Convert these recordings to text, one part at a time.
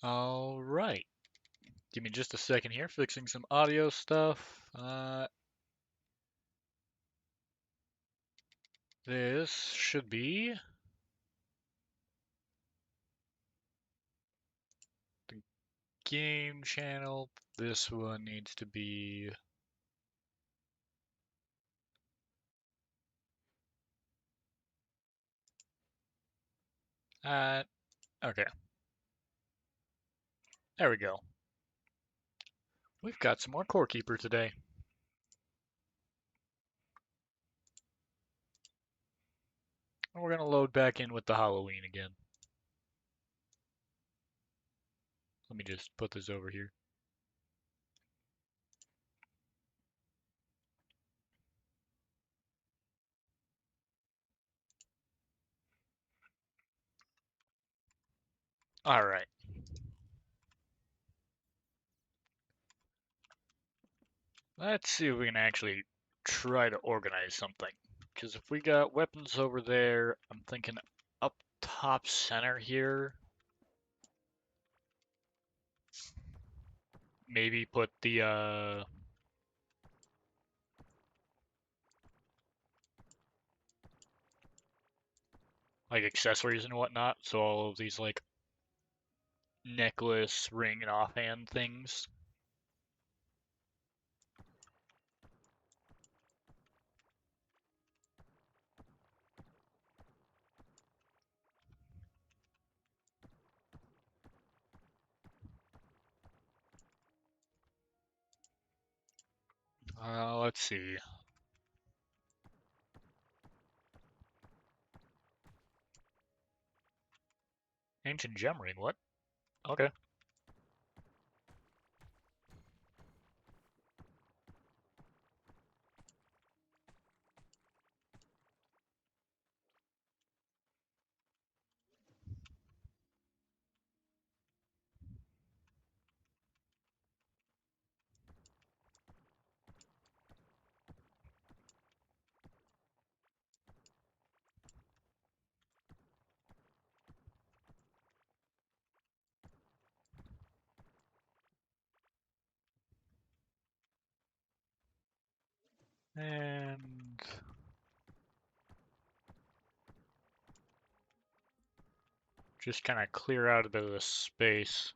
All right. Give me just a second here, fixing some audio stuff. This should be the game channel. This one needs to be. Uh, okay. There we go. We've got some more Core Keeper today. And we're gonna load back in with the Halloween again. Let me just put this over here. All right. Let's see if we can actually try to organize something. Because if we got weapons over there, I'm thinking up top center here. Maybe put the like accessories and whatnot. So all of these like necklace, ring, and offhand things. Let's see. Ancient gem ring. What? Okay. And just kind of clear out a bit of the space.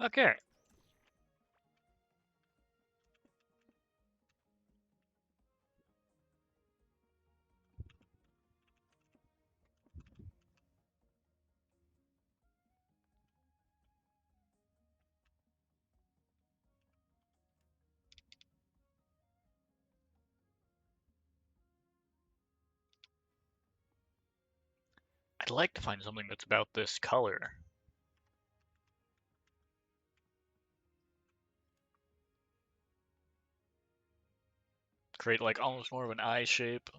Okay. I'd like to find something that's about this color. Create like almost more of an eye shape.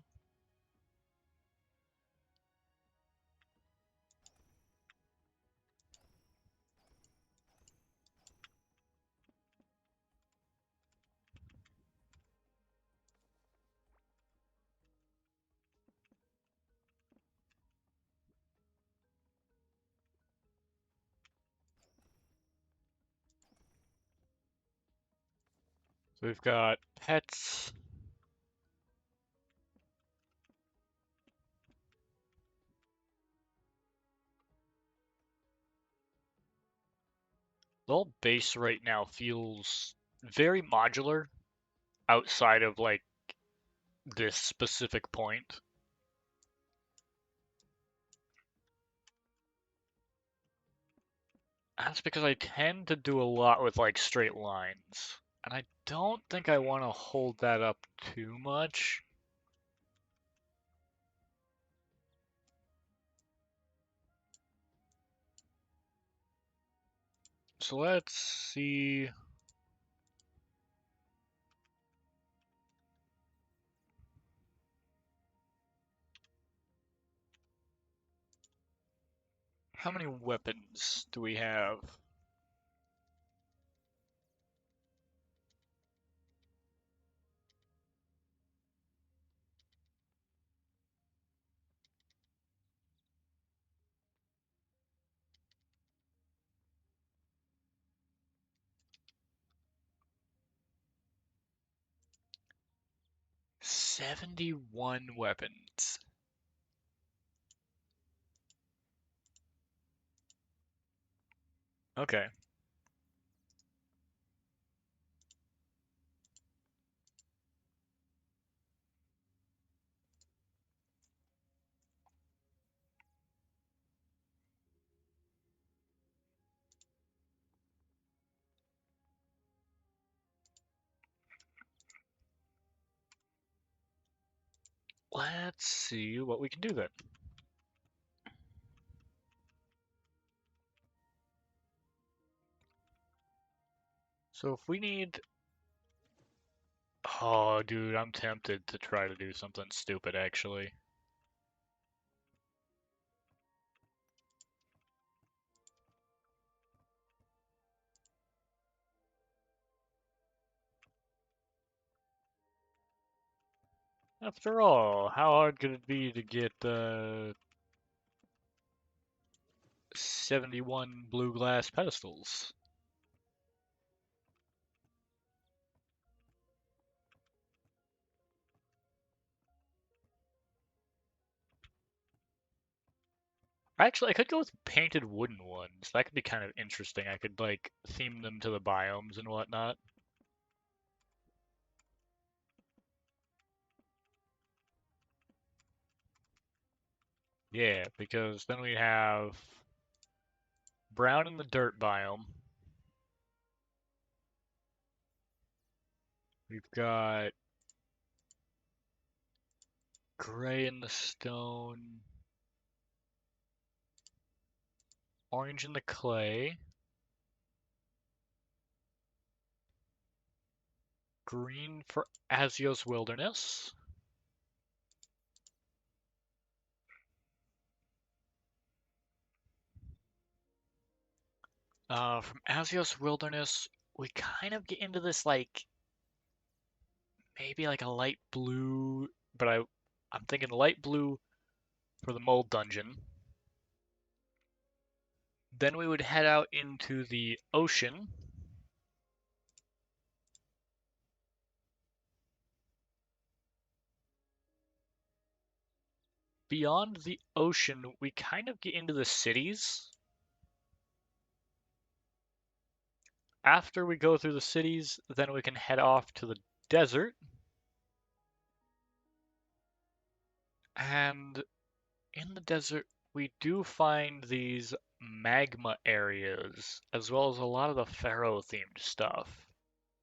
So we've got pets. The whole base right now feels very modular outside of like this specific point. That's because I tend to do a lot with like straight lines. And I don't think I want to hold that up too much. So let's see. How many weapons do we have? $71 weapons. Okay. Let's see what we can do then. So if we need... Oh, dude, I'm tempted to try to do something stupid, actually. After all, how hard could it be to get 71 blue glass pedestals? Actually, I could go with painted wooden ones. That could be kind of interesting. I could, like, theme them to the biomes and whatnot. Yeah, because then we have brown in the dirt biome. We've got gray in the stone, orange in the clay, green for Azios Wilderness. From Azios Wilderness, we kind of get into this like maybe like a light blue, but I'm thinking light blue for the mold dungeon. Then we would head out into the ocean. Beyond the ocean, we kind of get into the cities. After we go through the cities, then we can head off to the desert. And in the desert, we do find these magma areas, as well as a lot of the Pharaoh themed stuff.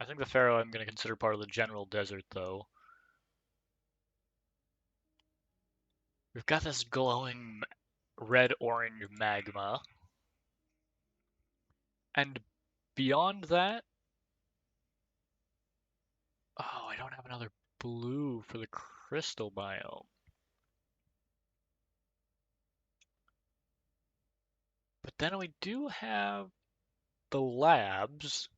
I think the Pharaoh I'm going to consider part of the general desert, though. We've got this glowing red-orange magma. And beyond that, oh, I don't have another blue for the crystal biome. But then we do have the labs,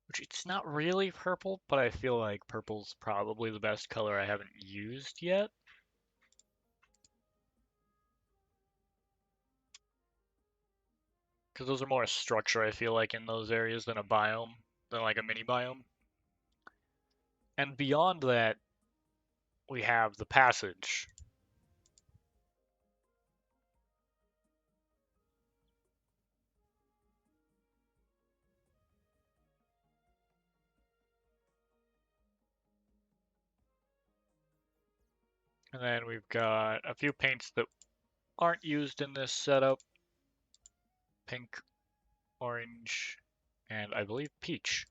which it's not really purple, but I feel like purple's probably the best color I haven't used yet. Because those are more a structure, I feel like, in those areas than a biome, than like a mini biome. And beyond that, we have the passage. And then we've got a few paints that aren't used in this setup. Pink, orange, and I believe peach.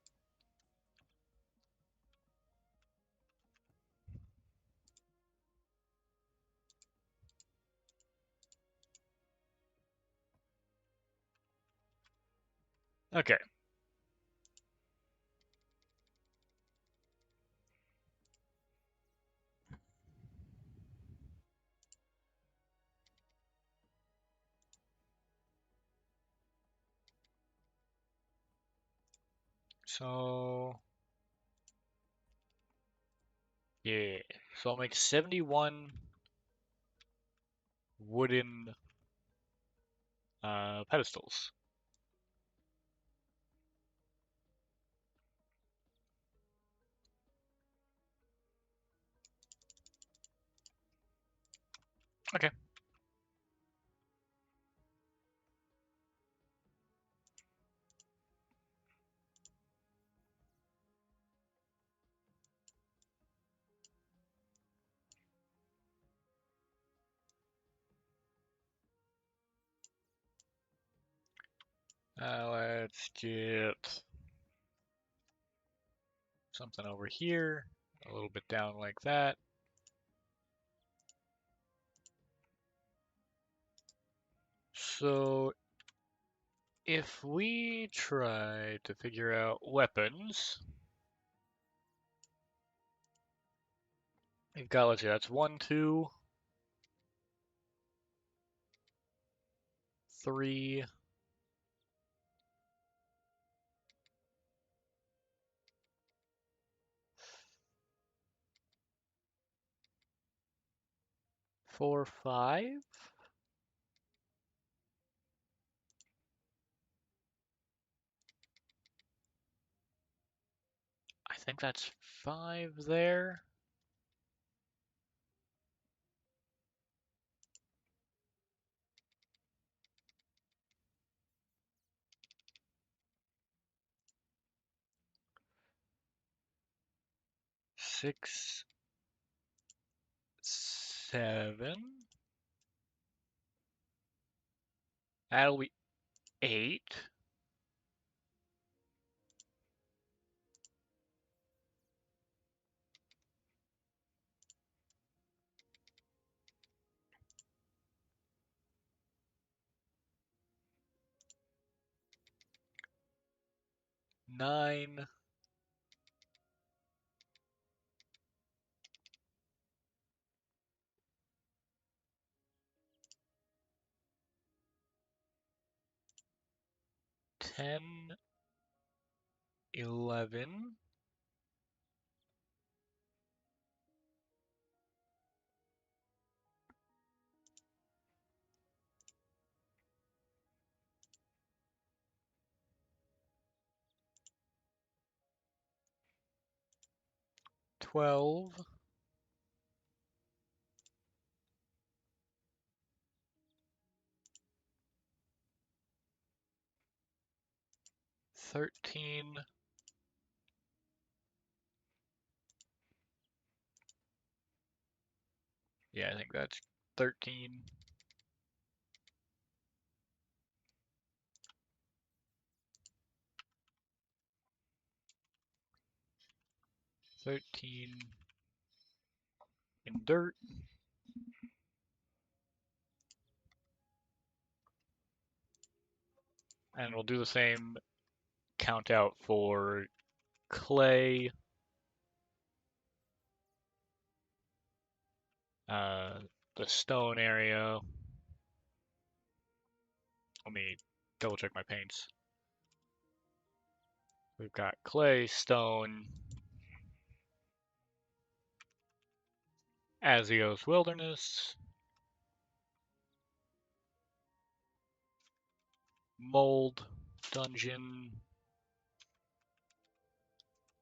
Okay. So, yeah. So I'll make 71 wooden pedestals. Okay. Let's get something over here, a little bit down like that. So if we try to figure out weapons, we've got, let's see, that's 1, 2, 3, 4, 5. I think that's 5 there. Six, 7. That'll be 8. 9. 10, 11. Twelve, 13, 'Yeah, I think that's 13. 13 in dirt. And we'll do the same count out for clay, uh, the stone area. Let me double check my paints. We've got clay, stone, Azios Wilderness, mold, dungeon,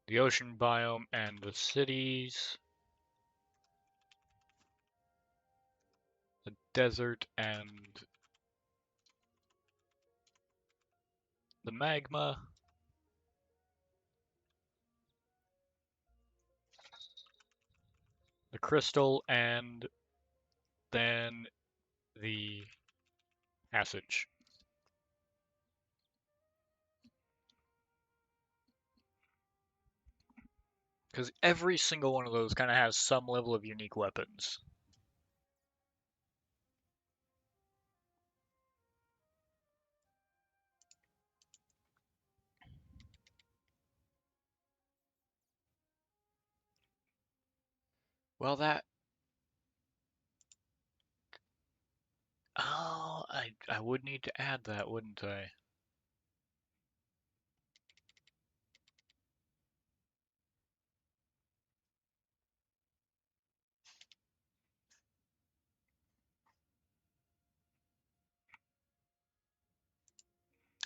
the ocean biome, and the cities, the desert, and the magma, the crystal, and then the passage. Because every single one of those kind of has some level of unique weapons. Well, that... Oh, I would need to add that, wouldn't I?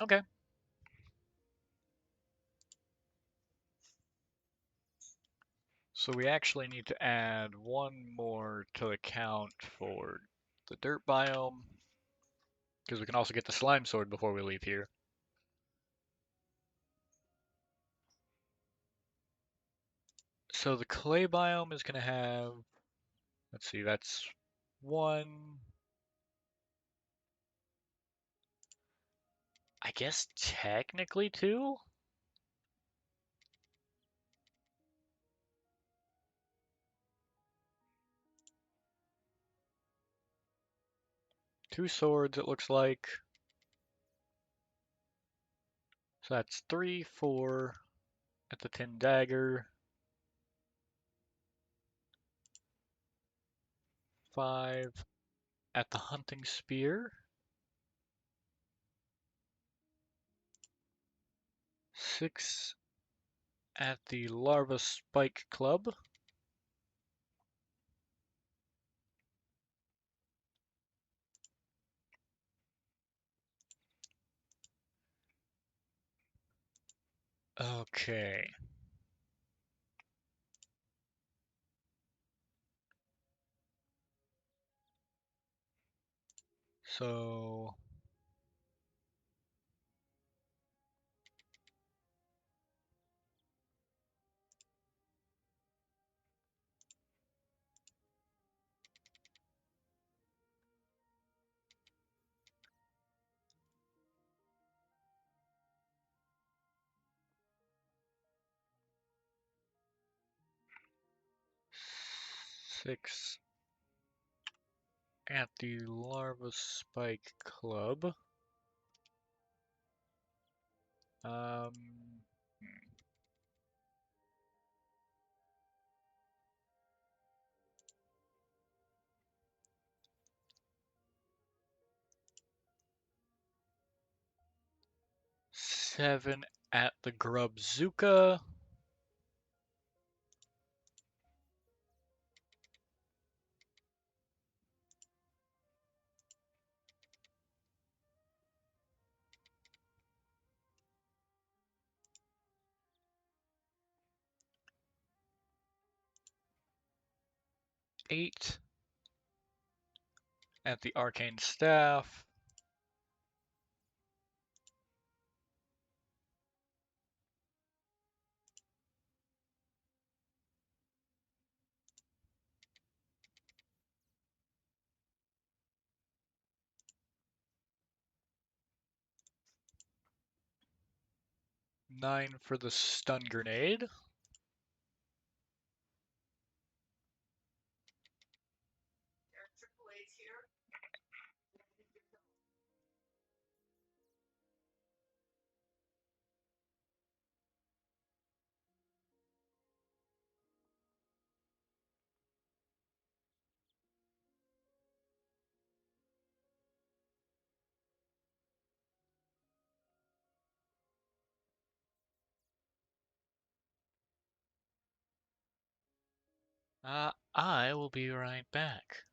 Okay. So we actually need to add one more to account for the dirt biome, because we can also get the slime sword before we leave here. So the clay biome is going to have, let's see, that's one, I guess technically two? Two swords, it looks like. So that's three, four at the tin dagger, five at the hunting spear, six at the larva spike club, okay. So 6 at the larva spike club. Um, 7 at the grubzuka. 8 at the arcane staff. 9 for the stun grenade. I will be right back.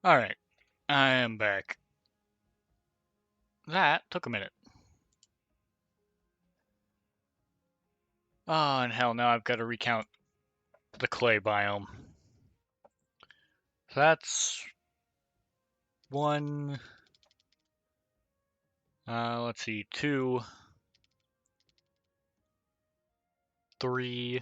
Alright, I am back. That took a minute. Oh, and hell, now I've got to recount the clay biome. So that's one, let's see, two, three,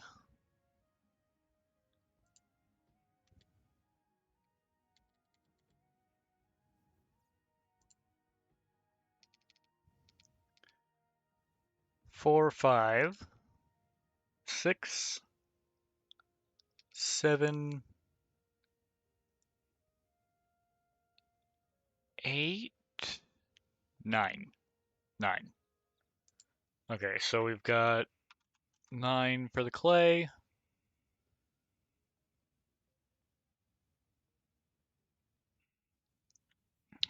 four, five, six, seven, eight, nine. Nine. Okay, so we've got 9 for the clay.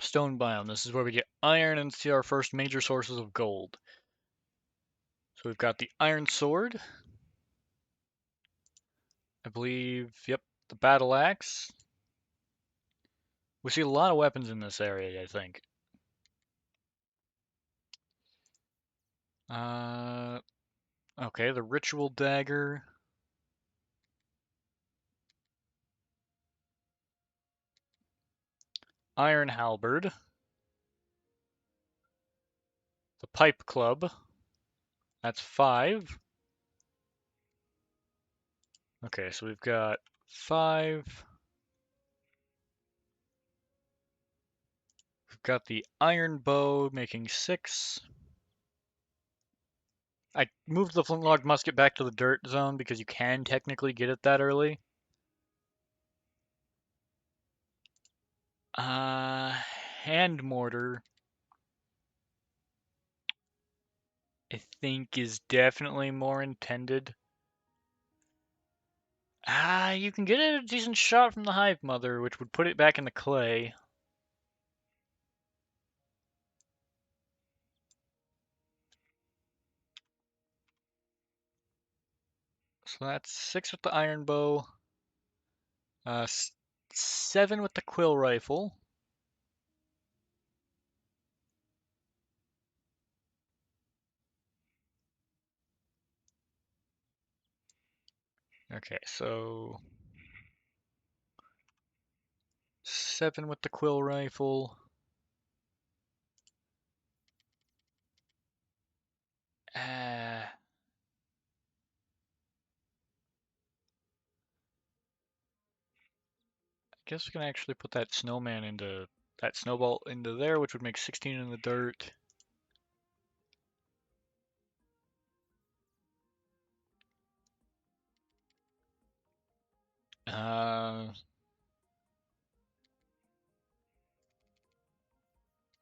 Stone biome. This is where we get iron and see our first major sources of gold. So we've got the iron sword. I believe, yep, the battle axe. We see a lot of weapons in this area, I think. Uh, okay, the ritual dagger. Iron halberd. The pipe club. That's 5. Okay, so we've got 5. We've got the iron bow making 6. I moved the flintlock musket back to the dirt zone because you can technically get it that early. Hand mortar, I think, is definitely more intended. You can get a decent shot from the Hive Mother, which would put it back in the clay. So that's 6 with the iron bow, 7 with the quill rifle. Okay, so 7 with the quill rifle. Uh, I guess we can actually put that snowman into that snowball into there, which would make 16 in the dirt.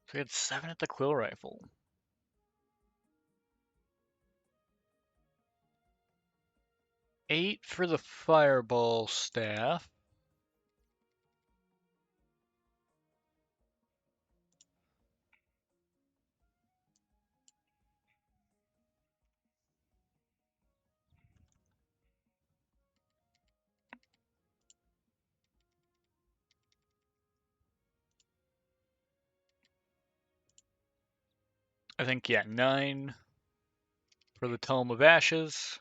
So we had 7 at the quill rifle. 8 for the fireball staff. I think, yeah, 9 for the Tome of Ashes.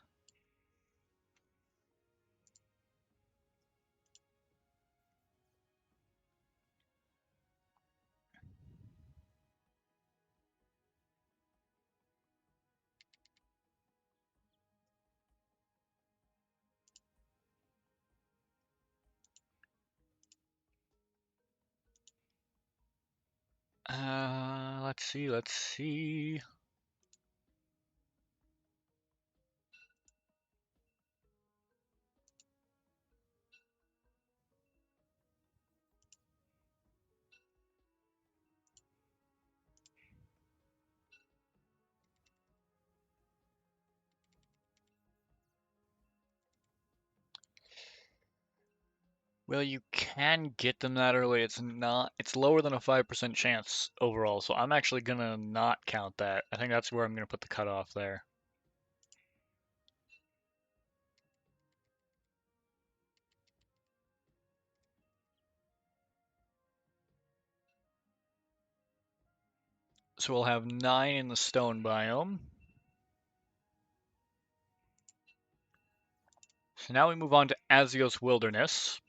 Let's see. Well, you can get them that early. It's lower than a 5% chance overall, so I'm actually gonna not count that. I think that's where I'm gonna put the cutoff there. So we'll have 9 in the stone biome. So now we move on to Azios Wilderness,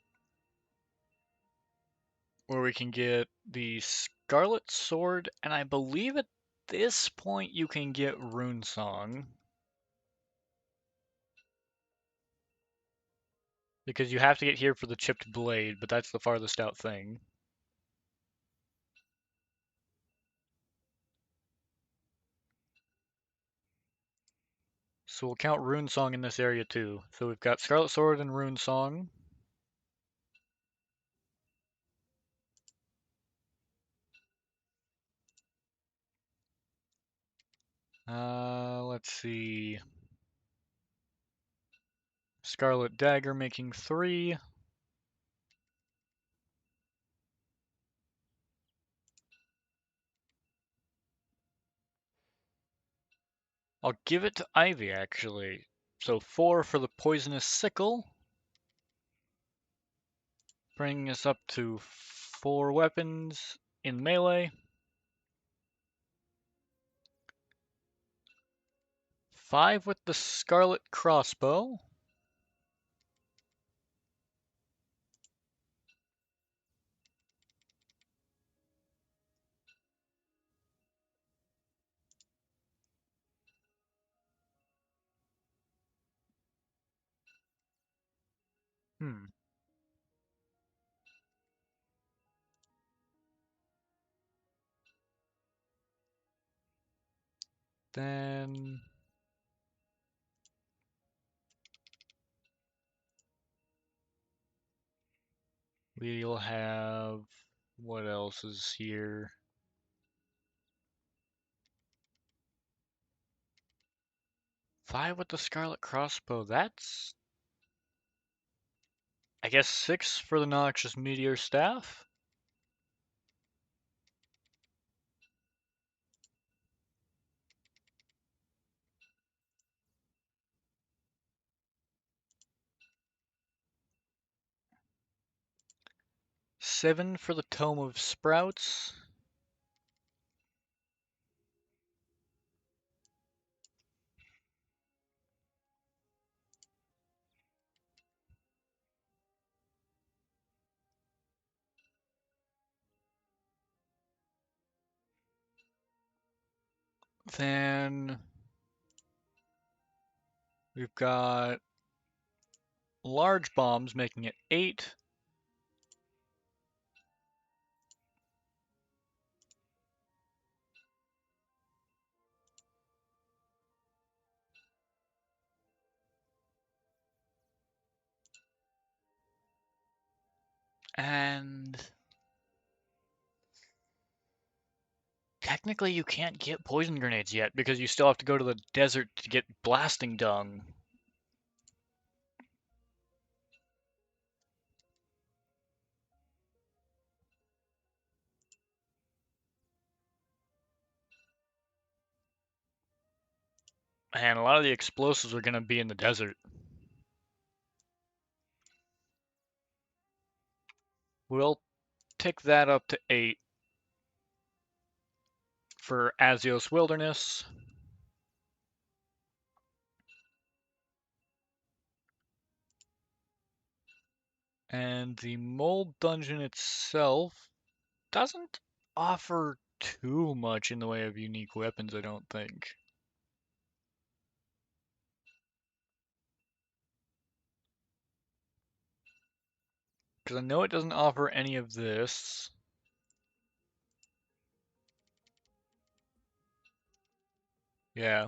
where we can get the Scarlet Sword, and I believe at this point you can get Rune Song. Because you have to get here for the Chipped Blade, but that's the farthest out thing. So we'll count Rune Song in this area too. So we've got Scarlet Sword and Rune Song. Let's see. Scarlet Dagger making 3. I'll give it to Ivy actually. So 4 for the Poisonous Sickle. Bringing us up to 4 weapons in melee. 5 with the Scarlet Crossbow. Hmm. Then we'll have, what else is here? 5 with the Scarlet Crossbow. That's, I guess, 6 for the Noxious Meteor Staff. Seven for the Tome of Sprouts. Then we've got large bombs making it 8. And technically you can't get poison grenades yet because you still have to go to the desert to get blasting dung. And a lot of the explosives are going to be in the desert. We'll tick that up to 8 for Azios Wilderness. And the Mold Dungeon itself doesn't offer too much in the way of unique weapons, I don't think. Because I know it doesn't offer any of this. Yeah.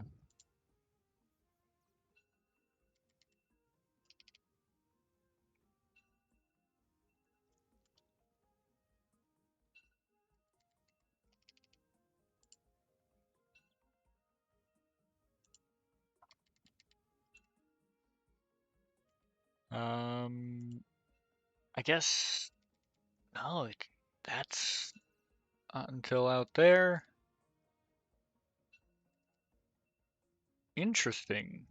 I guess no. That's until out there. Interesting.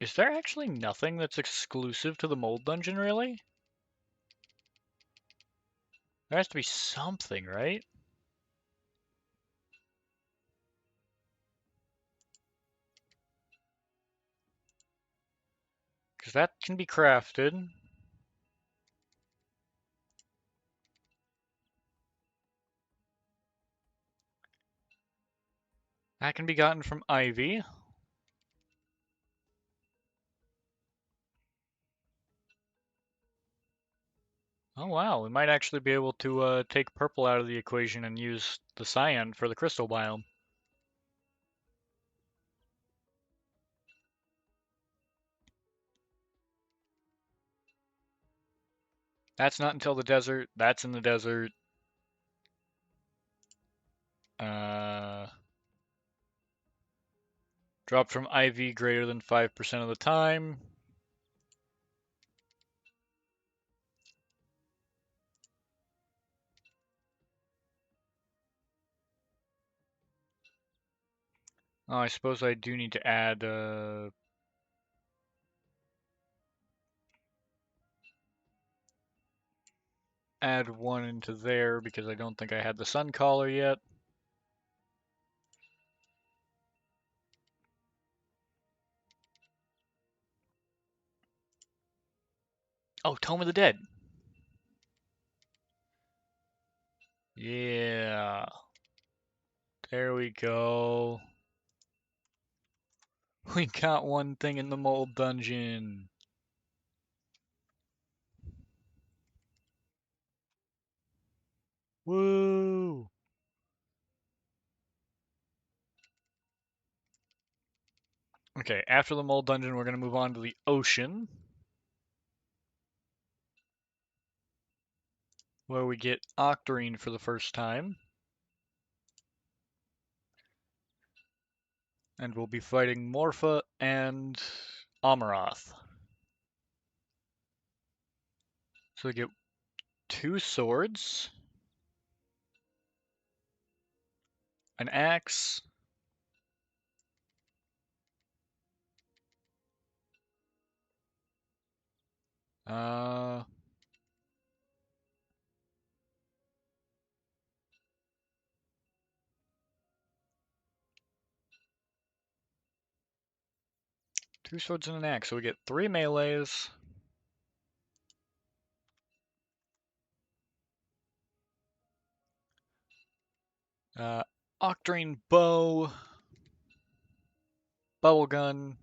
Is there actually nothing that's exclusive to the Mold Dungeon, really? There has to be something, right? Because that can be crafted. That can be gotten from Ivy. Oh wow, we might actually be able to take purple out of the equation and use the cyan for the crystal biome. That's not until the desert. That's in the desert. Uh, Drop from IV greater than 5% of the time. Oh, I suppose I do need to add one into there because I don't think I had the sun collar yet. Oh, Tome of the Dead. Yeah. There we go. We got one thing in the mold dungeon. Woo! Okay, after the mold dungeon, we're going to move on to the ocean, where we get Octarine for the first time. And we'll be fighting Morpha and Amaroth. So we get 2 swords, an axe, uh, 2 swords and an axe. So we get 3 melees. Uh, Octarine bow, bubble gun.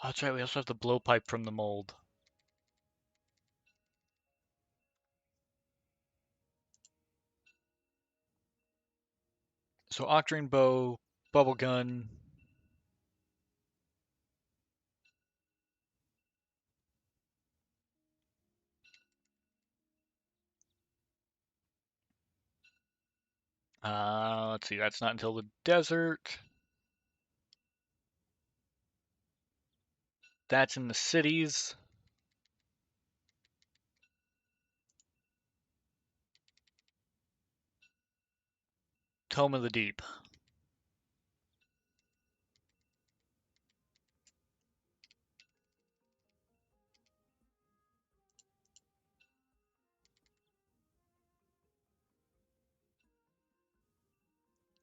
Oh, that's right, we also have the blowpipe from the mold. So Octarine bow, bubble gun. Let's see, that's not until the desert. That's in the cities. Tome of the Deep.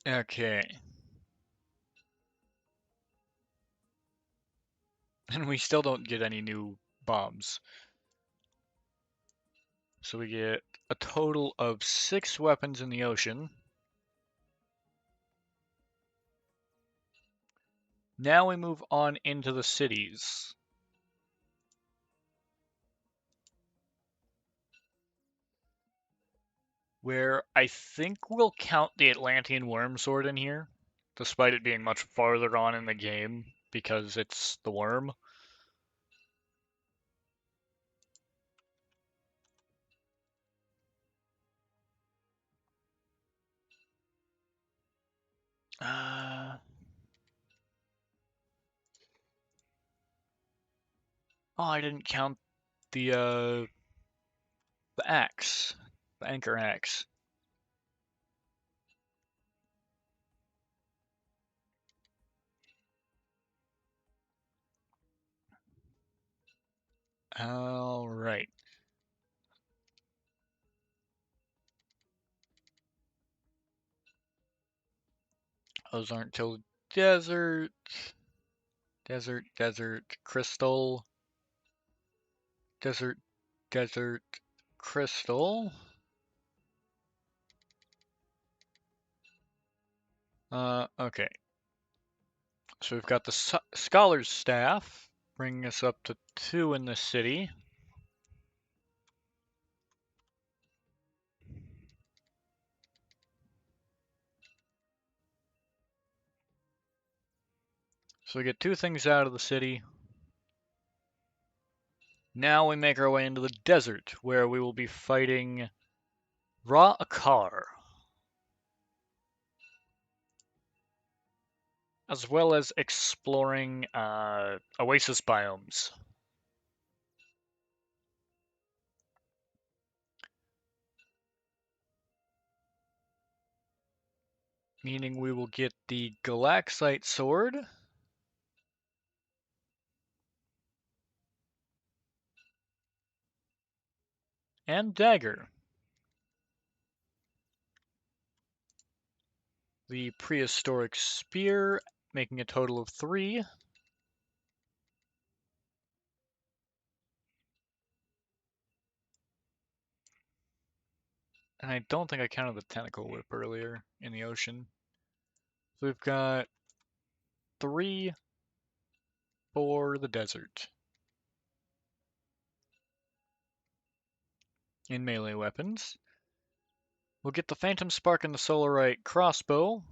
Okay. And we still don't get any new bombs. So we get a total of 6 weapons in the ocean. Now we move on into the cities, where I think we'll count the Atlantean Worm Sword in here, despite it being much farther on in the game, because it's the worm. Uh, oh, I didn't count the axe, the anchor axe. All right. Those aren't till desert, desert, crystal, desert, desert, crystal. Okay. So we've got the scholar's staff, bringing us up to 2 in the city. So we get 2 things out of the city. Now we make our way into the desert, where we will be fighting Ra Akar, as well as exploring oasis biomes. Meaning we will get the Galaxite Sword and Dagger. The Prehistoric Spear, making a total of 3. And I don't think I counted the Tentacle Whip earlier in the ocean. So we've got 3 for the desert. In melee weapons, we'll get the Phantom Spark and the Solarite Crossbow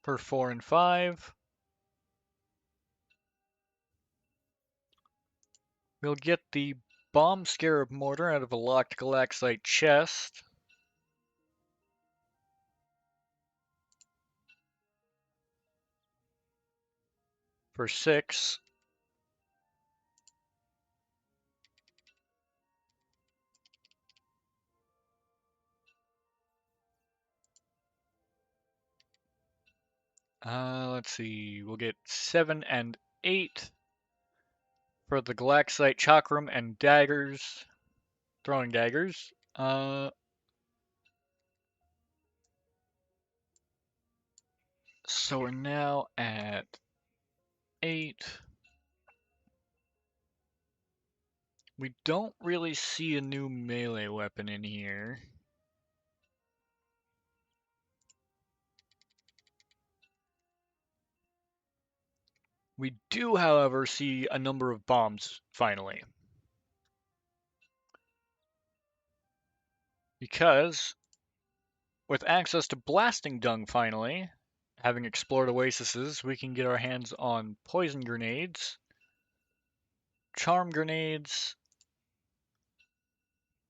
for 4 and 5. We'll get the Bomb Scarab Mortar out of a locked Galaxite chest for 6. Let's see, we'll get 7 and 8 for the Galaxite Chakram and daggers, throwing daggers. So we're now at 8. We don't really see a new melee weapon in here. We do, however, see a number of bombs, finally. Because, with access to blasting dung, finally, having explored oases, we can get our hands on poison grenades, charm grenades,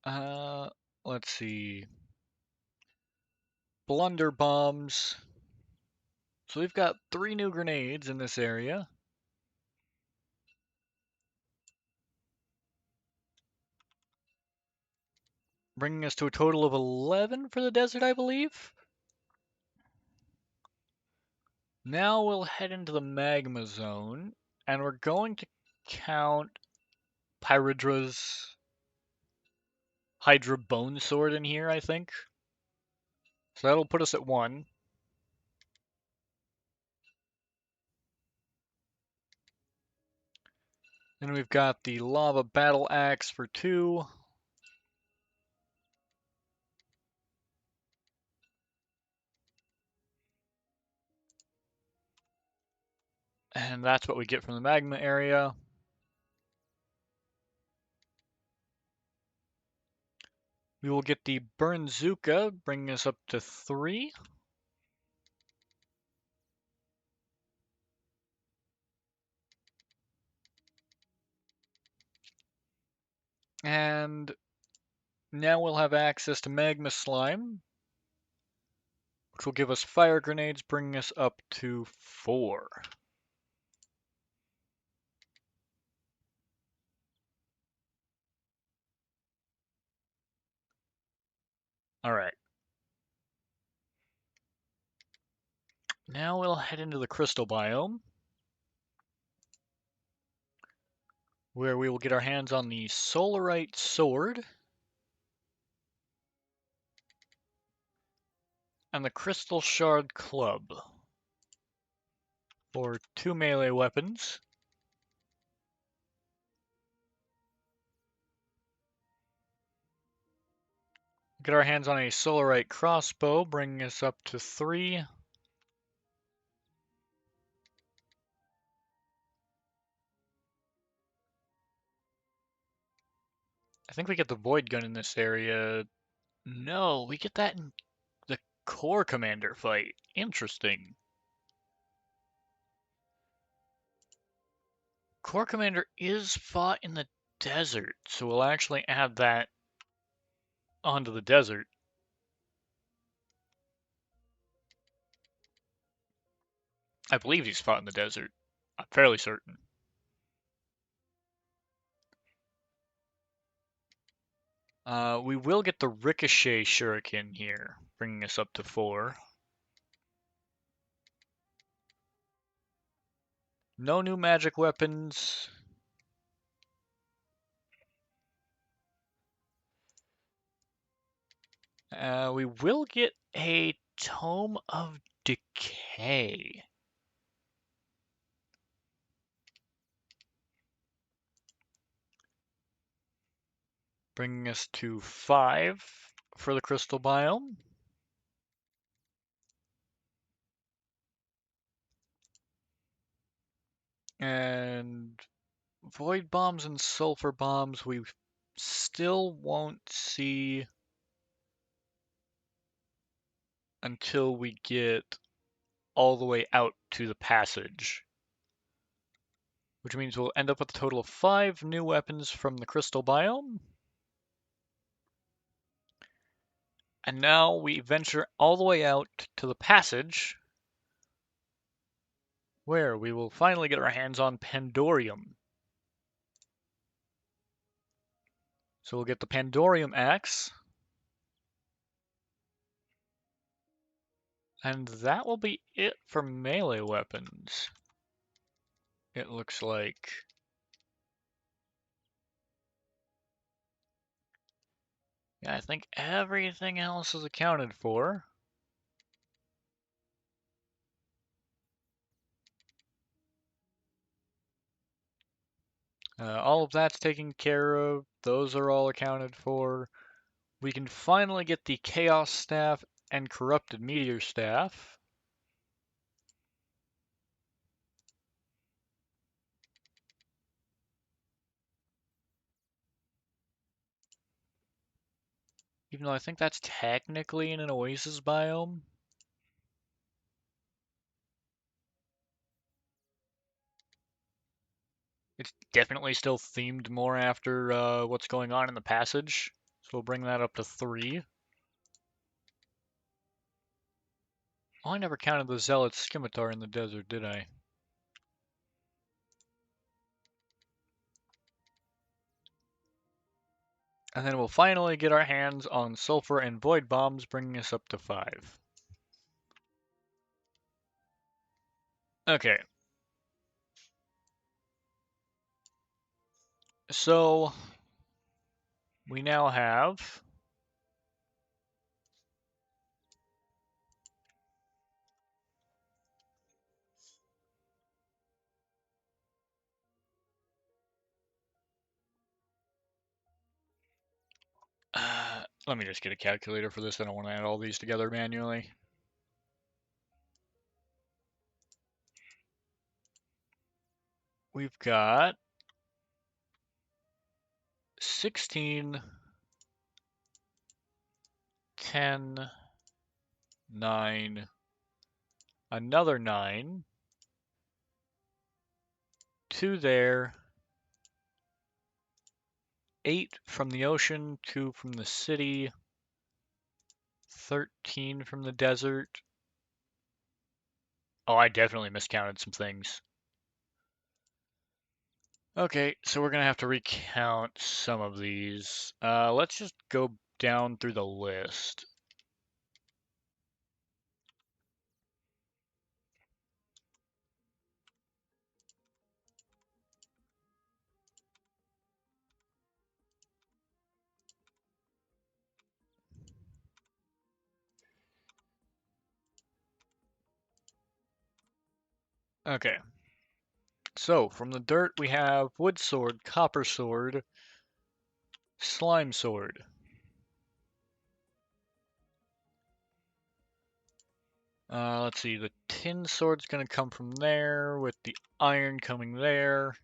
uh, let's see, blunder bombs. So we've got 3 new grenades in this area. Bringing us to a total of 11 for the desert, I believe. Now we'll head into the magma zone, and we're going to count Pyridra's Hydra Bone Sword in here, I think. So that'll put us at 1. Then we've got the Lava Battle Axe for 2. And that's what we get from the magma area. We will get the Burnzooka, bringing us up to 3. And now we'll have access to Magma Slime, which will give us fire grenades, bringing us up to 4. Alright. Now we'll head into the crystal biome, where we will get our hands on the Solarite Sword and the Crystal Shard Club for 2 melee weapons. Get our hands on a Solarite Crossbow, bringing us up to 3. I think we get the Void Gun in this area. No, we get that in the Core Commander fight. Interesting. Core Commander is fought in the desert, so we'll actually add that onto the desert. I believe he's fought in the desert. I'm fairly certain. We will get the Ricochet Shuriken here, bringing us up to 4. No new magic weapons. We will get a Tome of Decay. Bringing us to 5 for the Crystal Biome. And Void Bombs and Sulfur Bombs we still won't see until we get all the way out to the passage. Which means we'll end up with a total of 5 new weapons from the Crystal Biome. And now we venture all the way out to the passage, where we will finally get our hands on Pandorium. So we'll get the Pandorium Axe. And that will be it for melee weapons. It looks like. Yeah, I think everything else is accounted for. All of that's taken care of. Those are all accounted for. We can finally get the Chaos Staff and Corrupted Meteor Staff. Even though I think that's technically in an Oasis biome. It's definitely still themed more after what's going on in the passage. So we'll bring that up to 3. Oh, I never counted the Zealot Scimitar in the desert, did I? And then we'll finally get our hands on Sulfur and Void Bombs, bringing us up to 5. Okay. So, we now have let me just get a calculator for this. I don't want to add all these together manually. We've got 16, 10, 9, another 9, 2 there, 8 from the ocean, 2 from the city, 13 from the desert. Oh, I definitely miscounted some things. Okay, so we're gonna have to recount some of these. Let's just go down through the list. Okay, so from the dirt we have wood sword, copper sword, slime sword. Let's see, the tin sword's gonna come from there, with the iron coming there.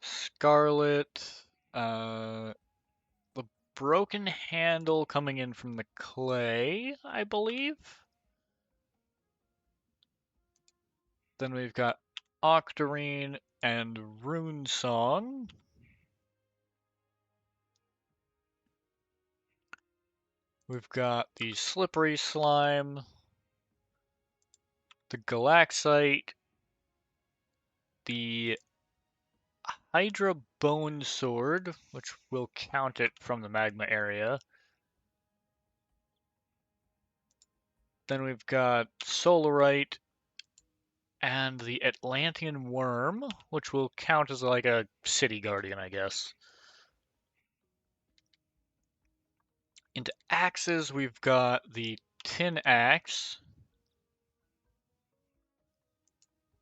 Scarlet, the broken handle coming in from the clay, I believe. Then we've got Octarine and Rune Song. We've got the Slippery Slime, the Galaxite, the Hydra Bone Sword, which will count it from the magma area. Then we've got Solarite and the Atlantean Worm, which will count as like a city guardian, I guess. Into axes, we've got the Tin Axe,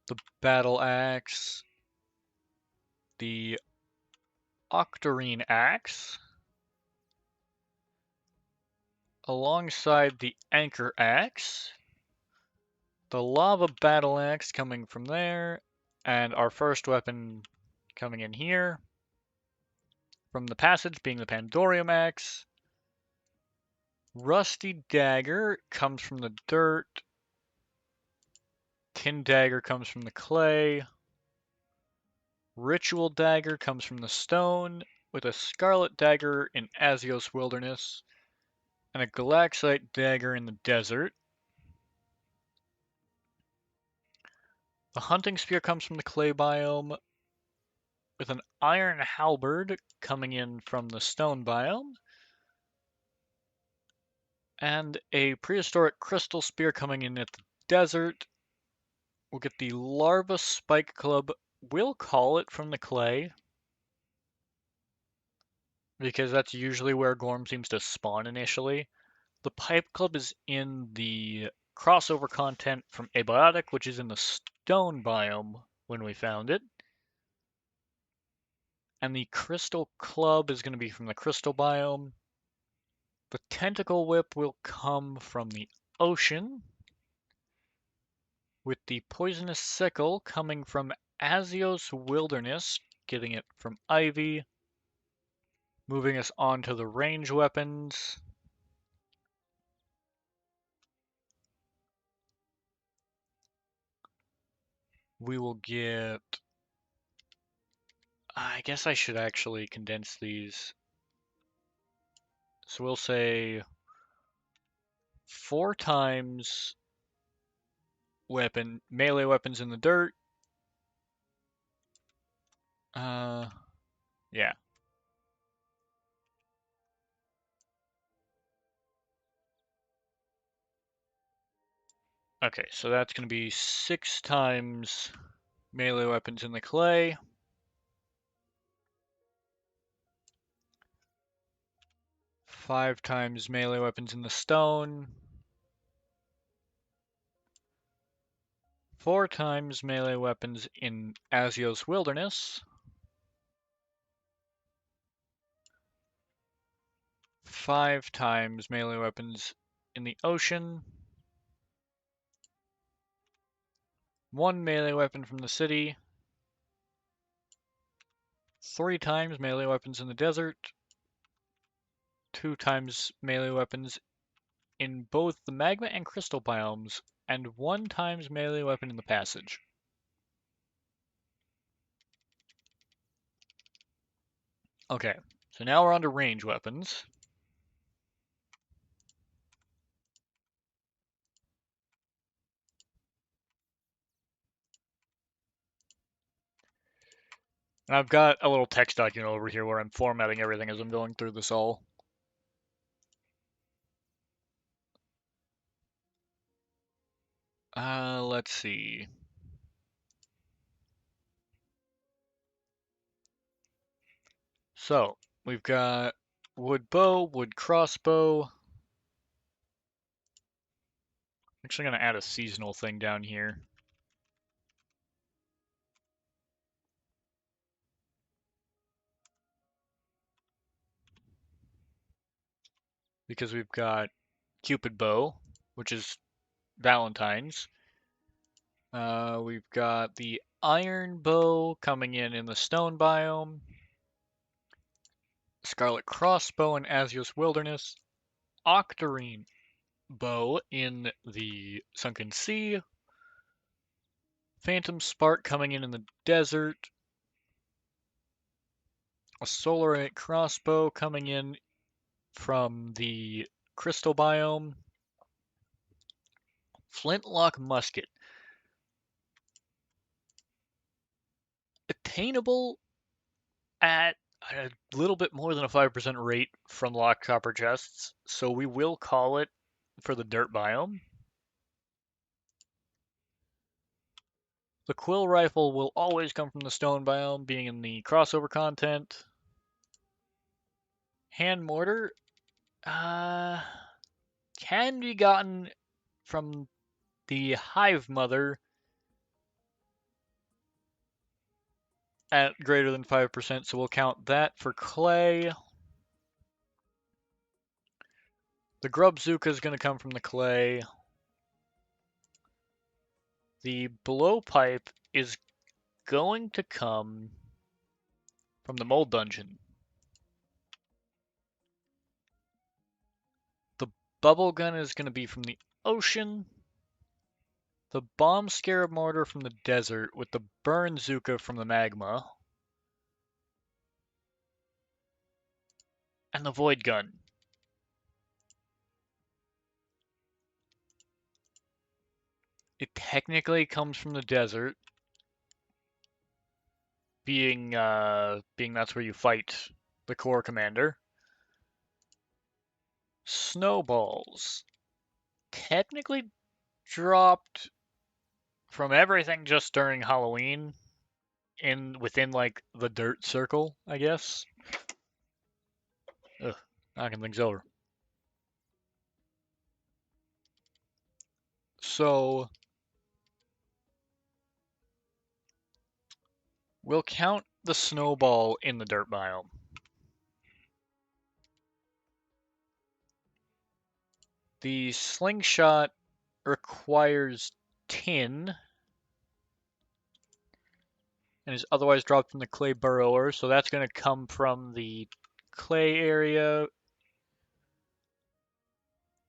the Battle Axe, the Octarine Axe, alongside the Anchor Axe, the Lava Battle Axe coming from there, and our first weapon coming in here from the passage being the Pandorium Axe. Rusty Dagger comes from the dirt. Tin Dagger comes from the clay. Ritual Dagger comes from the stone, with a Scarlet Dagger in Azios Wilderness, and a Galaxite Dagger in the desert. The Hunting Spear comes from the clay biome, with an Iron Halberd coming in from the stone biome, and a Prehistoric Crystal Spear coming in at the desert. We'll get the Larva Spike Club, we'll call it from the clay, because that's usually where Gorm seems to spawn initially. The Pipe Club is in the crossover content from Abiotic, which is in the stone biome when we found it. And the Crystal Club is going to be from the crystal biome. The Tentacle Whip will come from the ocean, with the Poisonous Sickle coming from Azios Wilderness, getting it from Ivy. Moving us on to the range weapons. We will get... I guess I should actually condense these. So we'll say 4 times melee weapons in the dirt. Yeah. Okay, so that's going to be 6 times melee weapons in the clay. 5 times melee weapons in the stone. 4 times melee weapons in Azios Wilderness. 5 times melee weapons in the ocean. 1 melee weapon from the city. 3 times melee weapons in the desert. 2 times melee weapons in both the magma and crystal biomes, and 1 times melee weapon in the passage. Okay, so now we're on to range weapons. And I've got a little text document over here where I'm formatting everything as I'm going through this all. Let's see. So, we've got wood bow, wood crossbow. I'm actually going to add a seasonal thing down here. because we've got Cupid Bow, which is Valentine's. We've got the Iron Bow coming in the Stone biome, Scarlet Crossbow in Azios Wilderness, Octarine Bow in the Sunken Sea, Phantom Spark coming in the desert, a Solarite Crossbow coming in from the Crystal biome, Flintlock Musket. Attainable at a little bit more than a 5% rate from locked copper chests, so we will call it for the dirt biome. The Quill Rifle will always come from the stone biome, being in the crossover content. Hand Mortar can be gotten from the Hive Mother at greater than 5%, so we'll count that for clay. The Grubzuka is going to come from the clay. The Blowpipe is going to come from the Mold Dungeon. The Bubble Gun is going to be from the ocean. The Bomb Scarab Mortar from the desert with the Burn Zuka from the magma. And the Void Gun. It technically comes from the desert, being that's where you fight the core commander. Snowballs technically dropped from everything just during Halloween within like the dirt circle, I guess. Ugh, knocking things over. So we'll count the snowball in the dirt biome. The slingshot requires tin and is otherwise dropped from the clay burrower, so that's going to come from the clay area.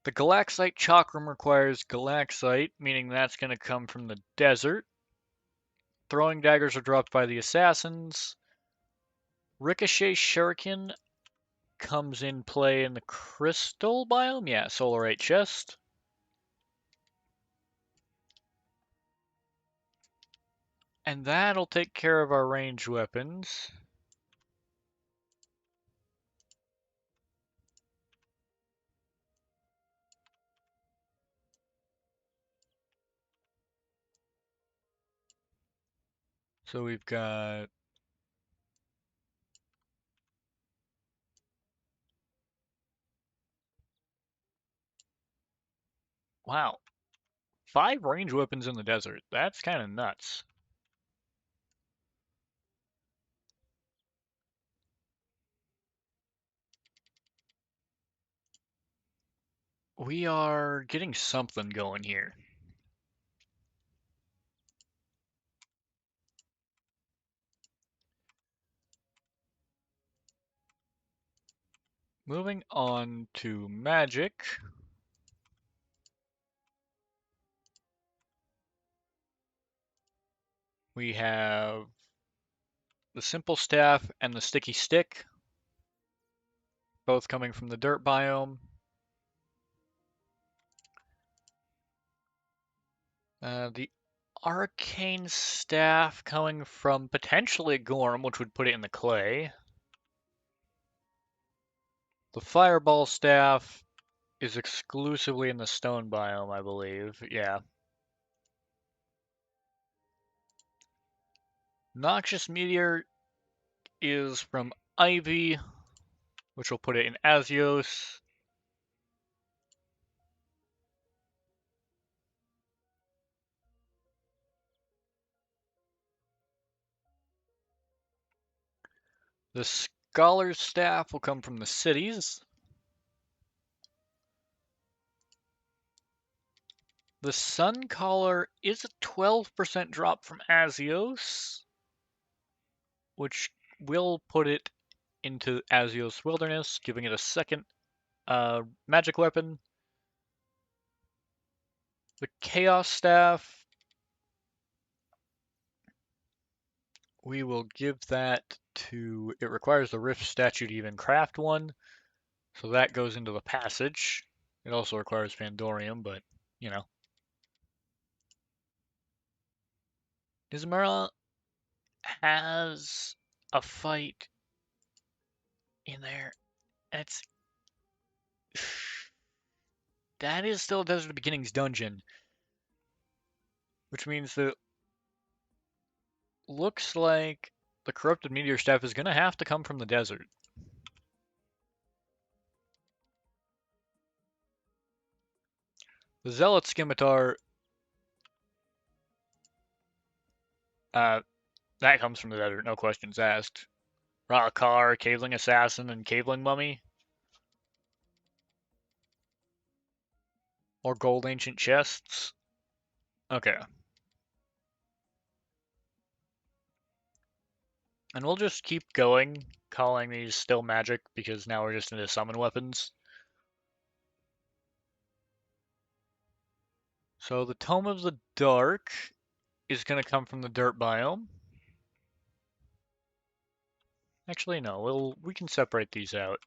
The Galaxite Chakram requires Galaxite, meaning that's going to come from the desert. Throwing daggers are dropped by the assassins. Ricochet Shuriken comes in play in the crystal biome. Yeah, Solarite chest. And that'll take care of our ranged weapons. So we've got wow, 5 range weapons in the desert. That's kind of nuts. We are getting something going here. Moving on to magic. We have the simple staff and the sticky stick, both coming from the dirt biome. The arcane staff coming from potentially Gorm, which would put it in the clay. The fireball staff is exclusively in the stone biome, I believe. Yeah. Noxious meteor is from Ivy, which will put it in Azios. The Scholar's Staff will come from the cities. The Sun Caller is a 12% drop from Azios, which will put it into Azios Wilderness, giving it a second magic weapon. The Chaos Staff, we will give that to, it requires the Rift statue to even craft one, so that goes into the passage. It also requires Pandorium, but, you know. Ismera has a fight in there, and it's that is still Desert Beginnings dungeon, which means that looks like the Corrupted Meteor Staff is going to have to come from the desert. The Zealot Scimitar, that comes from the desert, no questions asked. Rakar, Caveling Assassin, and Caveling Mummy. Or Gold Ancient Chests. Okay. And we'll just keep going, calling these still magic, because now we're just into summon weapons. So the Tome of the Dark is going to come from the dirt biome. Actually, no, we can separate these out.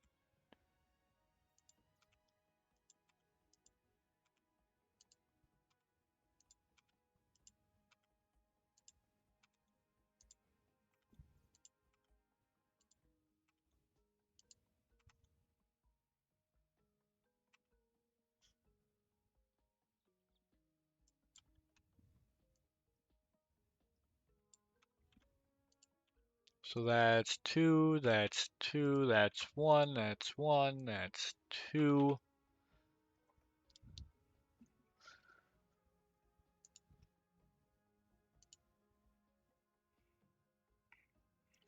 So that's two, that's two, that's one, that's one, that's two.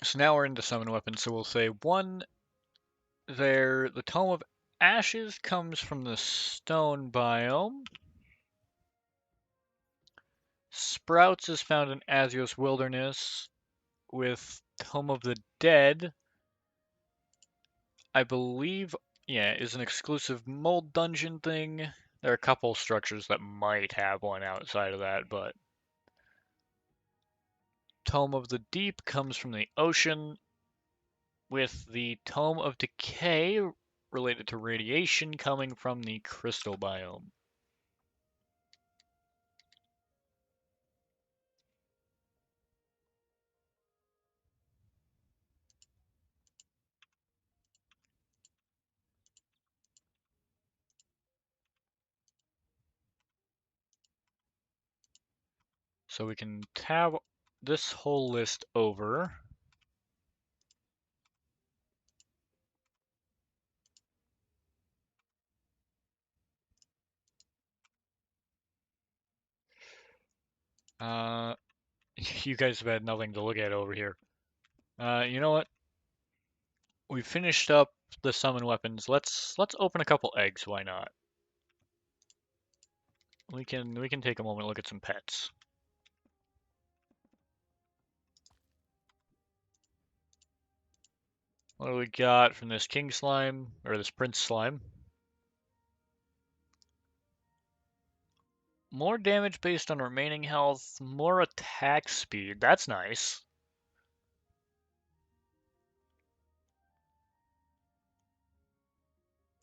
So now we're into summon weapons. So we'll say one there. The Tome of Ashes comes from the stone biome. Sprouts is found in Azios Wilderness with Tome of the Dead. I believe, yeah, is an exclusive mold dungeon thing. There are a couple structures that might have one outside of that, but Tome of the Deep comes from the ocean, with the Tome of Decay related to radiation coming from the crystal biome. So we can tab this whole list over. Uh, you guys have had nothing to look at over here. You know what? We finished up the summon weapons. Let's open a couple eggs. Why not? We can take a moment and look at some pets. What do we got from this king slime or this prince slime? More damage based on remaining health, more attack speed. That's nice.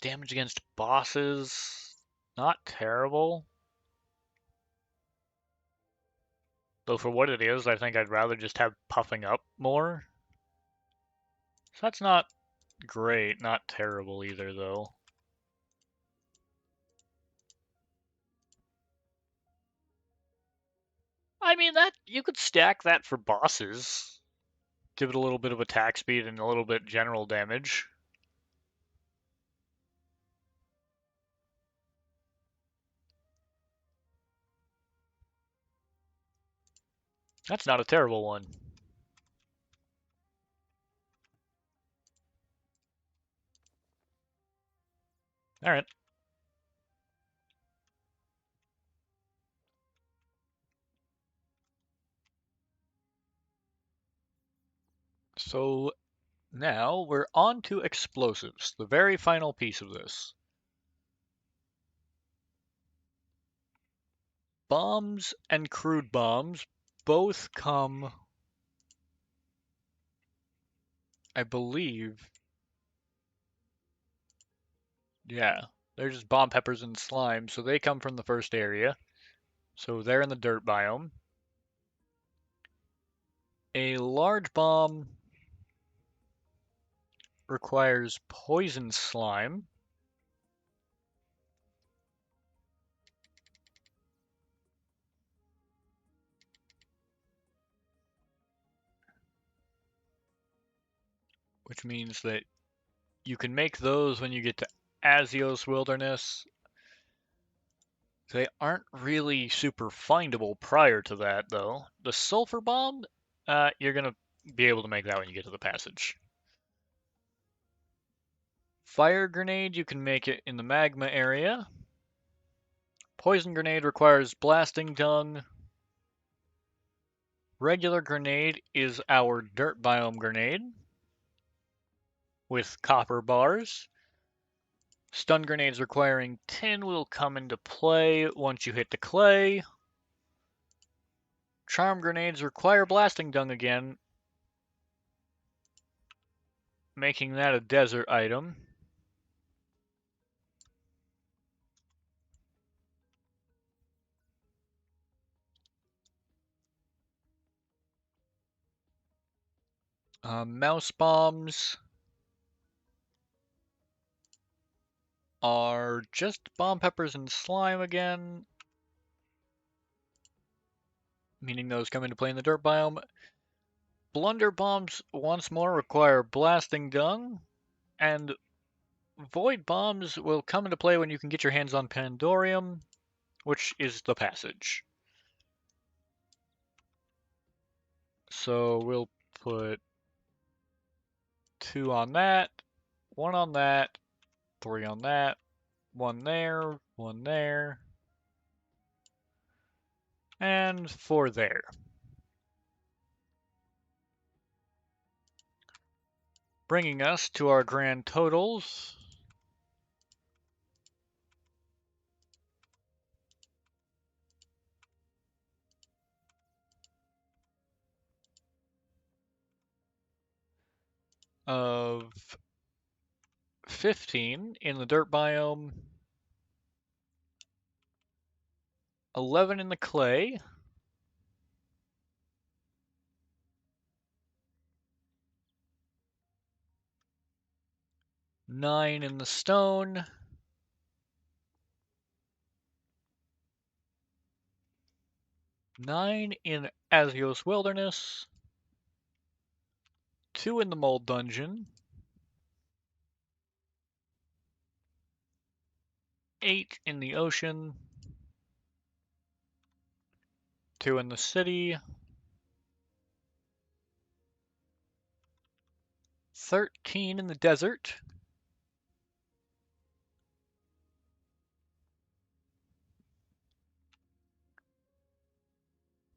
Damage against bosses, not terrible. Though for what it is, I think I'd rather just have puffing up more. So that's not great, not terrible either, though. I mean, that you could stack that for bosses. Give it a little bit of attack speed and a little bit general damage. That's not a terrible one. Alright. So now we're on to explosives, the very final piece of this. Bombs and crude bombs both come, I believe, yeah, they're just bomb peppers and slime, so they come from the first area. So they're in the dirt biome. A large bomb requires poison slime. Which means that you can make those when you get to Azios Wilderness. They aren't really super findable prior to that, though. The sulfur bomb, you're gonna be able to make that when you get to the passage. Fire grenade, you can make it in the magma area. Poison grenade requires blasting dung. Regular grenade is our dirt biome grenade with copper bars. Stun grenades requiring tin will come into play once you hit the clay. Charm grenades require blasting dung again, making that a desert item. Mouse bombs are just bomb peppers and slime again, meaning those come into play in the dirt biome. Blunder bombs once more require blasting dung, and void bombs will come into play when you can get your hands on Pandorium, which is the passage. So we'll put 2 on that, 1 on that, 3 on that, 1 there, 1 there, and 4 there. Bringing us to our grand totals. Of 15 in the dirt biome, 11 in the clay, 9 in the stone, 9 in Azios Wilderness, 2 in the Mold Dungeon, 8 in the ocean, 2 in the city, 13 in the desert,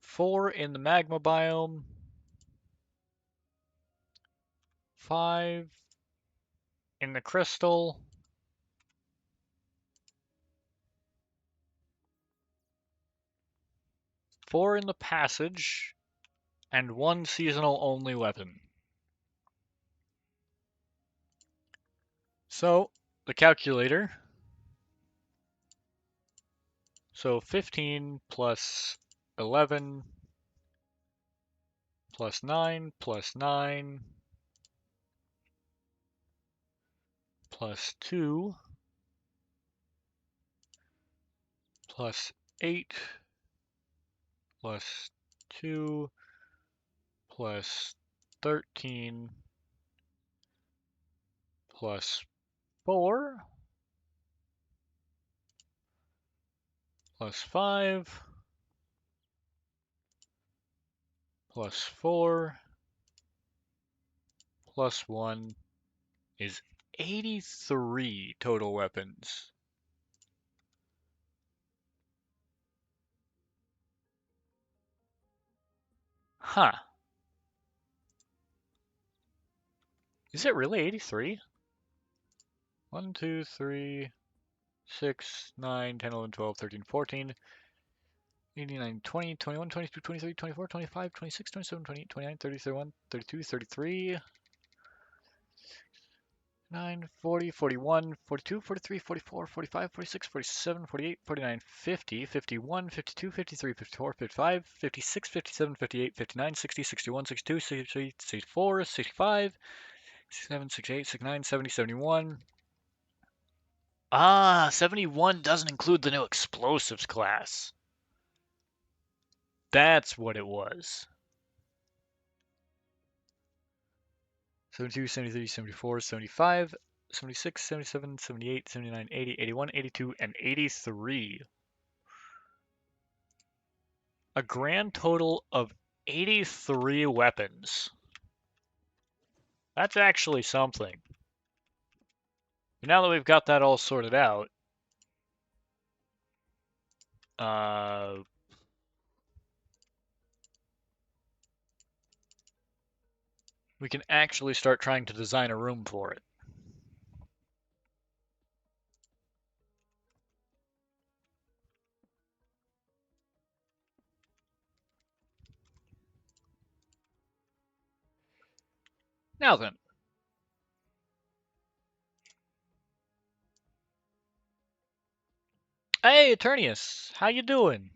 4 in the magma biome, 5 in the crystal, 4 in the passage, and 1 seasonal only weapon. So, the calculator. So 15 plus 11 plus 9 plus 9 plus 2 plus 8 plus 2 plus 13 plus 4 plus 5 plus 4 plus 1 is 83 total weapons. Huh. Is it really 83? 1, 2, 3, 6, 9, 10, 11, 12, 13, 14, 89, 20, 21, 22, 23, 24, 25, 26, 27, 28, 29, 30, 31, 32, 33, 9, 40, 41, 42, 43, 44, 45, 46, 47, 48, 49, 50, 51, 52, 53, 54, 55, 56, 57, 58, 59, 60, 61, 62, 63, 64, 65, 67, 68, 69, 70, 71. Ah, 71 doesn't include the new explosives class. That's what it was. 72, 73, 74, 75, 76, 77, 78, 79, 80, 81, 82, and 83. A grand total of 83 weapons. That's actually something. Now that we've got that all sorted out, uh, we can actually start trying to design a room for it. Now then. Hey, Eternius, how you doing?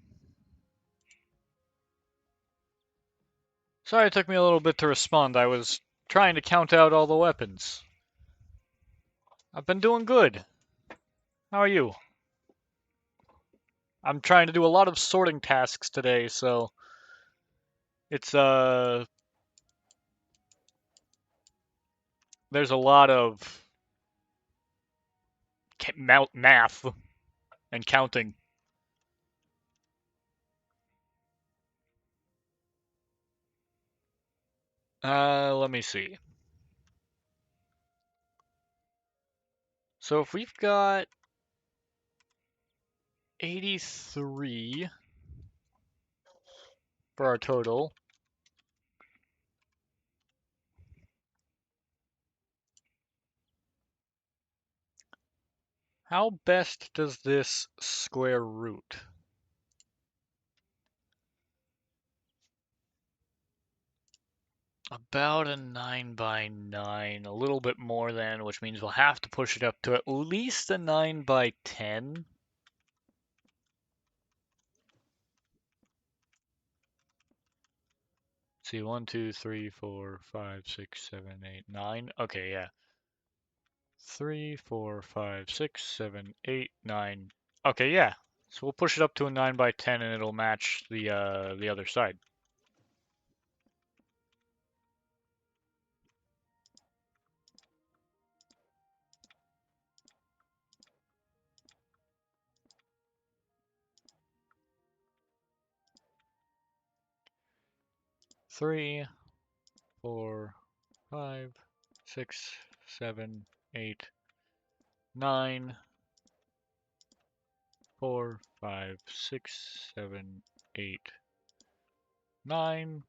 Sorry it took me a little bit to respond. I was trying to count out all the weapons. I've been doing good. How are you? I'm trying to do a lot of sorting tasks today, so it's there's a lot of math and counting. Let me see. So if we've got 83 for our total, how best does this square root? About a 9 by 9, a little bit more than, which means we'll have to push it up to at least a 9 by 10. Let's see, 1, 2, 3, 4, 5, 6, 7, 8, 9. Okay, yeah. 3, 4, 5, 6, 7, 8, 9. Okay, yeah. So we'll push it up to a 9 by 10 and it'll match the other side. Three, 4, 5, 6, 7, 8, 9. 4, 5, 6, 7, 8, 9.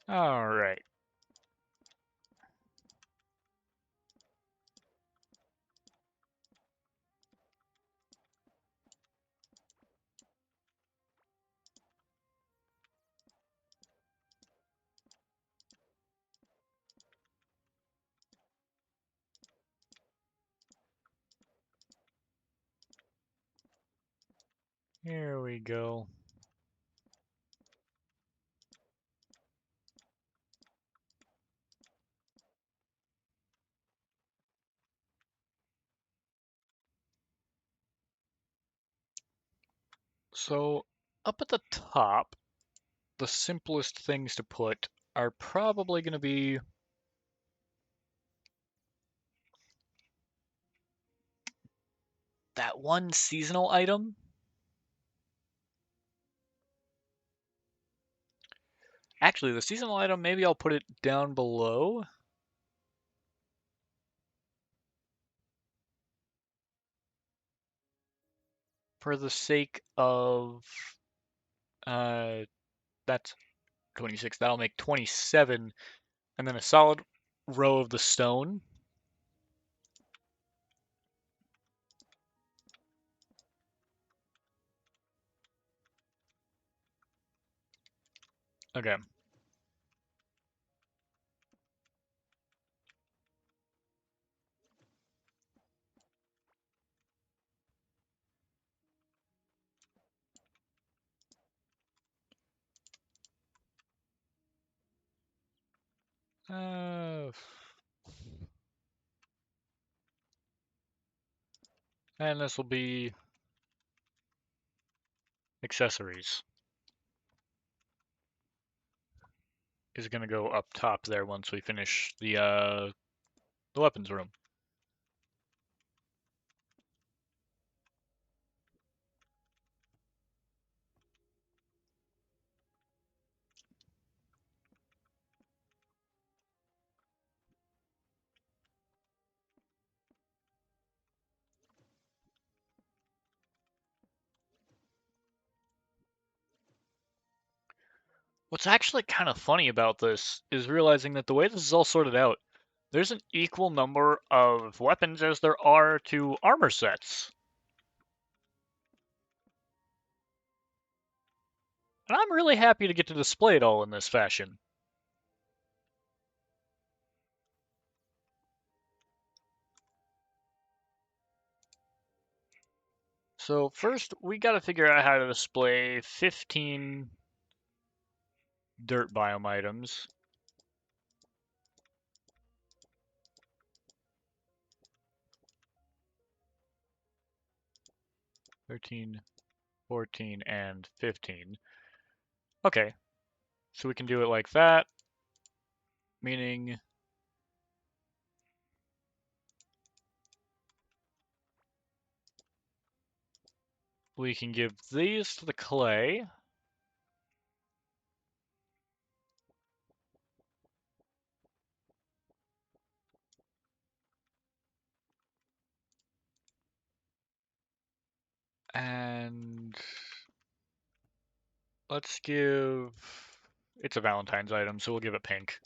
All right. Here we go. So up at the top, the simplest things to put are probably going to be that one seasonal item. Actually, the seasonal item, maybe I'll put it down below. For the sake of, that's 26, that'll make 27, and then a solid row of the stone. Okay. Uh, and this will be accessories. Is going to go up top there once we finish the weapons room. What's actually kind of funny about this is realizing that the way this is all sorted out, there's an equal number of weapons as there are to armor sets. And I'm really happy to get to display it all in this fashion. So first, we got to figure out how to display 15 dirt biome items. "13, 14, and 15. Okay, so we can do it like that, meaning we can give these to the clay. And let's give, it's a Valentine's item, so we'll give it pink.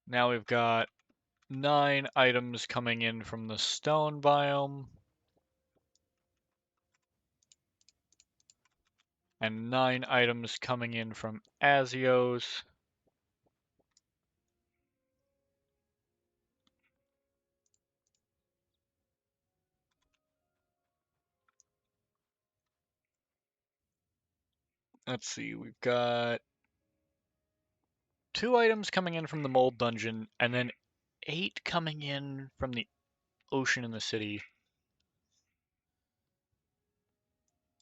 Now we've got 9 items coming in from the stone biome, and 9 items coming in from Azios. Let's see, we've got 2 items coming in from the mold dungeon, and then 8 coming in from the ocean in the city.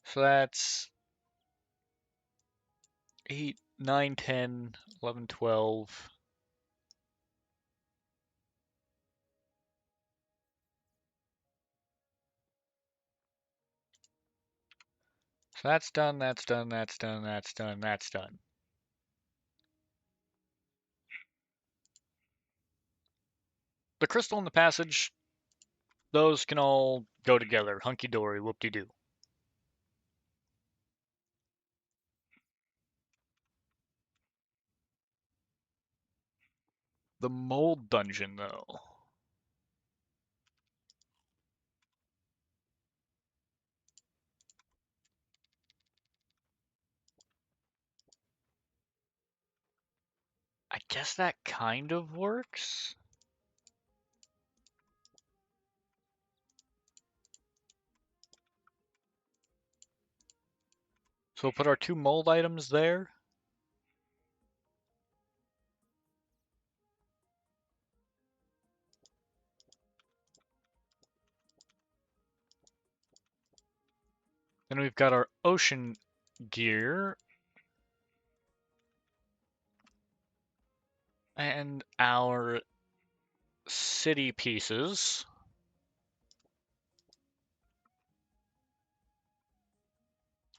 So that's 8, 9, 10, 11, 12. So that's done, that's done, that's done, that's done, that's done. The crystal and the passage, those can all go together. Hunky dory, whoop de doo. The mold dungeon, though. I guess that kind of works. So we'll put our 2 mold items there. Then we've got our ocean gear. And our city pieces.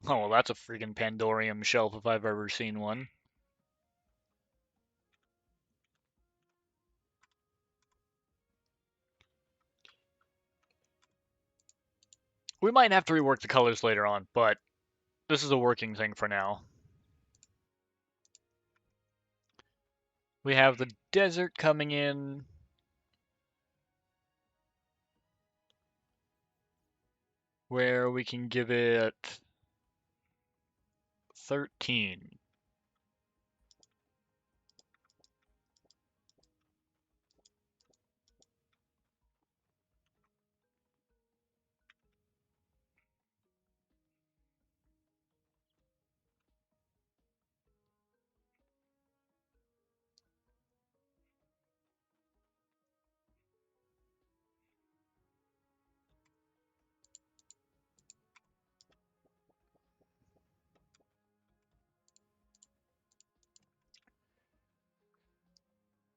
Oh, well, that's a freaking Pandorium shelf if I've ever seen one. We might have to rework the colors later on, but this is a working thing for now. We have the desert coming in. Where we can give it 13.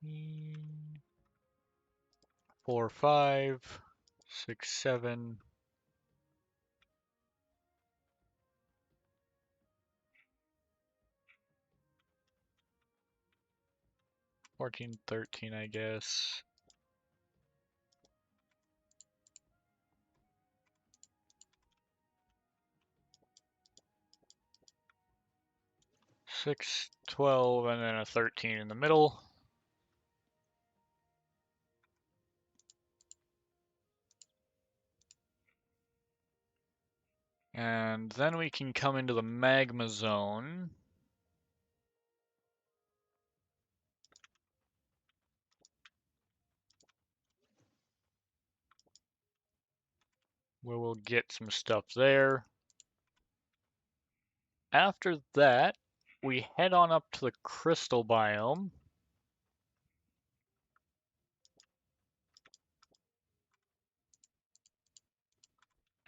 Mm, 4, 5, 6, 7. 14, 13, I guess. Six, 12, and then a 13 in the middle. And then we can come into the magma zone. Where we'll get some stuff there. After that, we head on up to the crystal biome.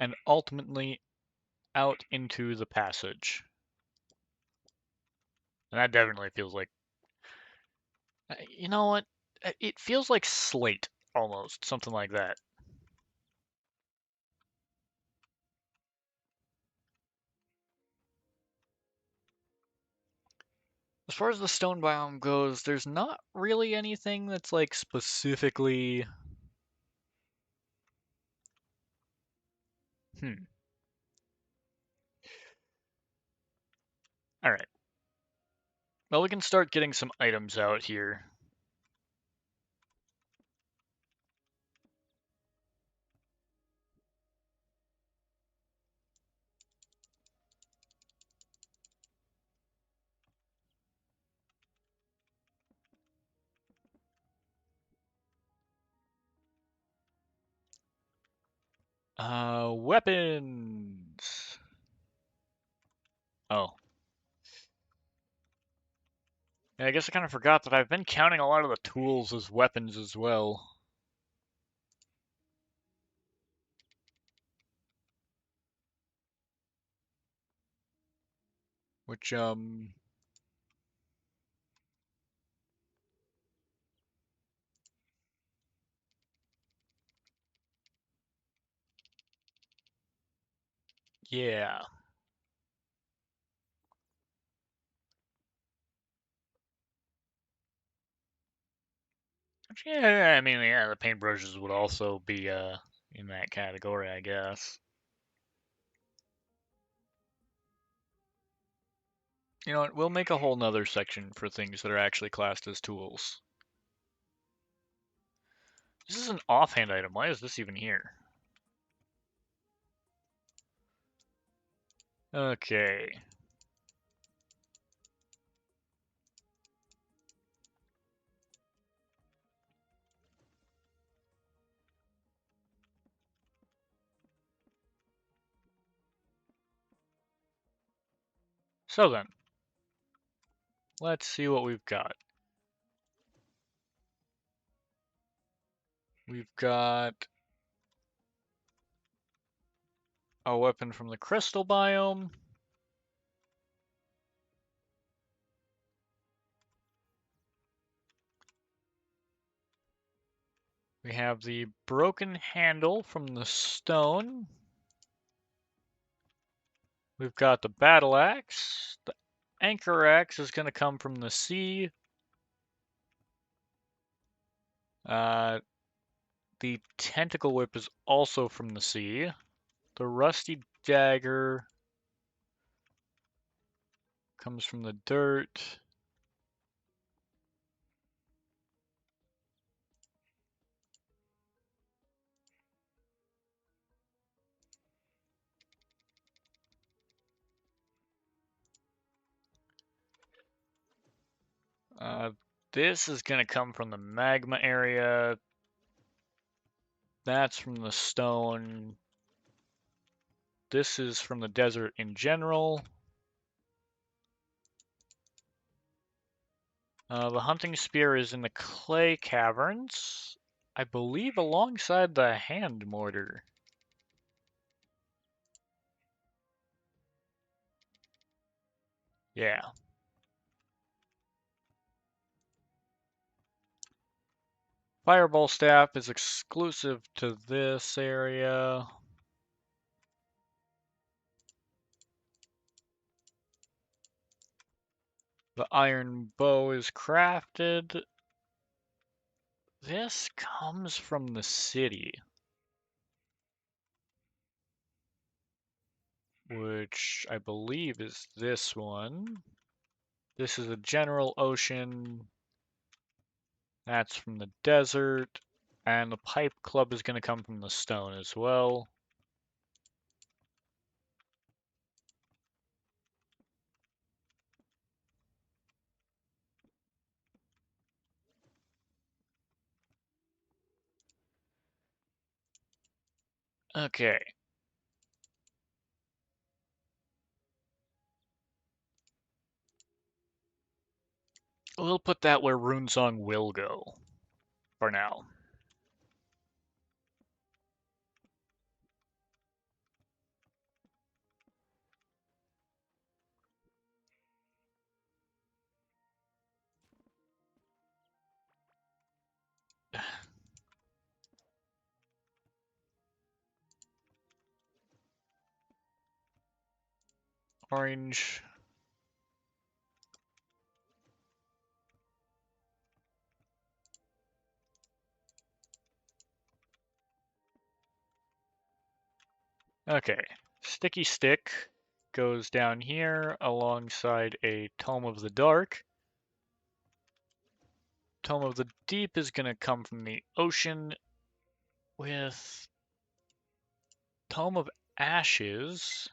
And ultimately out into the passage. And that definitely feels like, you know what? It feels like slate almost, something like that. As far as the stone biome goes, there's not really anything that's like specifically. Hmm. All right. Well, we can start getting some items out here. Weapons. Oh. Yeah, I guess I kind of forgot that I've been counting a lot of the tools as weapons as well. Which, yeah. Yeah, I mean, yeah, the paintbrushes would also be, in that category, I guess. You know what, we'll make a whole nother section for things that are actually classed as tools. This is an offhand item. Why is this even here? Okay. So then, let's see what we've got. We've got a weapon from the crystal biome. We have the broken handle from the stone. We've got the battle axe. The anchor axe is going to come from the sea. Uh, the tentacle whip is also from the sea. The rusty dagger comes from the dirt. Uh, this is going to come from the magma area. That's from the stone. This is from the desert in general. The hunting spear is in the clay caverns, I believe alongside the hand mortar. Yeah. Fireball staff is exclusive to this area. The iron bow is crafted. This comes from the city, which I believe is this one. This is a general ocean. That's from the desert. And the pipe club is going to come from the stone as well. Okay. We'll put that where Runesong will go for now. Orange. Okay. Sticky Stick goes down here alongside a Tome of the Dark. Tome of the Deep is going to come from the ocean with Tome of Ashes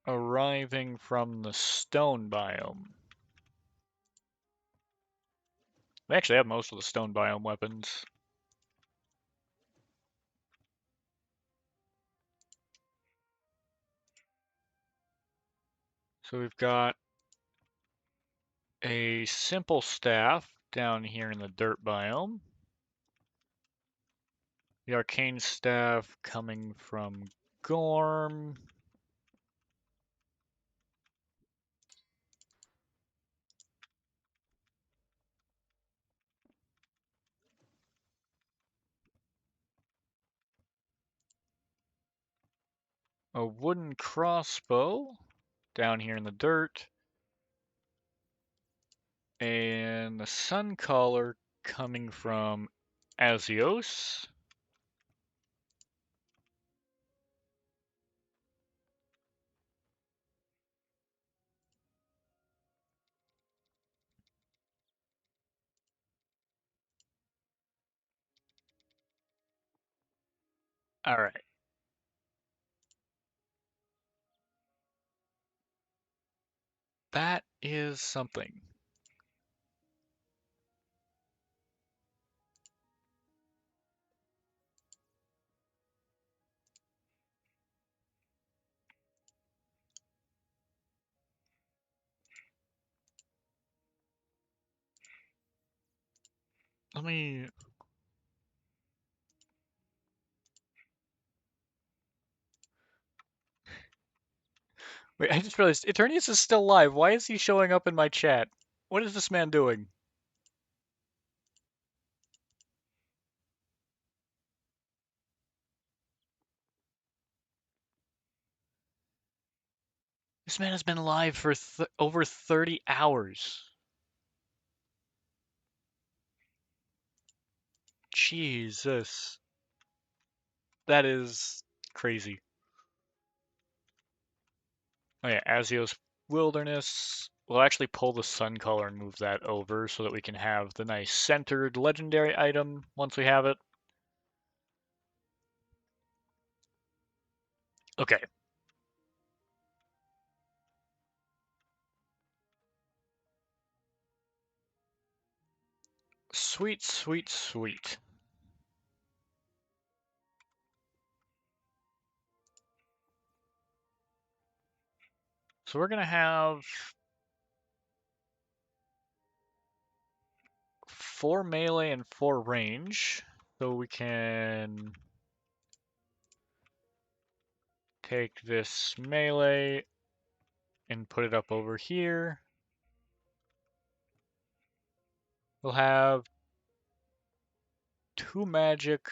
arriving from the stone biome. We actually have most of the stone biome weapons. So we've got a simple staff down here in the dirt biome. The arcane staff coming from Gorm. A wooden crossbow down here in the dirt. And the sun collar coming from Azios. All right. That is something. Let me. Wait, I just realized Eternius is still live. Why is he showing up in my chat? What is this man doing? This man has been alive for over 30 hours. Jesus. That is crazy. Oh yeah, Azios Wilderness. We'll actually pull the sun color and move that over so that we can have the nice centered legendary item once we have it. Okay. Sweet, sweet, sweet. So we're gonna have 4 melee and 4 range. So we can take this melee and put it up over here. We'll have 2 magic,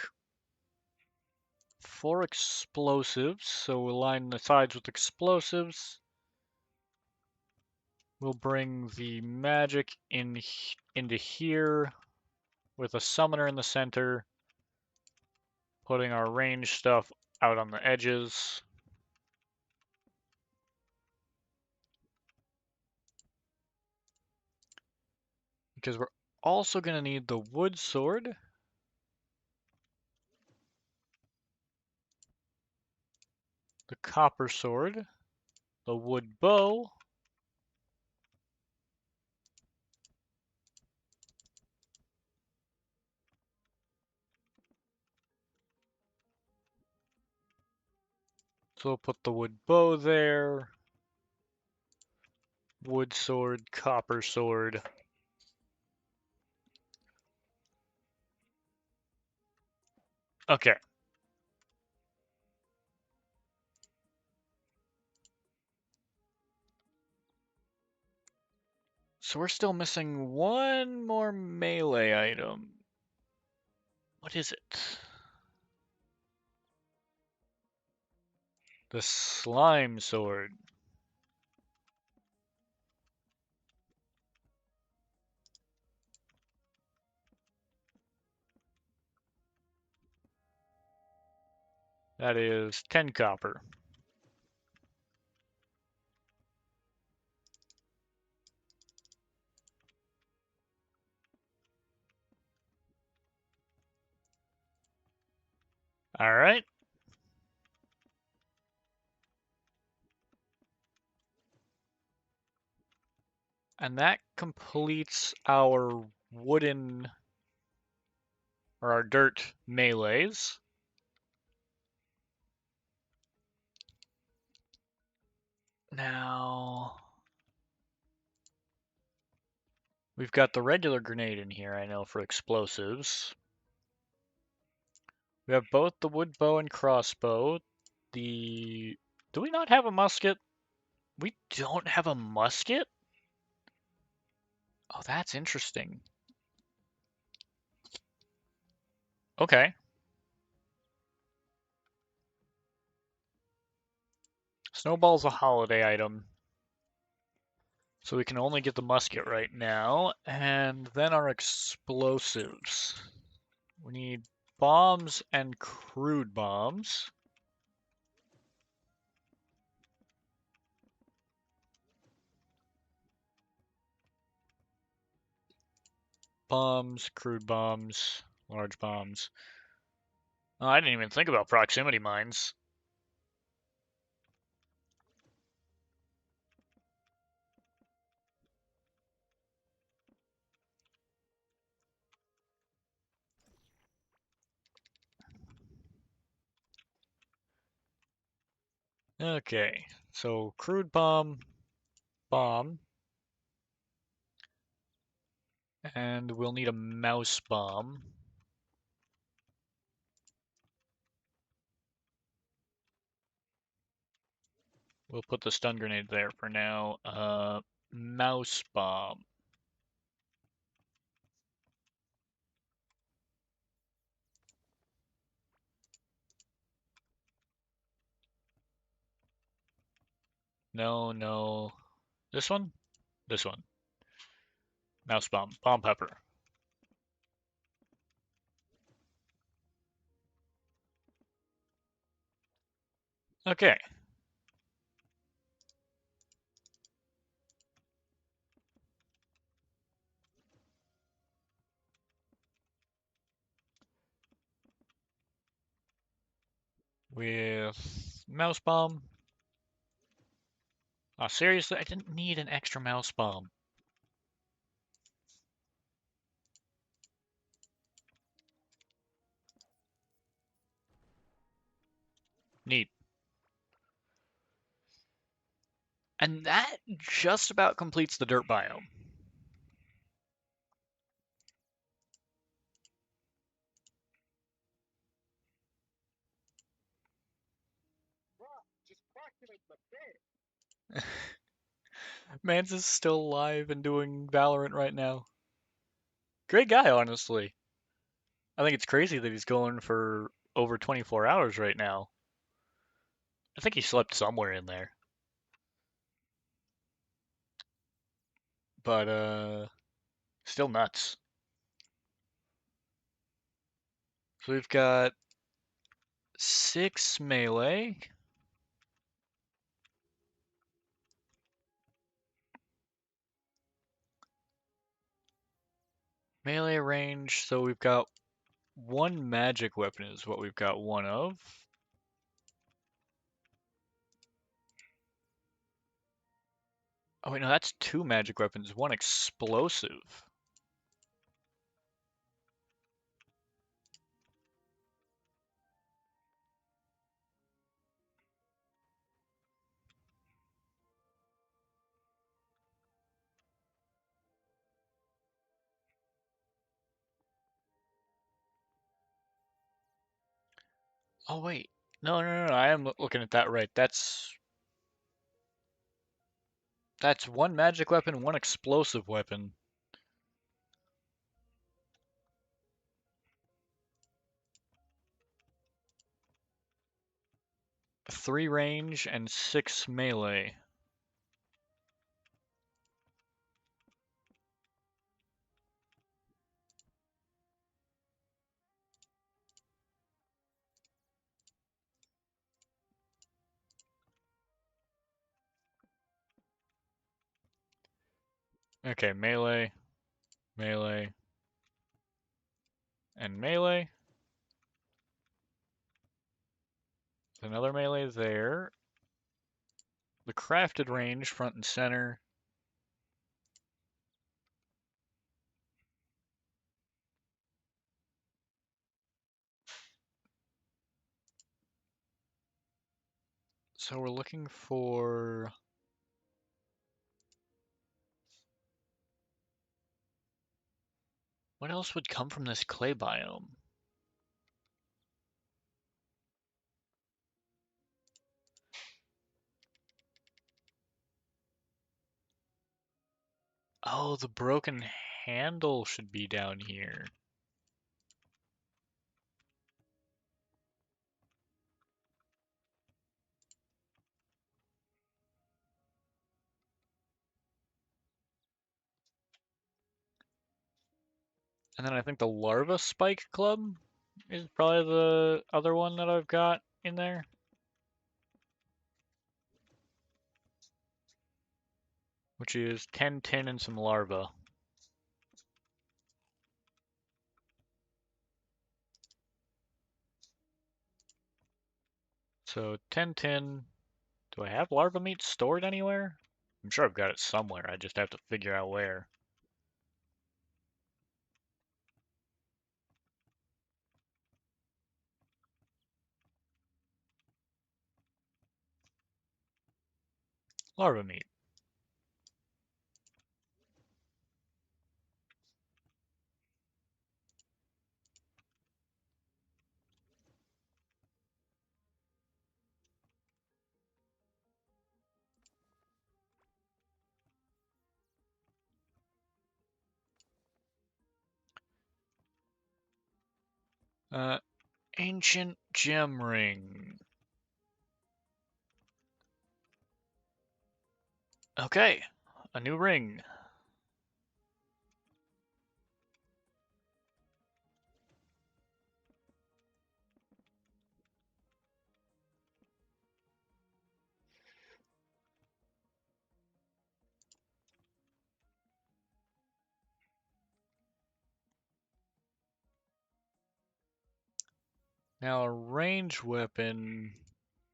4 explosives. So we'll line the sides with explosives. We'll bring the magic into here with a summoner in the center, putting our range stuff out on the edges. Because we're also going to need the wood sword. The copper sword. The wood bow. So we'll put the wood bow there. Wood sword, copper sword. Okay. So we're still missing one more melee item. What is it? The slime sword. That is 10 copper. All right. And that completes our wooden or our dirt melees. Now, we've got the regular grenade in here, I know, for explosives. We have both the wood bow and crossbow. Do we not have a musket? We don't have a musket? Oh, that's interesting. Okay. Snowball's a holiday item. So we can only get the musket right now. And then our explosives. We need bombs and crude bombs. Bombs, crude bombs, large bombs. Oh, I didn't even think about proximity mines. Okay, so crude bomb, bomb, and we'll need a mouse bomb. We'll put the stun grenade there for now. Mouse bomb. No, no. This one? This one. Mouse bomb. Bomb pepper. Okay. With mouse bomb. Oh, seriously? I didn't need an extra mouse bomb. Neat. And that just about completes the dirt biome. Mans is still alive and doing Valorant right now. Great guy, honestly. I think it's crazy that he's going for over 24 hours right now. I think he slept somewhere in there. But, still nuts. So we've got 6 melee. Melee range, so we've got 1 magic weapon is what we've got 1 of. Oh wait, no, that's 2 magic weapons, 1 explosive. Oh wait, no, I am looking at that right. That's 1 magic weapon, 1 explosive weapon. 3 range and 6 melee. Okay, melee, melee, and melee. Another melee there. The crafted range, front and center. So we're looking for... What else would come from this clay biome? Oh, the broken handle should be down here. And then I think the larva spike club is probably the other one that I've got in there. Which is 10 tin and some larva. So 10 tin. Do I have larva meat stored anywhere? I'm sure I've got it somewhere. I just have to figure out where. Larva meat. Uh, ancient gem ring. Okay, a new ring. Now a range weapon.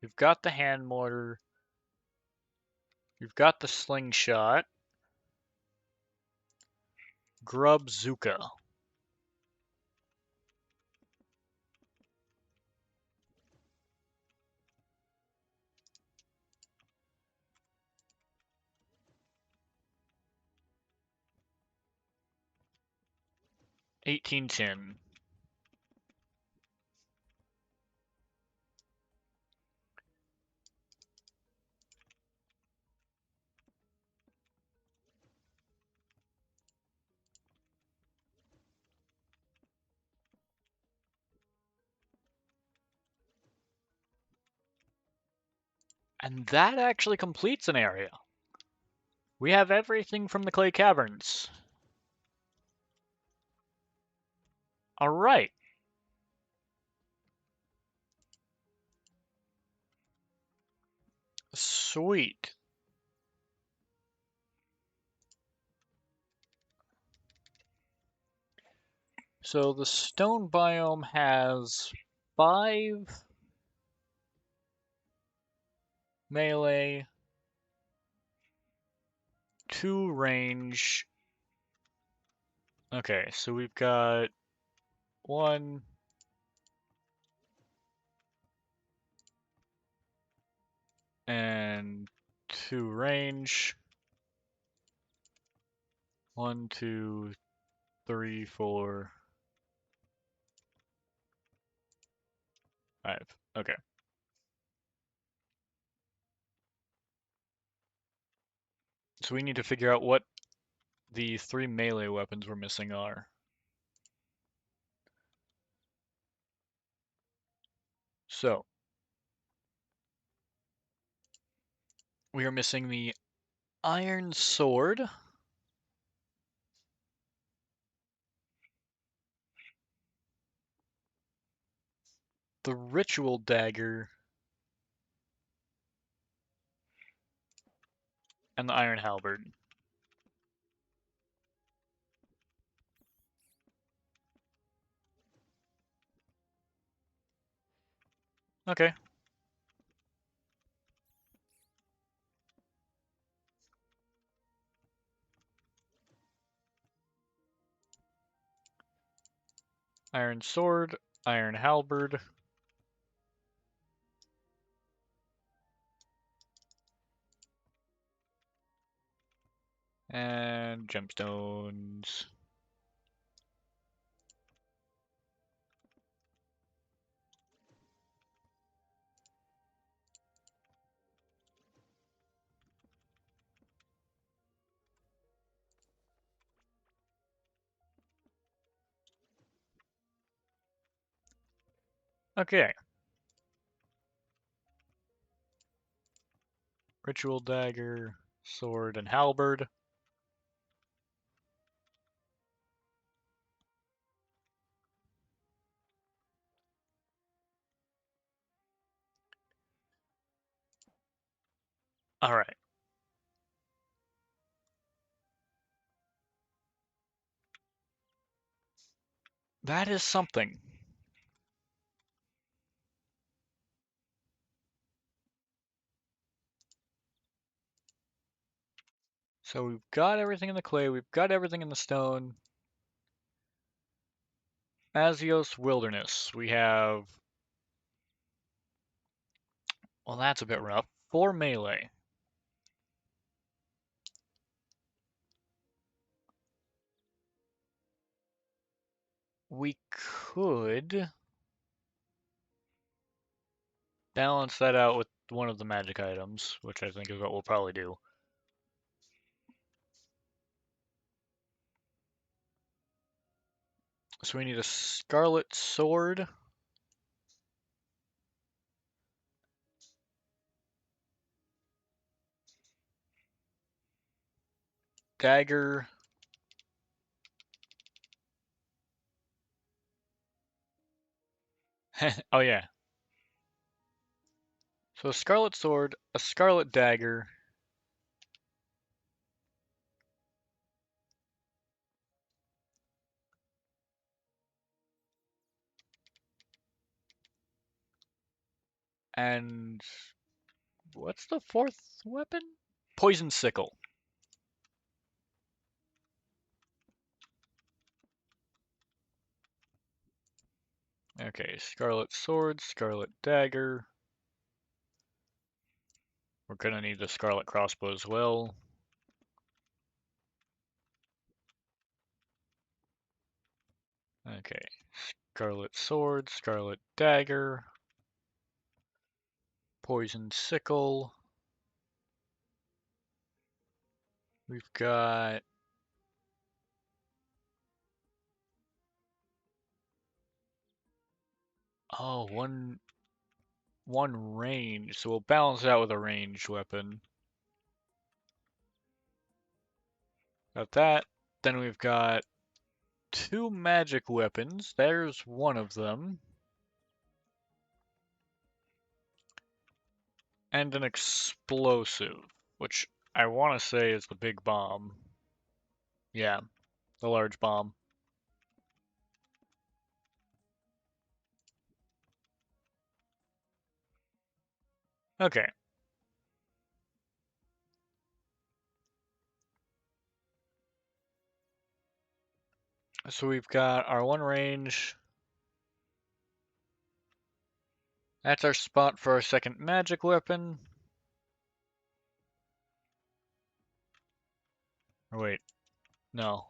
You've got the hand mortar. You've got the slingshot. Grubzooka. $18.10. And that actually completes an area. We have everything from the Clay Caverns. Alright. Sweet. So the stone biome has 5 melee, 2 range. Okay, so we've got 1, and 2 range. 1, 2, 3, 4, 5. Okay. So we need to figure out what the 3 melee weapons we're missing are. So, we are missing the iron sword, the ritual dagger, and the iron halberd. Okay. Iron sword, iron halberd, and gemstones. Okay. Ritual dagger, sword, and halberd. Alright. That is something. So we've got everything in the clay, we've got everything in the stone. Azios Wilderness. We have... Well, that's a bit rough. 4 melee. We could balance that out with one of the magic items, which I think is what we'll probably do. So we need a scarlet sword. Dagger. Oh yeah. So a Scarlet Sword, a Scarlet Dagger, and what's the fourth weapon? Poison Sickle. Okay, Scarlet Sword, Scarlet Dagger. We're gonna need the Scarlet Crossbow as well. Okay, Scarlet Sword, Scarlet Dagger, Poison Sickle. We've got oh one range, so we'll balance it out with a ranged weapon. Got that. Then we've got two magic weapons. There's one of them. And an explosive, which I want to say is the big bomb. Yeah, the large bomb. Okay, so we've got our one range. That's our spot for our second magic weapon. Or wait, no.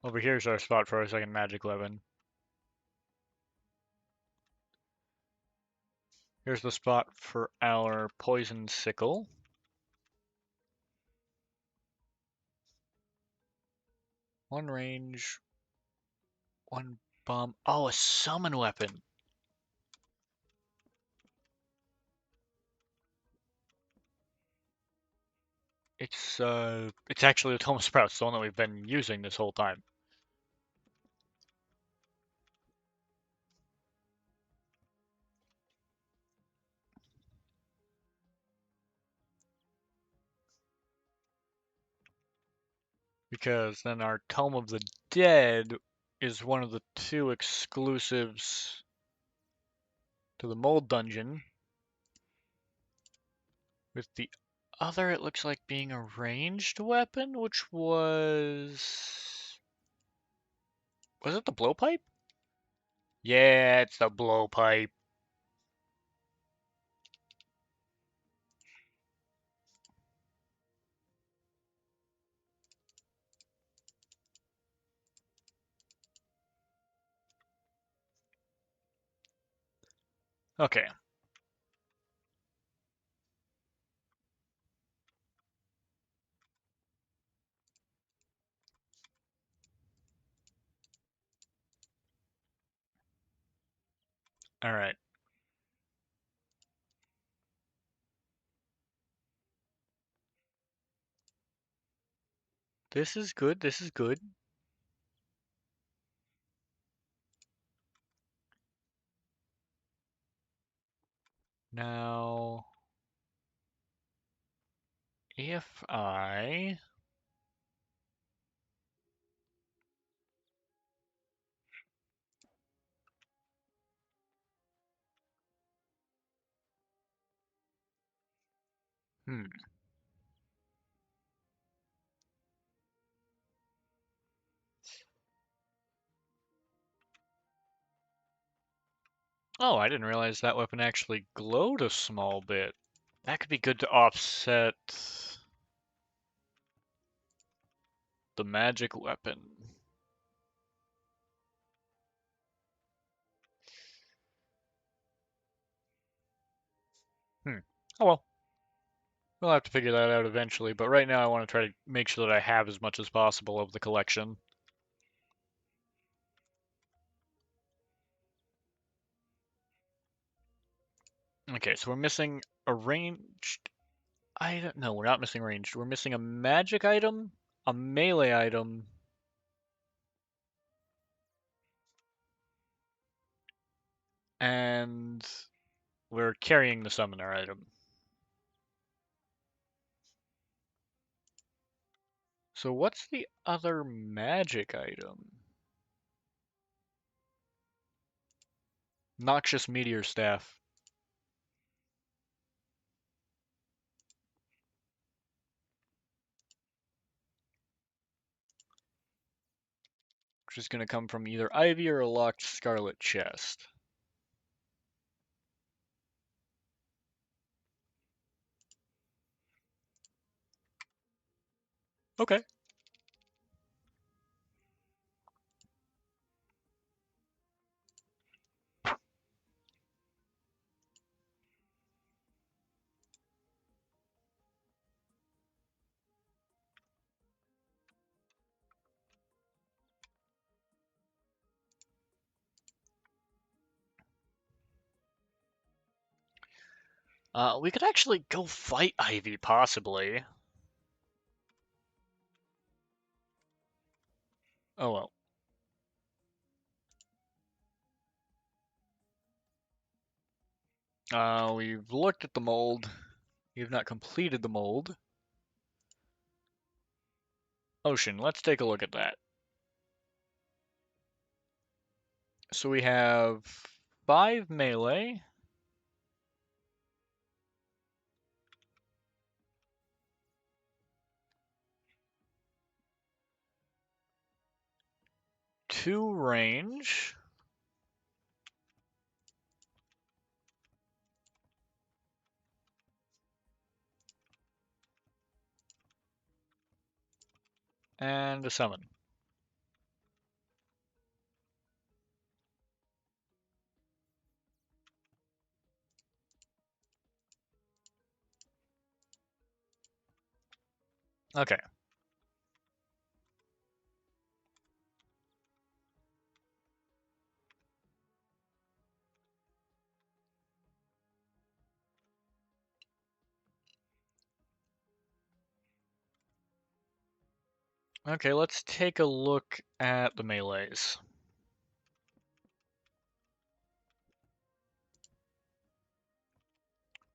Over here's our spot for our second magic weapon. Here's the spot for our poison sickle. One range, one bomb. Oh, a summon weapon. It's actually the Tome of Sprouts, the one that we've been using this whole time. Because then our Tome of the Dead is one of the two exclusives to the Mold Dungeon. With the other, it looks like being a ranged weapon, which was... Was it the blowpipe? Yeah, it's the blowpipe. Okay. Alright. This is good, this is good. Now... If I... Hmm. Oh, I didn't realize that weapon actually glowed a small bit. That could be good to offset the magic weapon. Hmm. Oh well. We'll have to figure that out eventually, but right now I want to try to make sure that I have as much as possible of the collection. Okay, so we're missing a ranged I don't know. We're not missing ranged. We're missing a magic item, a melee item, and we're carrying the summoner item. So what's the other magic item? Noxious Meteor Staff. Which is going to come from either Ivy or a locked Scarlet chest. Okay. We could actually go fight Ivy, possibly. Oh well. We've looked at the mold. We have not completed the mold. Ocean, let's take a look at that. So we have 5 melee. Two range. And a summon. Okay. Okay, let's take a look at the melees.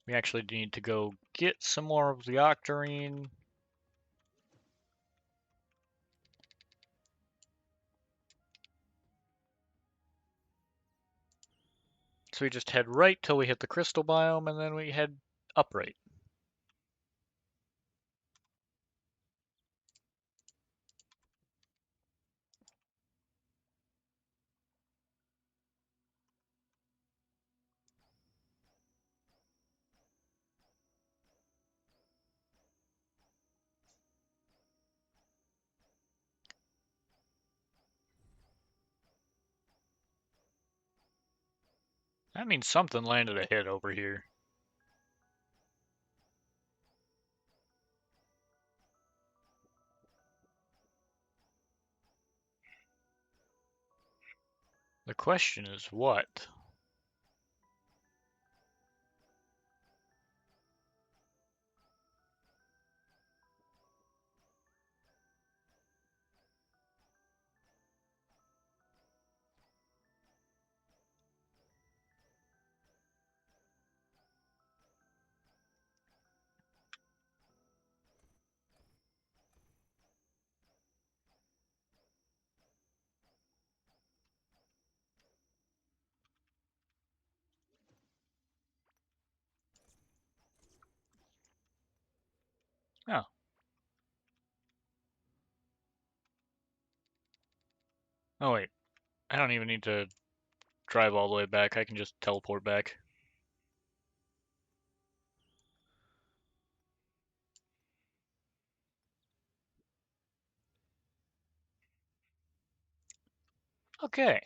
We actually need to go get some more of the Octarine. So we just head right till we hit the crystal biome, and then we head upright. That means something landed a hit over here. The question is what? Oh. Oh wait. I don't even need to drive all the way back. I can just teleport back. Okay.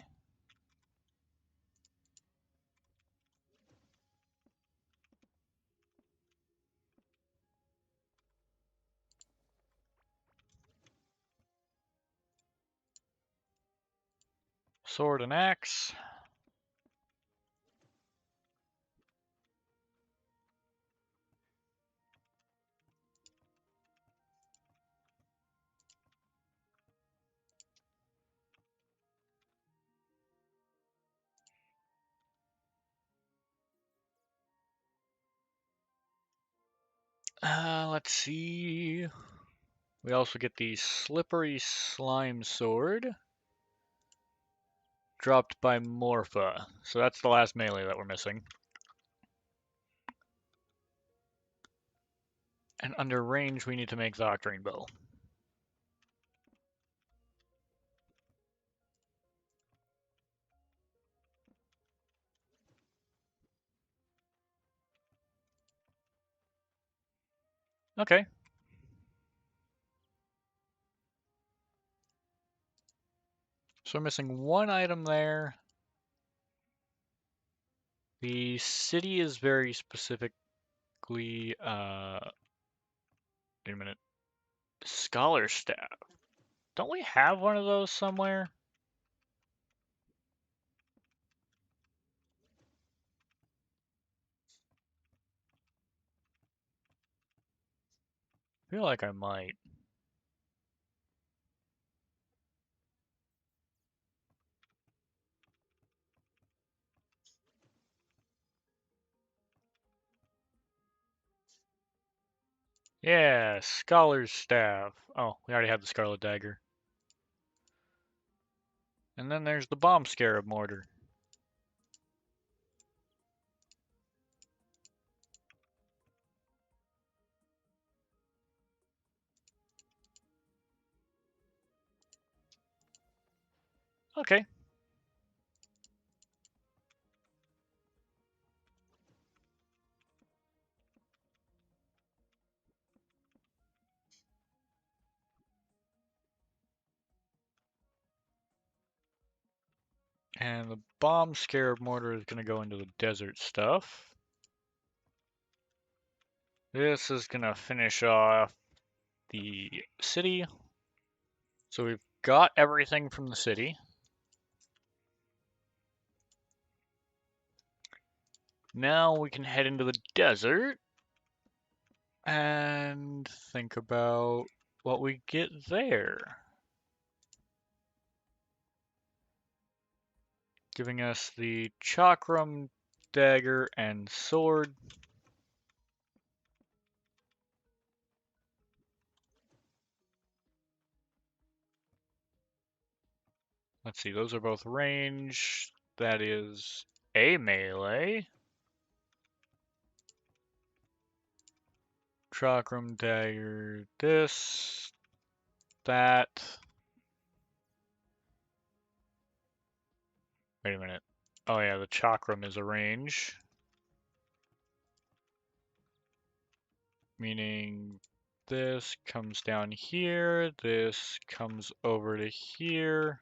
Sword and axe. Let's see. We also get the Slippery Slime Sword, dropped by Morpha. So that's the last melee that we're missing. And under range, we need to make the Octarine Bow. Okay. So we're missing one item there. The city is very specifically, wait a minute, Scholar Staff. Don't we have one of those somewhere? I feel like I might. Yeah, Scholar's Staff. Oh, we already have the Scarlet Dagger. And then there's the Bomb Scarab Mortar. Okay. And the Bomb Scarab Mortar is going to go into the desert stuff. This is going to finish off the city. So we've got everything from the city. Now we can head into the desert and think about what we get there. Giving us the Chakram dagger and sword. Let's see, those are both range. That is a melee. Chakram dagger, this, that. Wait a minute. Oh yeah, the chakram is a range. Meaning this comes down here, this comes over to here.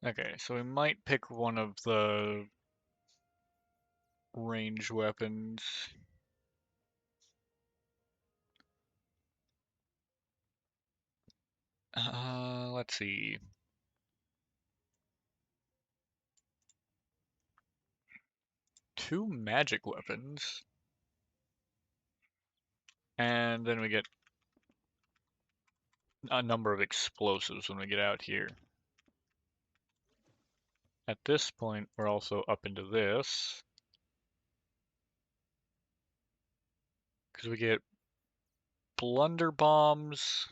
Okay, so we might pick one of the range weapons. Let's see. Two magic weapons. And then we get a number of explosives when we get out here. At this point, we're also up into this. Because we get blunder bombs.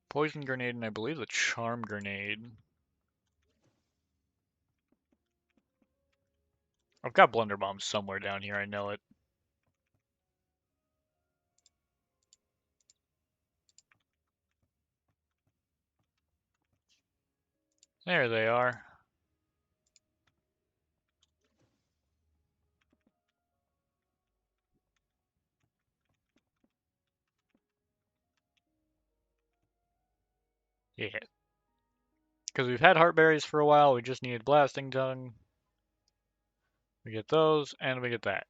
Poison grenade, and I believe the charm grenade. I've got blunder bombs somewhere down here, I know it. There they are. Yeah. Because we've had heartberries for a while, we just needed blasting tongue. We get those, and we get that.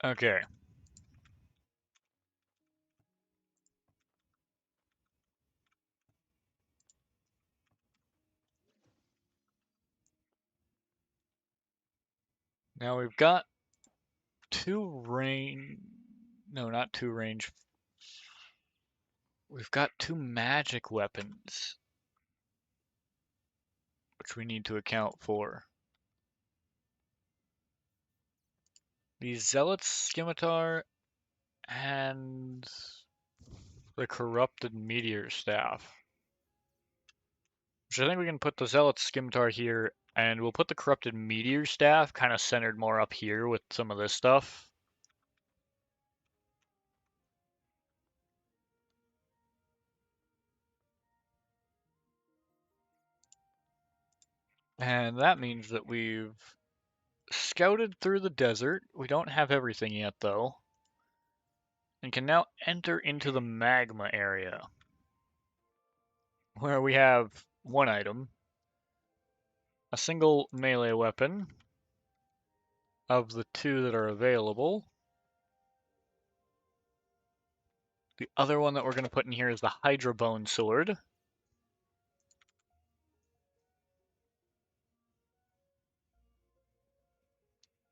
Okay. Now we've got two range. No, not two range. We've got two magic weapons, which we need to account for. The Zealot's Scimitar and the Corrupted Meteor Staff. Which I think we can put the Zealot's Scimitar here, and we'll put the Corrupted Meteor Staff kind of centered more up here with some of this stuff. And that means that we've scouted through the desert. We don't have everything yet, though. And can now enter into the magma area, where we have one item, a single melee weapon of the two that are available. The other one that we're going to put in here is the Hydra Bone Sword,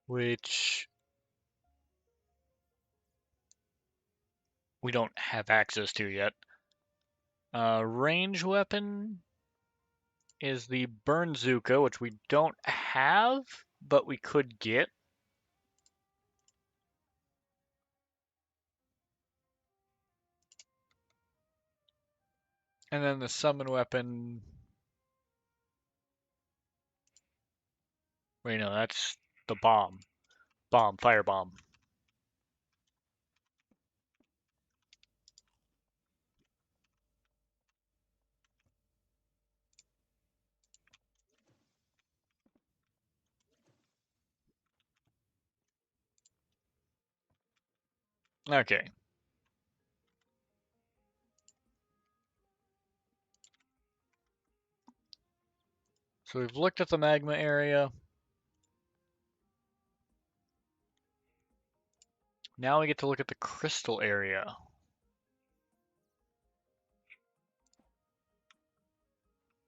which we don't have access to yet. Range weapon is the Burnzooka, which we don't have, but we could get. And then the summon weapon. Wait, no, that's the bomb. Bomb, firebomb. Okay. So we've looked at the magma area. Now we get to look at the crystal area,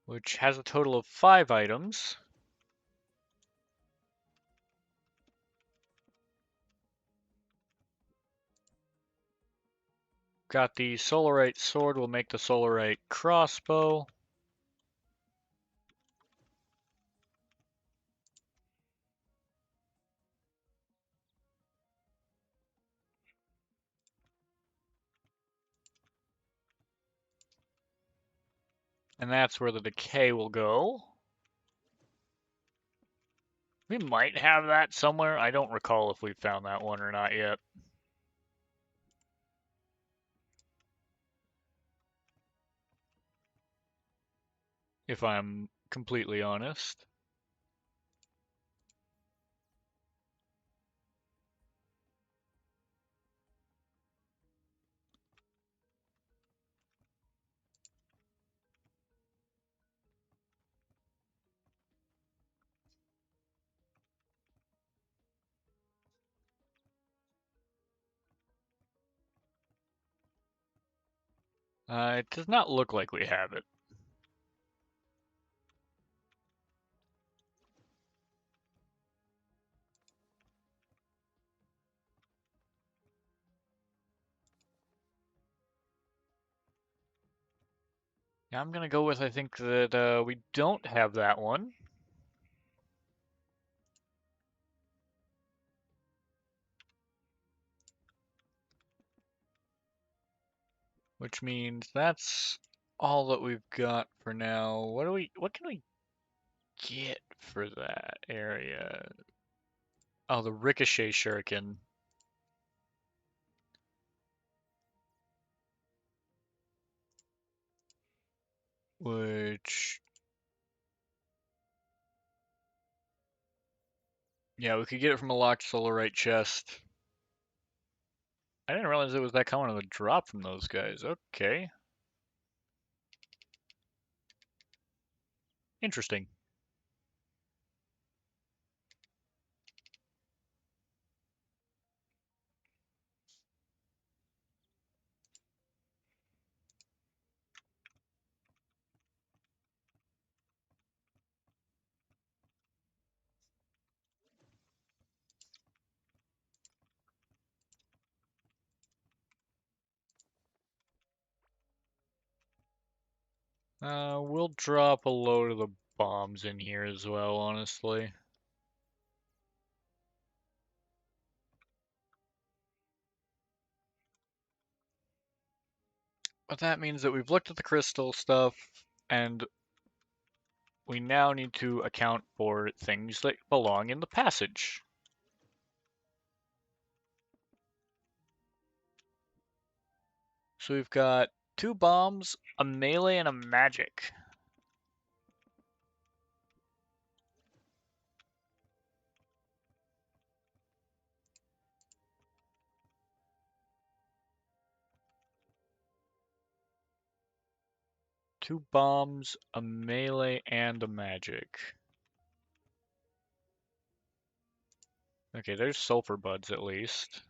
which has a total of 5 items. Got the Solarite sword, we'll make the Solarite crossbow. And that's where the decay will go. We might have that somewhere. I don't recall if we found that one or not yet. If I'm completely honest. It does not look like we have it. Yeah, I'm gonna go with I think that we don't have that one. Which means that's all that we've got for now. What can we get for that area? Oh, the Ricochet Shuriken. Which, yeah, we could get it from a locked Solarite chest. I didn't realize it was that common of a drop from those guys. Okay. Interesting. We'll drop a load of the bombs in here as well, honestly. But that means that we've looked at the crystal stuff, and we now need to account for things that belong in the passage. So we've got 2 bombs, a melee, and a magic. Two bombs, a melee, and a magic. Okay, there's sulfur buds at least.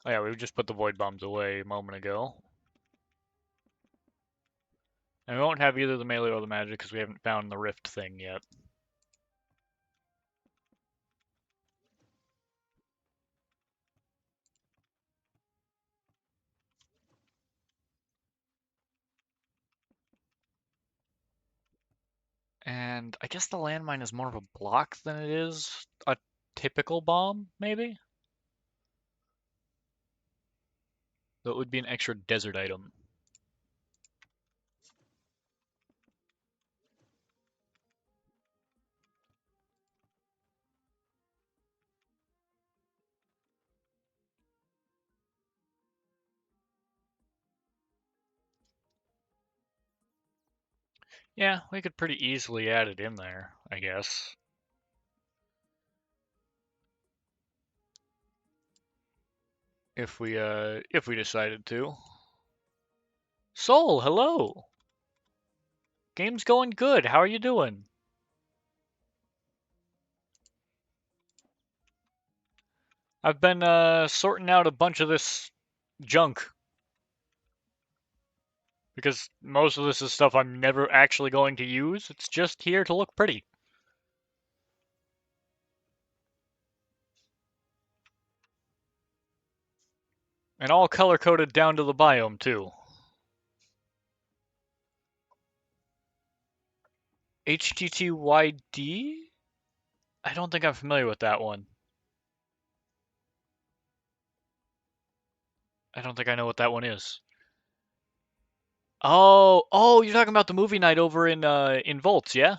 Oh yeah, we just put the void bombs away a moment ago. And we won't have either the melee or the magic because we haven't found the rift thing yet. And I guess the landmine is more of a block than it is a typical bomb, maybe? That would be an extra desert item. Yeah, we could pretty easily add it in there, I guess. If we decided to. Soul, hello! Game's going good. How are you doing? I've been sorting out a bunch of this junk because most of this is stuff I'm never actually going to use. It's just here to look pretty. And all color coded down to the biome too. HTTYD? I don't think I'm familiar with that one. I don't think I know what that one is. Oh, you're talking about the movie night over in Volts, yeah?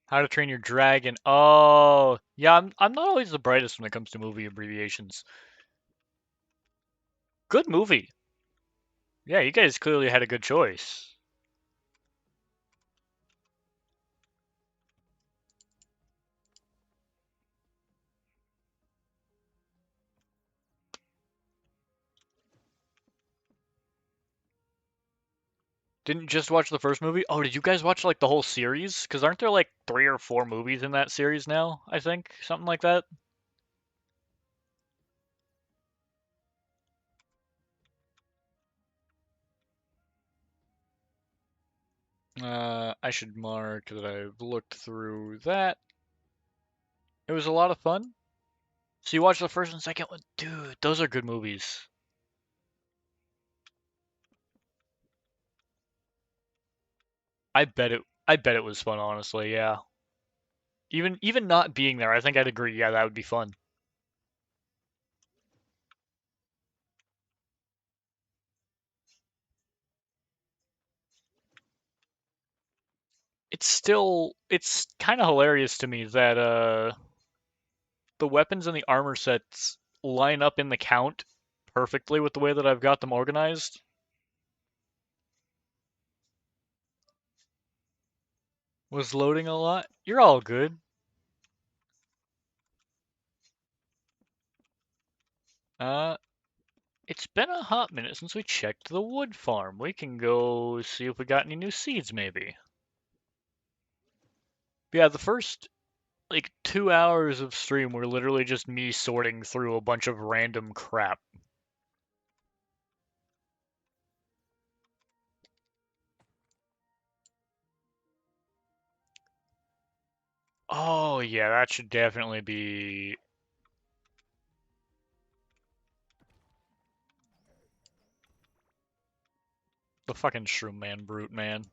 How to Train Your Dragon. Oh, yeah, I'm not always the brightest when it comes to movie abbreviations. Good movie. Yeah, you guys clearly had a good choice. Didn't you just watch the first movie? Oh, did you guys watch like the whole series? Because aren't there like 3 or 4 movies in that series now? I think something like that. I should mark that I've looked through that. It was a lot of fun. So you watched the first and second one, dude. Those are good movies. I bet it. I bet it was fun, honestly. Yeah. Even not being there, I think I'd agree. Yeah, that would be fun. It's kind of hilarious to me that the weapons and the armor sets line up in the count perfectly with the way that I've got them organized. Was loading a lot? You're all good. Uh, it's been a hot minute since we checked the wood farm. We can go see if we got any new seeds, maybe. Yeah, the first like 2 hours of stream were literally just me sorting through a bunch of random crap. Oh yeah, that should definitely be the fucking Shroom Man brute, man.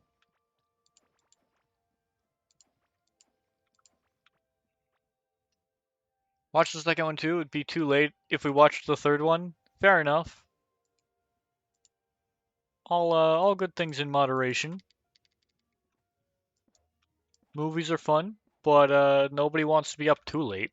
Watch the second one too. It'd be too late if we watched the third one. Fair enough. All good things in moderation. Movies are fun, but nobody wants to be up too late.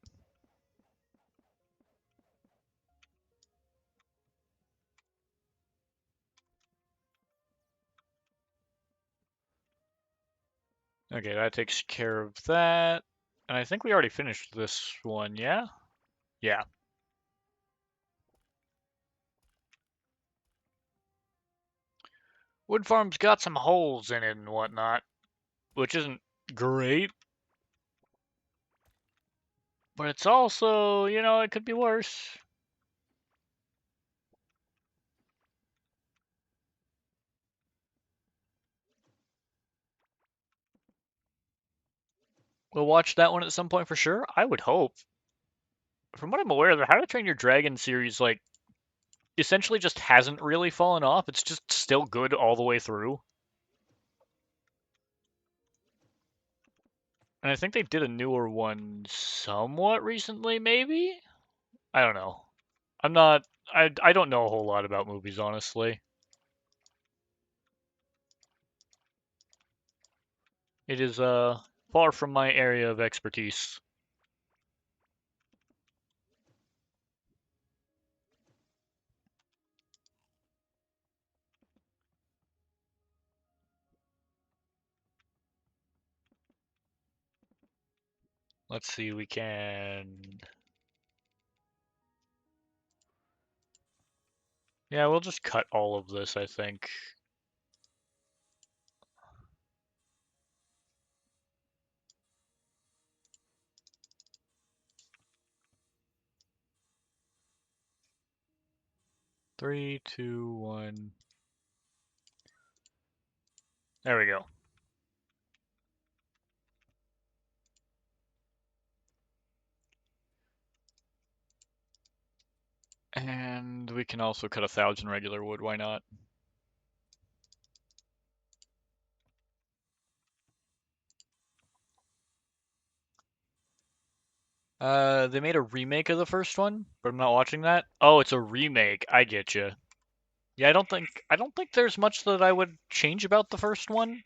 Okay, that takes care of that. And I think we already finished this one, yeah? Yeah. Wood Farm's got some holes in it and whatnot, which isn't great, but it's also, it could be worse. We'll watch that one at some point for sure. I would hope. From what I'm aware, the How to Train Your Dragon series, like, essentially just hasn't really fallen off. It's just still good all the way through. And I think they did a newer one somewhat recently, maybe? I don't know. I'm not. I don't know a whole lot about movies, honestly. It is far from my area of expertise. Let's see, we can. Yeah, we'll just cut all of this, I think. Three, two, one. There we go. And we can also cut 1,000 regular wood, why not? They made a remake of the first one, but I'm not watching that. Oh, it's a remake. I get you. Yeah, I don't think there's much that I would change about the first one.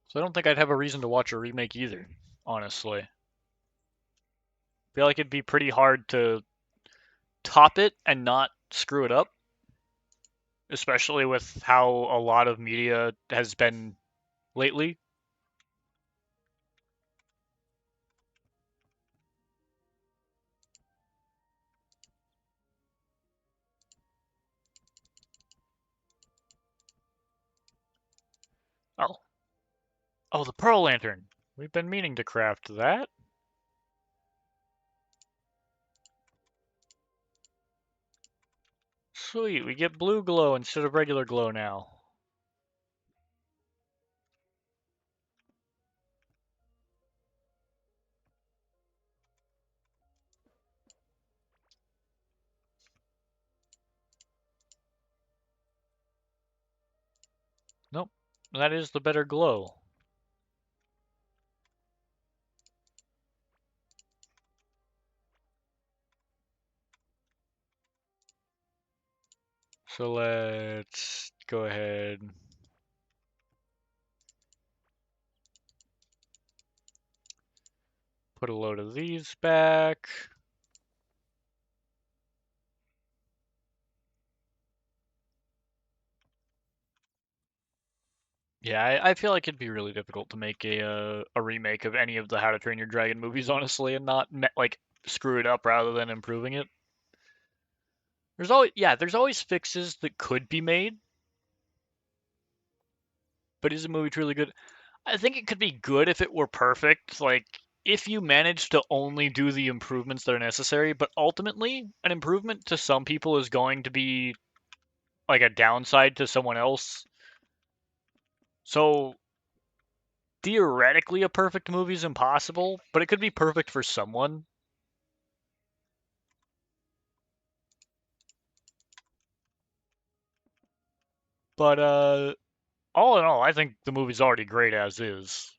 So I don't think I'd have a reason to watch a remake either, honestly. Feel like it'd be pretty hard to top it and not screw it up, especially with how a lot of media has been lately. Oh, oh, the Pearl Lantern. We've been meaning to craft that. Sweet, we get blue glow instead of regular glow now. Nope, that is the better glow. So let's go ahead. Put a load of these back. Yeah, I feel like it'd be really difficult to make a remake of any of the How to Train Your Dragon movies, honestly, and not like screw it up rather than improving it. There's always fixes that could be made, but is a movie truly good? I think it could be good if it were perfect, like if you manage to only do the improvements that are necessary, but ultimately an improvement to some people is going to be like a downside to someone else. So theoretically a perfect movie is impossible, but it could be perfect for someone. But all in all, I think the movie's already great as is.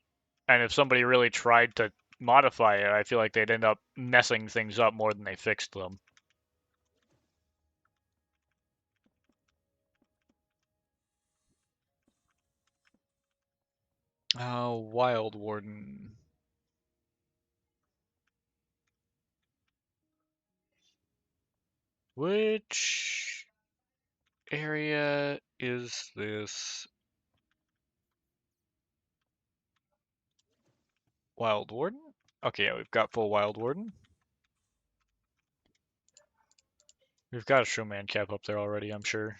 And if somebody really tried to modify it, I feel like they'd end up messing things up more than they fixed them. Oh, Wild Warden. Which area is this Wild Warden? Okay, yeah, we've got full Wild Warden. We've got a Showman cap up there already, I'm sure.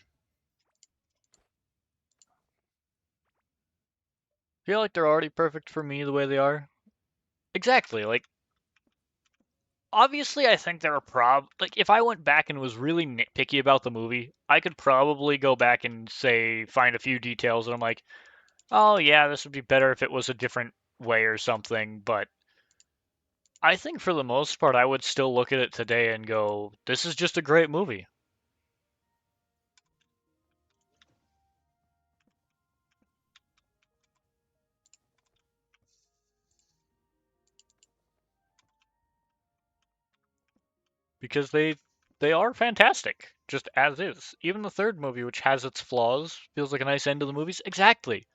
I feel like they're already perfect for me the way they are. Exactly, like obviously I think there are like if I went back and was really nitpicky about the movie, I could probably go back and say find a few details and I'm like, "Oh yeah, this would be better if it was a different way or something." But I think for the most part I would still look at it today and go, "This is just a great movie." Because they are fantastic just as is. Even the third movie, which has its flaws, feels like a nice end to the movies. Exactly.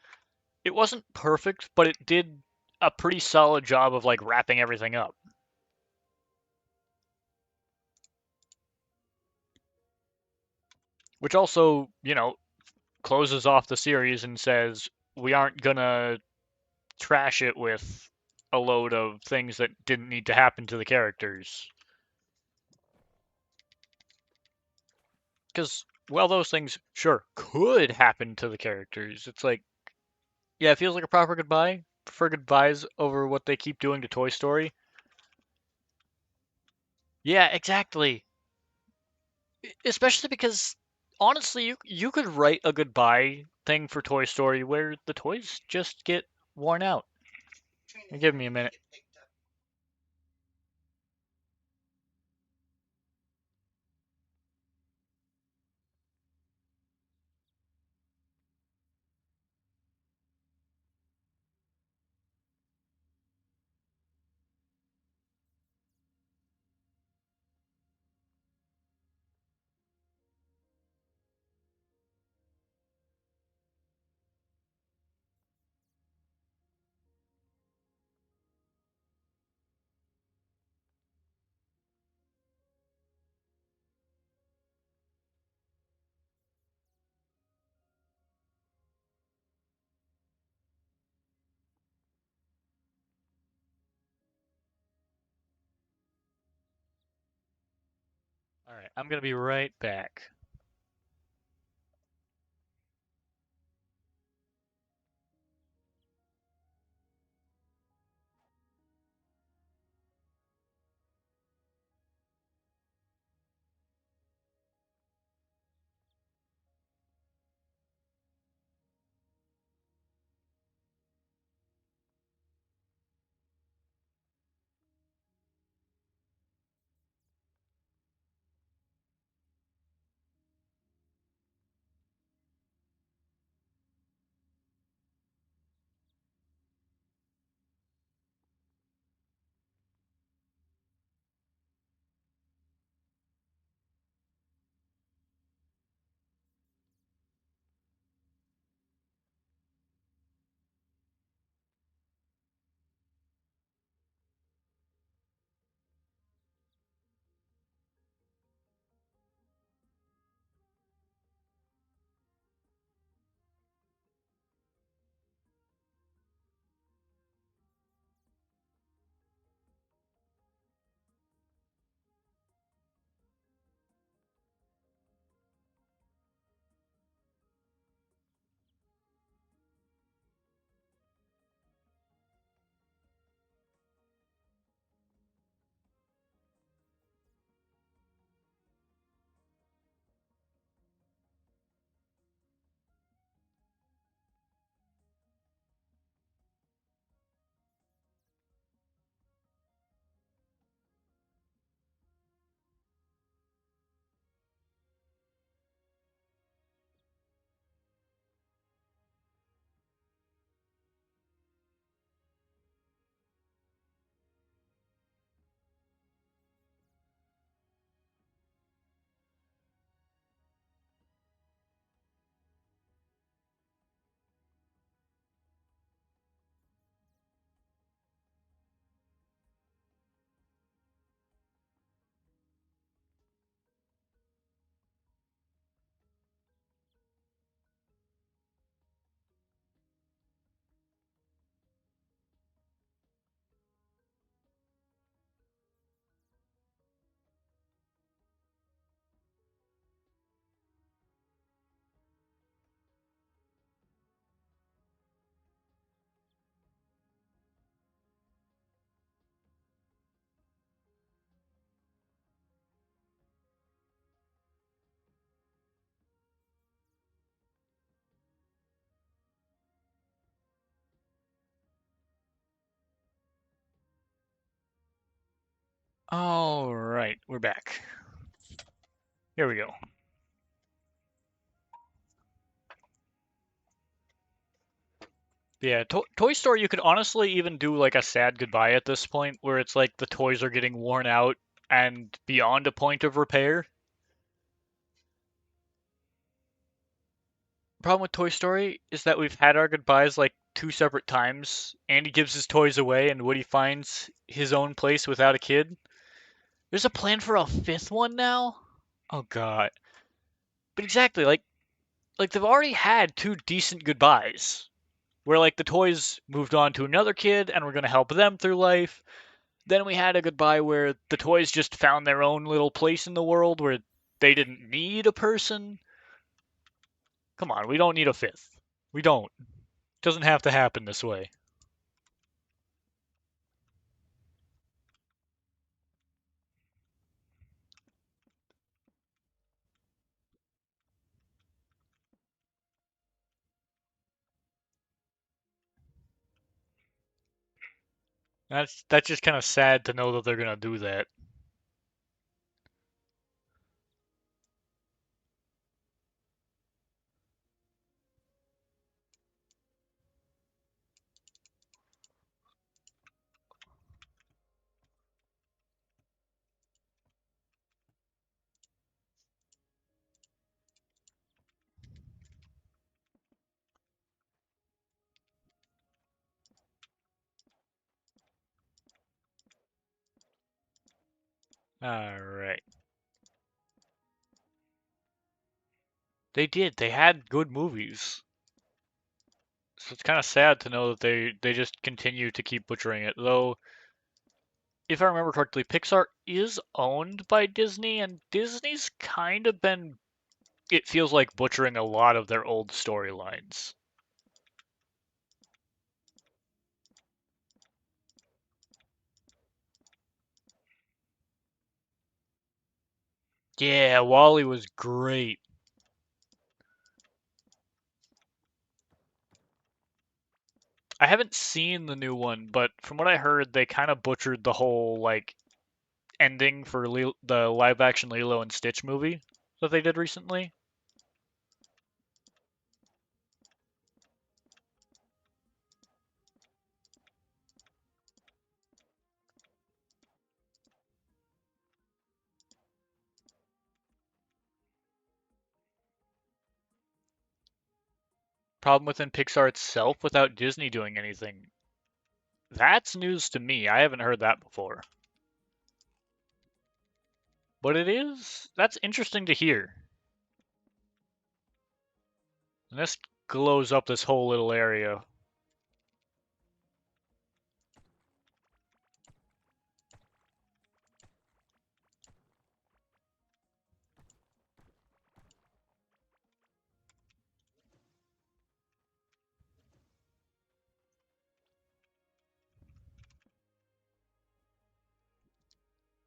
It wasn't perfect, but it did a pretty solid job of like wrapping everything up. Which also, closes off the series and says we aren't gonna trash it with a load of things that didn't need to happen to the characters. Because, well, those things, sure, could happen to the characters. It's like, yeah, it feels like a proper goodbye. Prefer goodbyes over what they keep doing to Toy Story. Yeah, exactly. Especially because, honestly, you could write a goodbye thing for Toy Story where the toys just get worn out. Give me a minute. All right, I'm gonna be right back. All right, we're back. Here we go. Yeah, Toy Story, you could honestly even do like a sad goodbye at this point, where it's like the toys are getting worn out and beyond a point of repair. Problem with Toy Story is that we've had our goodbyes like two separate times. Andy gives his toys away, and Woody finds his own place without a kid. There's a plan for a fifth one now? Oh god. But exactly, like they've already had two decent goodbyes. Where like the toys moved on to another kid and we're gonna help them through life. Then we had a goodbye where the toys just found their own little place in the world where they didn't need a person. Come on, we don't need a fifth. We don't. It doesn't have to happen this way. That's just kind of sad to know that they're gonna do that. All right. They did. They had good movies. So it's kind of sad to know that they just continue to keep butchering it. Though, if I remember correctly, Pixar is owned by Disney, and Disney's kind of been, it feels like, butchering a lot of their old storylines. Yeah, Wally was great. I haven't seen the new one, but from what I heard, they kind of butchered the whole like ending for the live action Lilo and Stitch movie that they did recently. Problem within Pixar itself without Disney doing anything. That's news to me. I haven't heard that before. But that's interesting to hear. And this glows up this whole little area.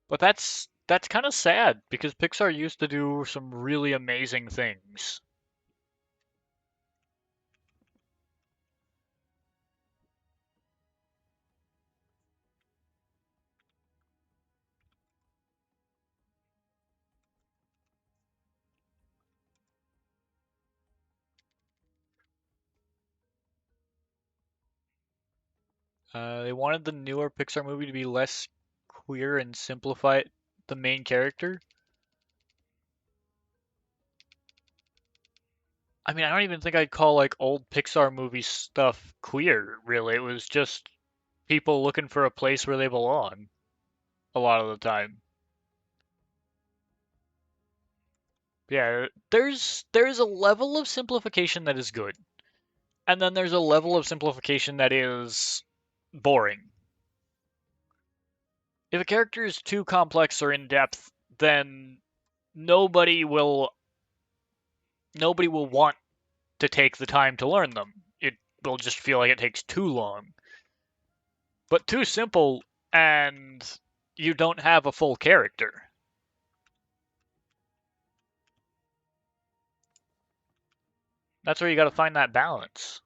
But that's kind of sad because Pixar used to do some really amazing things. They wanted the newer Pixar movie to be less queer and simplify the main character. I mean, I don't even think I'd call like old Pixar movie stuff queer, really. It was just people looking for a place where they belong a lot of the time. Yeah, there's a level of simplification that is good, and then there's a level of simplification that is boring. If a character is too complex or in depth, then nobody will nobody will want to take the time to learn them. It will just feel like it takes too long. But too simple and you don't have a full character. That's where you got to find that balance.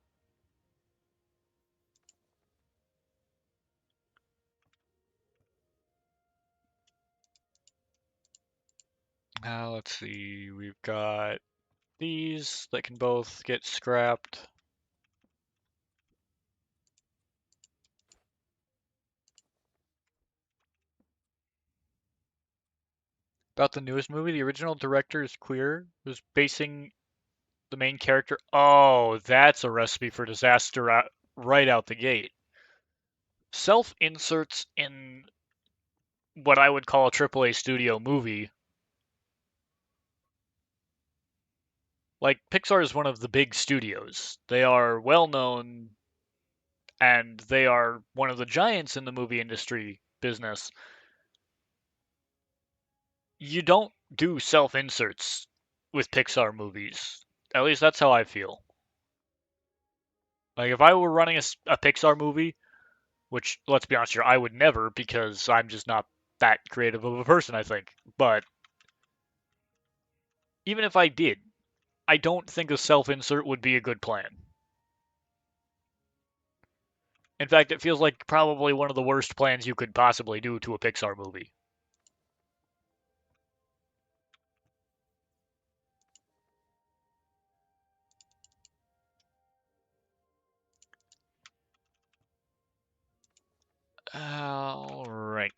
Let's see. We've got these that can both get scrapped. About the newest movie, the original director is queer, was basing the main character. Oh, that's a recipe for disaster right out the gate. Self inserts in what I would call a AAA studio movie. Like, Pixar is one of the big studios. They are well known and they are one of the giants in the movie industry business. You don't do self inserts with Pixar movies. At least that's how I feel. Like, if I were running a Pixar movie, which, let's be honest here, I would never because I'm just not that creative of a person, I think. But even if I did, I don't think a self insert would be a good plan. In fact, it feels like probably one of the worst plans you could possibly do to a Pixar movie. Alright.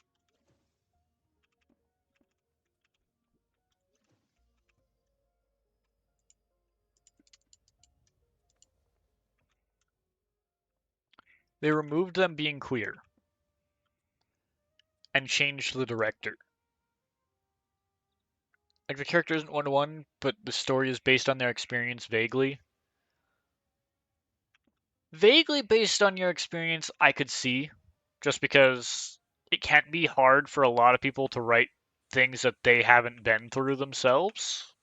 They removed them being queer and changed the director. Like, the character isn't one to one, but the story is based on their experience vaguely. Vaguely based on your experience, I could see, just because it can be hard for a lot of people to write things that they haven't been through themselves.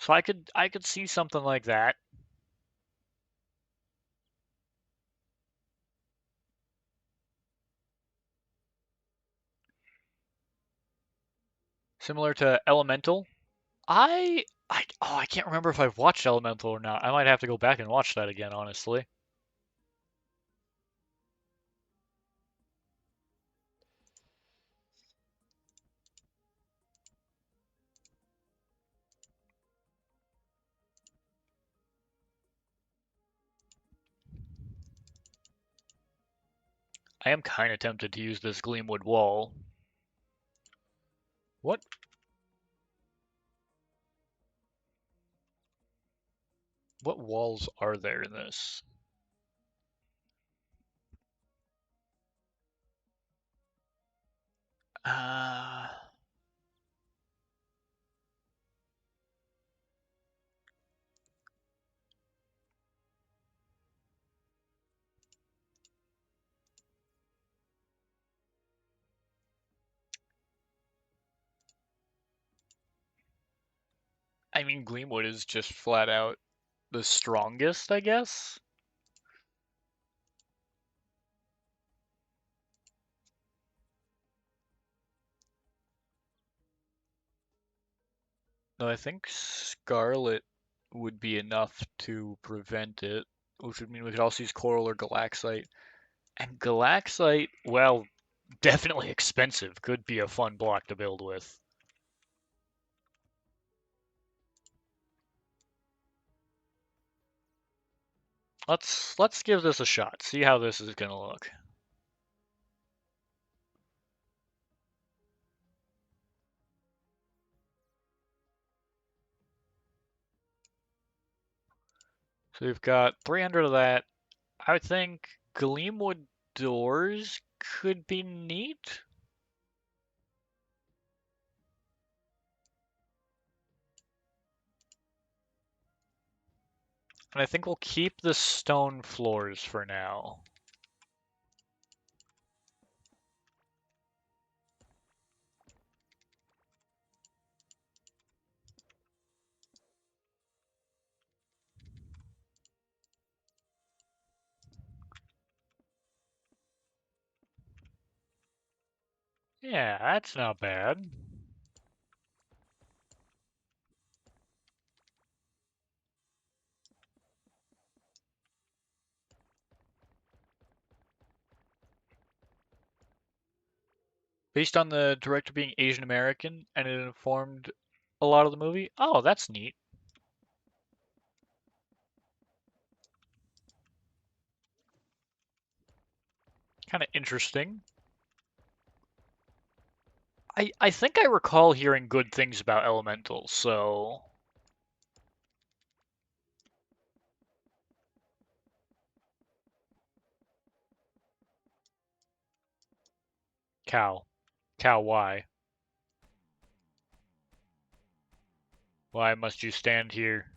So I could see something like that. Similar to Elemental. I can't remember if I've watched Elemental or not. I might have to go back and watch that again, honestly. I am kind of tempted to use this Gleamwood wall. What what walls are there in this? Uh, I mean, Gleamwood is just flat out the strongest, I guess. No, I think Scarlet would be enough to prevent it, which would mean we could also use Coral or Galaxite. And Galaxite, well, definitely expensive. Could be a fun block to build with. Let's give this a shot. See how this is gonna look. So we've got 300 of that. I think Gleamwood doors could be neat. And I think we'll keep the stone floors for now. Yeah, that's not bad. Based on the director being Asian American and it informed a lot of the movie. Oh, that's neat. Kind of interesting. I think I recall hearing good things about Elementals, so cow. Cow, why? Why must you stand here?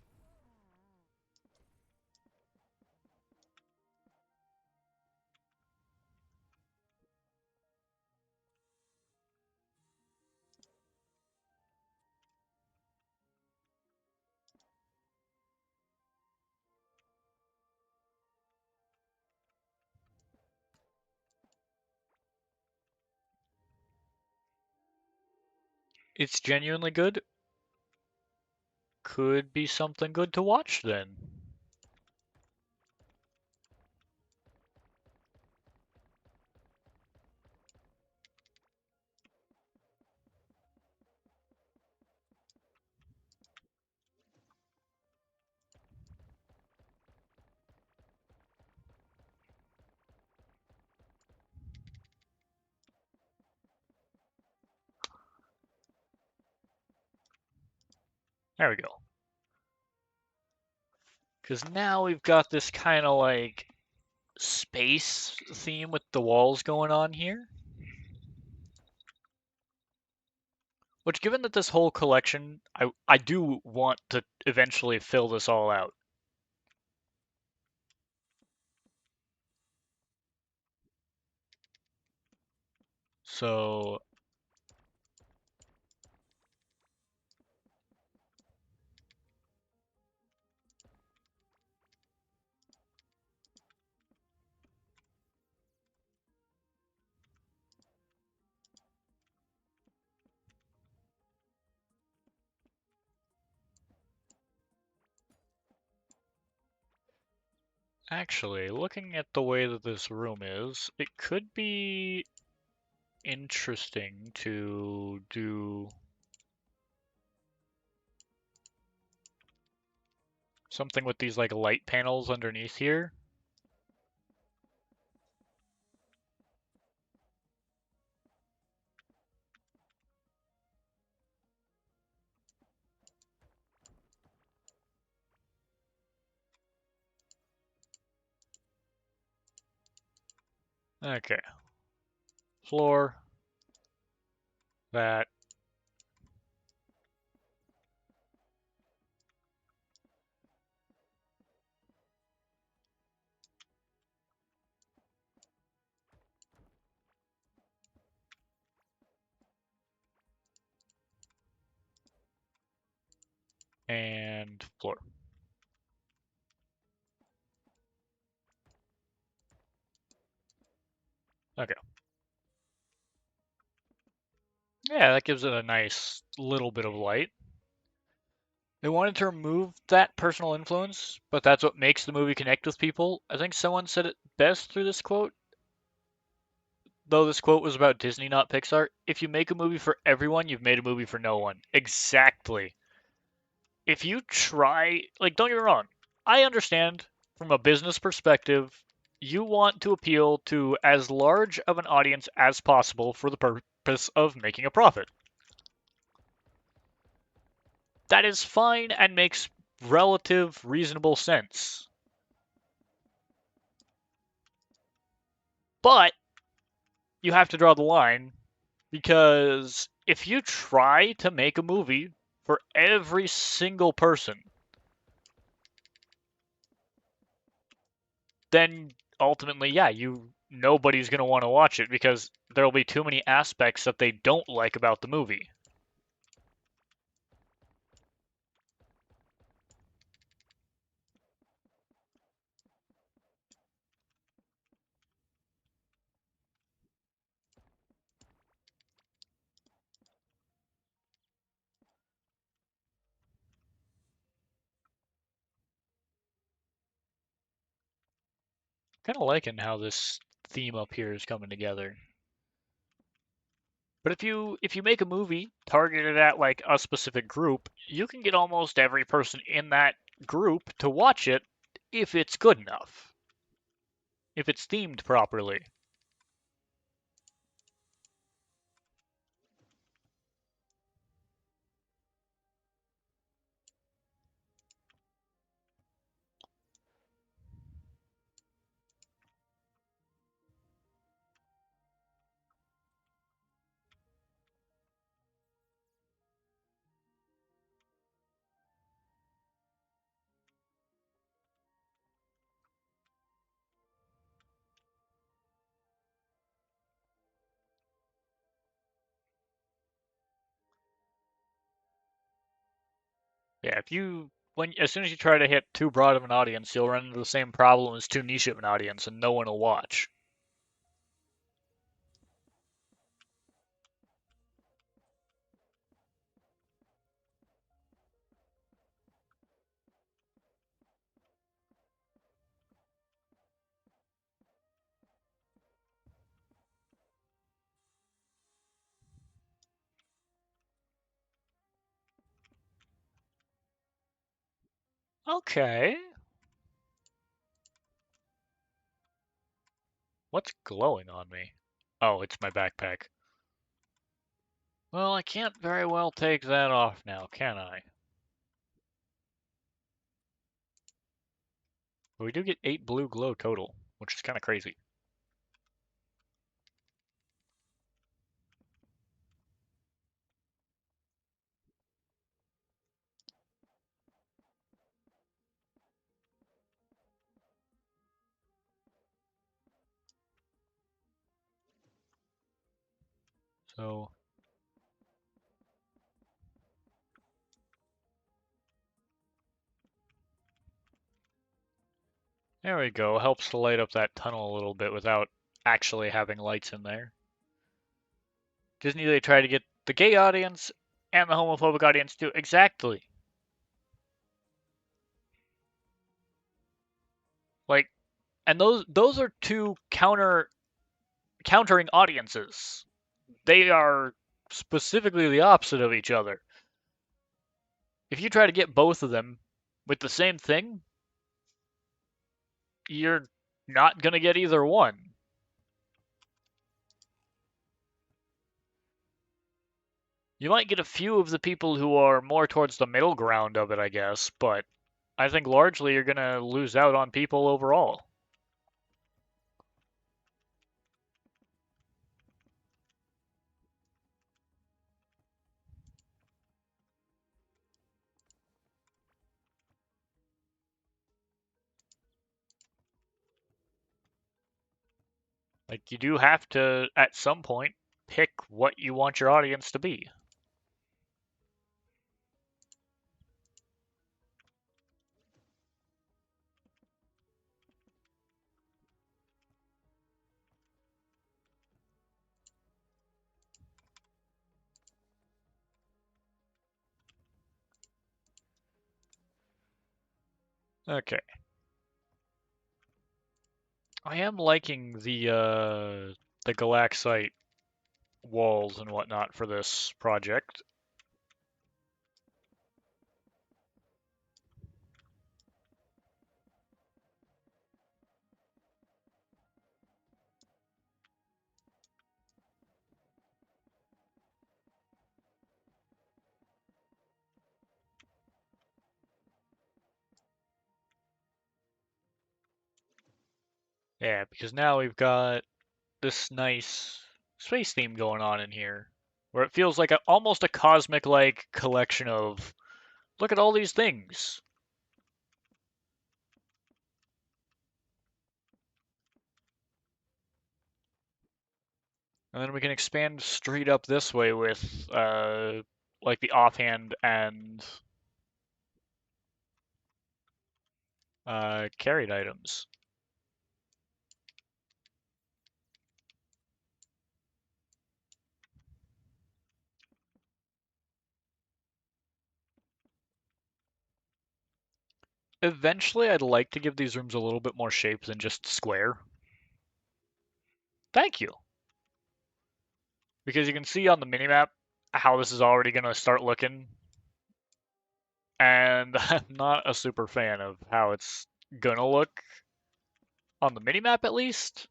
It's genuinely good. Could be something good to watch then. There we go. Because now we've got this kind of like space theme with the walls going on here. Which, given that this whole collection, I do want to eventually fill this all out. So, actually, looking at the way that this room is, it could be interesting to do something with these like light panels underneath here. Okay, floor, that, and floor. Okay. Yeah, that gives it a nice little bit of light. They wanted to remove that personal influence, but that's what makes the movie connect with people. I think someone said it best through this quote, though this quote was about Disney, not Pixar. If you make a movie for everyone, you've made a movie for no one. Exactly. If you try, like, don't get me wrong, I understand from a business perspective, you want to appeal to as large of an audience as possible for the purpose of making a profit. That is fine and makes relative reasonable sense. But you have to draw the line because if you try to make a movie for every single person, then ultimately, yeah, you nobody's going to want to watch it because there'll be too many aspects that they don't like about the movie. Kind of liking how this theme up here is coming together. But if you make a movie targeted at like a specific group, you can get almost every person in that group to watch it if it's good enough, if it's themed properly. Yeah, if you when as soon as you try to hit too broad of an audience, you'll run into the same problem as too niche of an audience and no one will watch. Okay. What's glowing on me? Oh, it's my backpack. Well, I can't very well take that off now, can I? But we do get 8 blue glow total, which is kind of crazy. So, there we go. Helps to light up that tunnel a little bit without actually having lights in there. Disney, they try to get the gay audience and the homophobic audience too. Exactly. Like, and those are two countering audiences. They are specifically the opposite of each other. If you try to get both of them with the same thing, you're not going to get either one. You might get a few of the people who are more towards the middle ground of it, I guess, but I think largely you're going to lose out on people overall. Like, you do have to, at some point, pick what you want your audience to be. Okay. I am liking the Galaxite walls and whatnot for this project. Yeah, because now we've got this nice space theme going on in here, where it feels like almost a cosmic like collection of look at all these things. And then we can expand straight up this way with like the offhand and carried items. Eventually, I'd like to give these rooms a little bit more shape than just square. Thank you. Because you can see on the minimap how this is already going to start looking, and I'm not a super fan of how it's going to look on the minimap at least.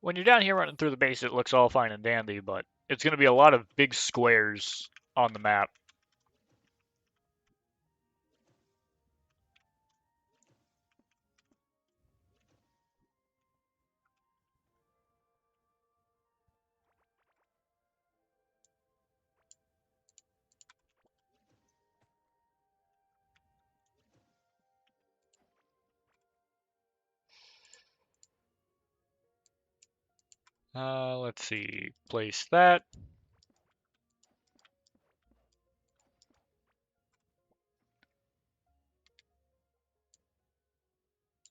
When you're down here running through the base, it looks all fine and dandy, but it's going to be a lot of big squares on the map. Let's see, place that.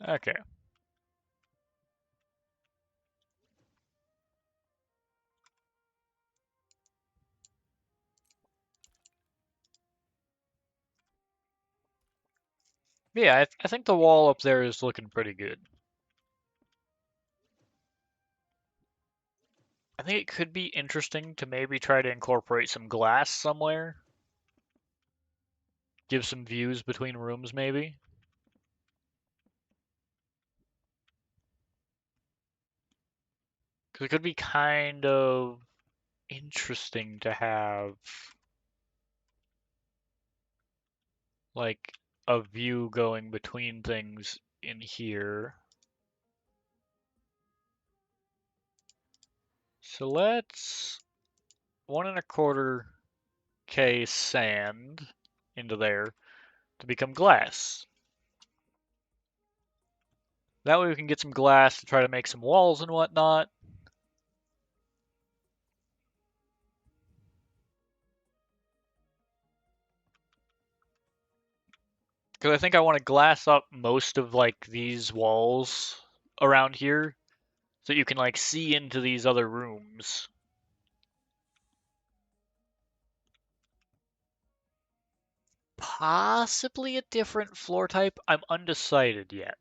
Okay. Yeah, I think the wall up there is looking pretty good. I think it could be interesting to maybe try to incorporate some glass somewhere. Give some views between rooms, maybe. Because it could be kind of interesting to have, like, a view going between things in here. So let's 1.25K sand into there to become glass. That way we can get some glass to try to make some walls and whatnot. Because I think I want to glass up most of like these walls around here so you can like see into these other rooms. Possibly a different floor type. I'm undecided yet.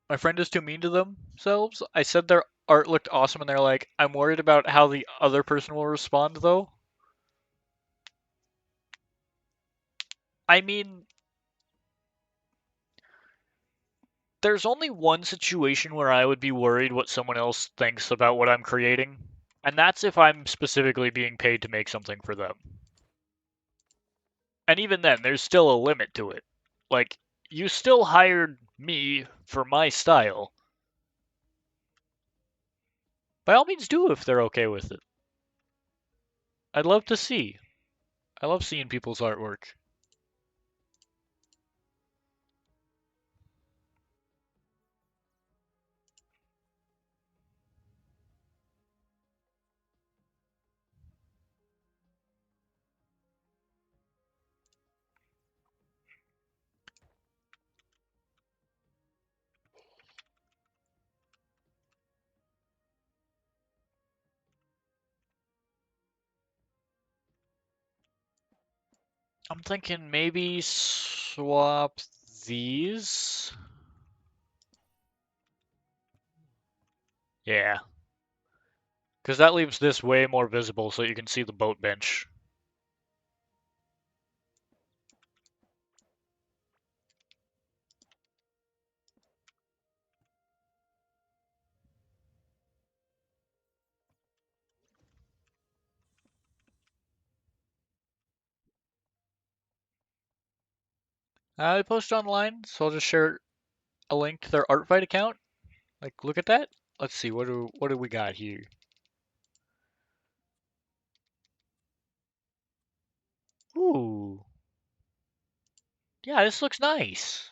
My friend is too mean to themselves. I said their art looked awesome and they're like, I'm worried about how the other person will respond though. I mean, there's only one situation where I would be worried what someone else thinks about what I'm creating, and that's if I'm specifically being paid to make something for them. And even then, there's still a limit to it. Like, you still hired me for my style. By all means, do if they're okay with it. I'd love to see. I love seeing people's artwork. I'm thinking maybe swap these. Yeah, because that leaves this way more visible so you can see the boat bench. I post online, so I'll just share a link to their ArtFight account. Like, look at that. Let's see, what do we got here? Ooh, yeah, this looks nice.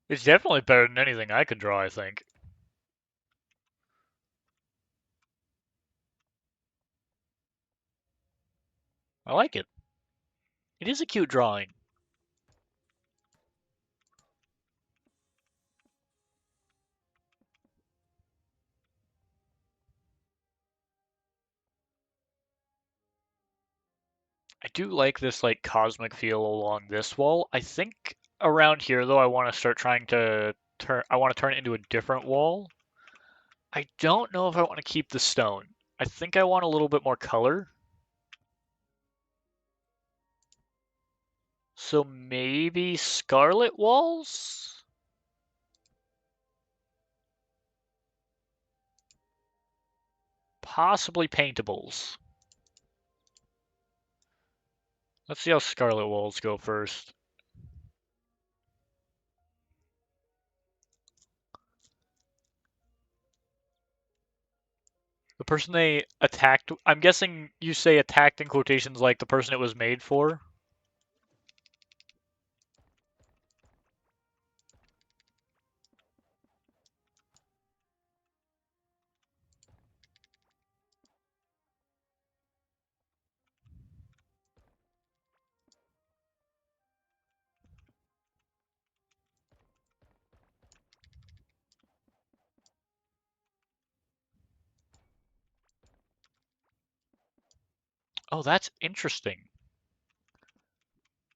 It's definitely better than anything I could draw, I think. I like it. It is a cute drawing. I do like this like cosmic feel along this wall. I think around here though I want to start trying to I want to turn it into a different wall. I don't know if I want to keep the stone. I think I want a little bit more color. So maybe scarlet walls? Possibly paintables. Let's see how scarlet walls go first. The person they attacked, I'm guessing you say attacked in quotations like the person it was made for. Oh, that's interesting.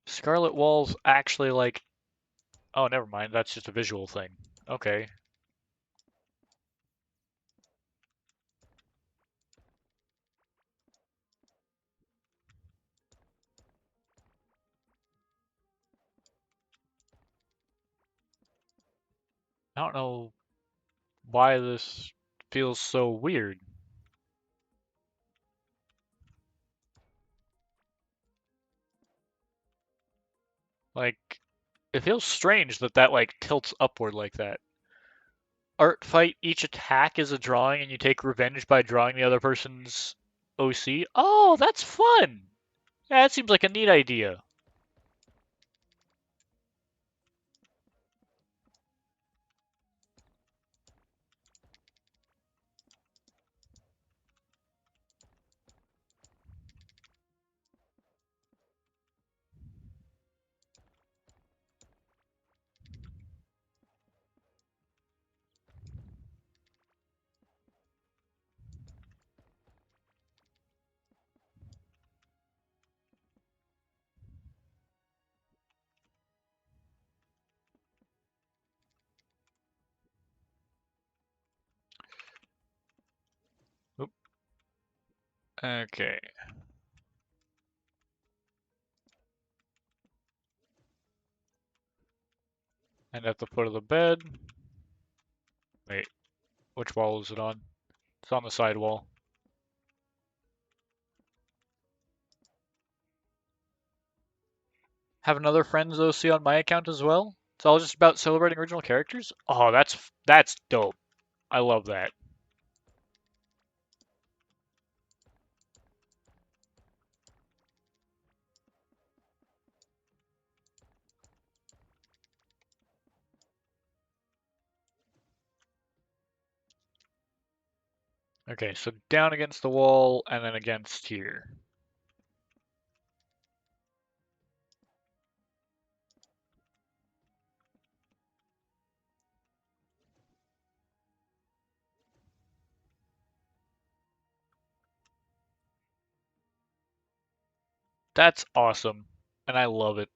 Scarlet walls actually like, oh, never mind. That's just a visual thing. Okay. I don't know why this feels so weird. Like, it feels strange that that like tilts upward like that. Art fight, each attack is a drawing and you take revenge by drawing the other person's OC. Oh, that's fun! Yeah, that seems like a neat idea. Oop. Okay. And at the foot of the bed. Wait, which wall is it on? It's on the side wall. Have another Friends OC on my account as well. It's all just about celebrating original characters. Oh, that's dope. I love that. Okay, so down against the wall and then against here. That's awesome, and I love it.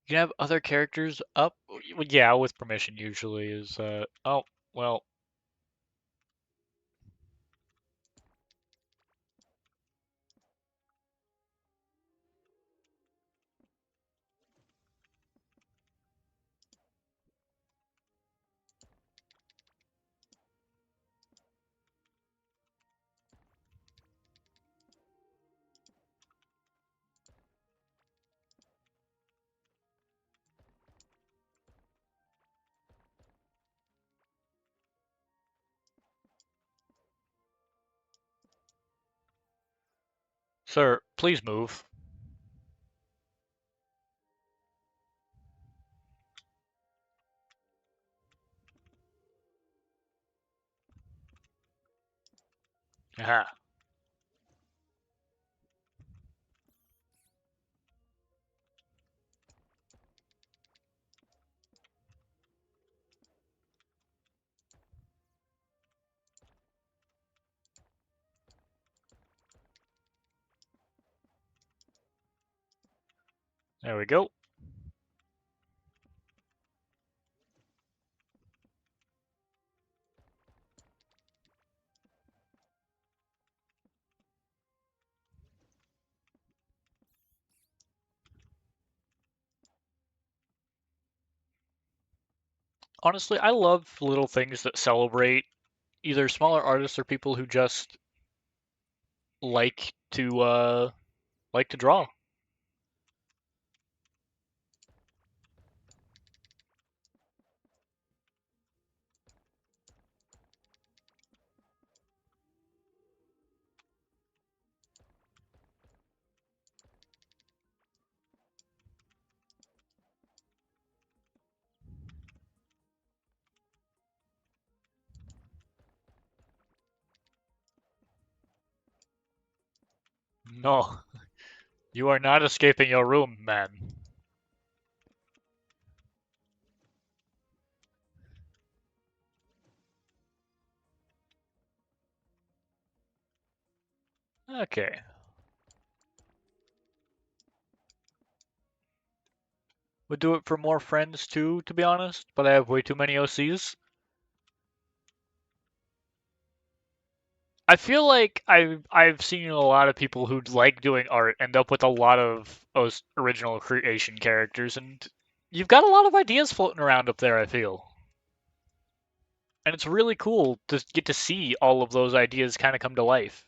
You can have other characters up? Well, yeah, with permission usually is, oh, well, Sir, please move. Aha. There we go. Honestly, I love little things that celebrate either smaller artists or people who just like to draw. No, you are not escaping your room, man. Okay. Would do it for more friends too, to be honest, but I have way too many OCs. I feel like I've seen a lot of people who like doing art end up with a lot of those original creation characters, and you've got a lot of ideas floating around up there, I feel. And it's really cool to get to see all of those ideas kind of come to life.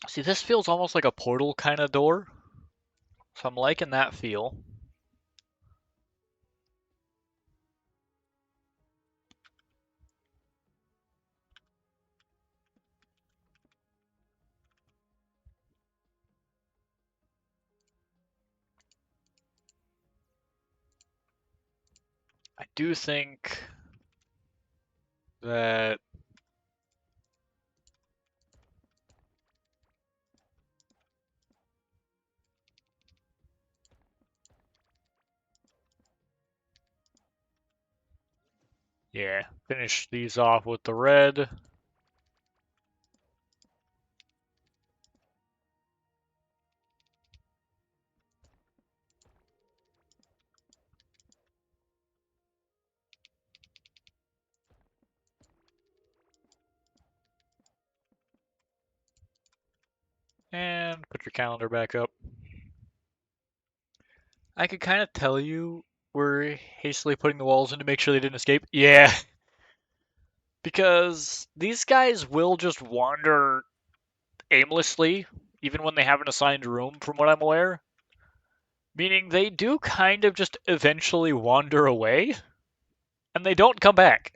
See, this feels almost like a portal kind of door, so I'm liking that feel. I do think that yeah, finish these off with the red. And put your calendar back up. I could kind of tell you we're hastily putting the walls in to make sure they didn't escape. Yeah, because these guys will just wander aimlessly, even when they have an assigned room, from what I'm aware. Meaning they do kind of just eventually wander away, and they don't come back.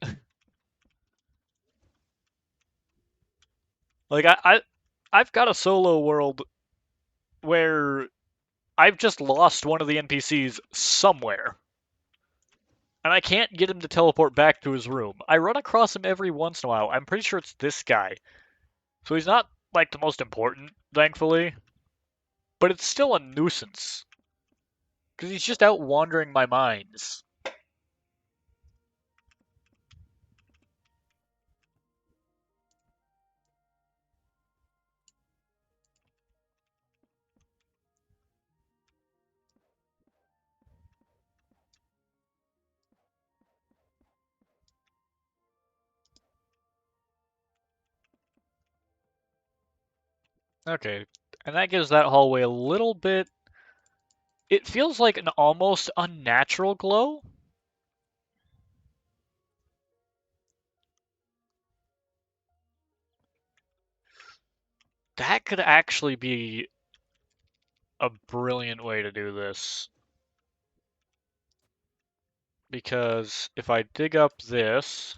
Like I've got a solo world where I've just lost one of the NPCs somewhere, and I can't get him to teleport back to his room. I run across him every once in a while. I'm pretty sure it's this guy. So he's not like the most important, thankfully, but it's still a nuisance because he's just out wandering my minds. Okay, and that gives that hallway a little bit. It feels like an almost unnatural glow. That could actually be a brilliant way to do this. Because if I dig up this,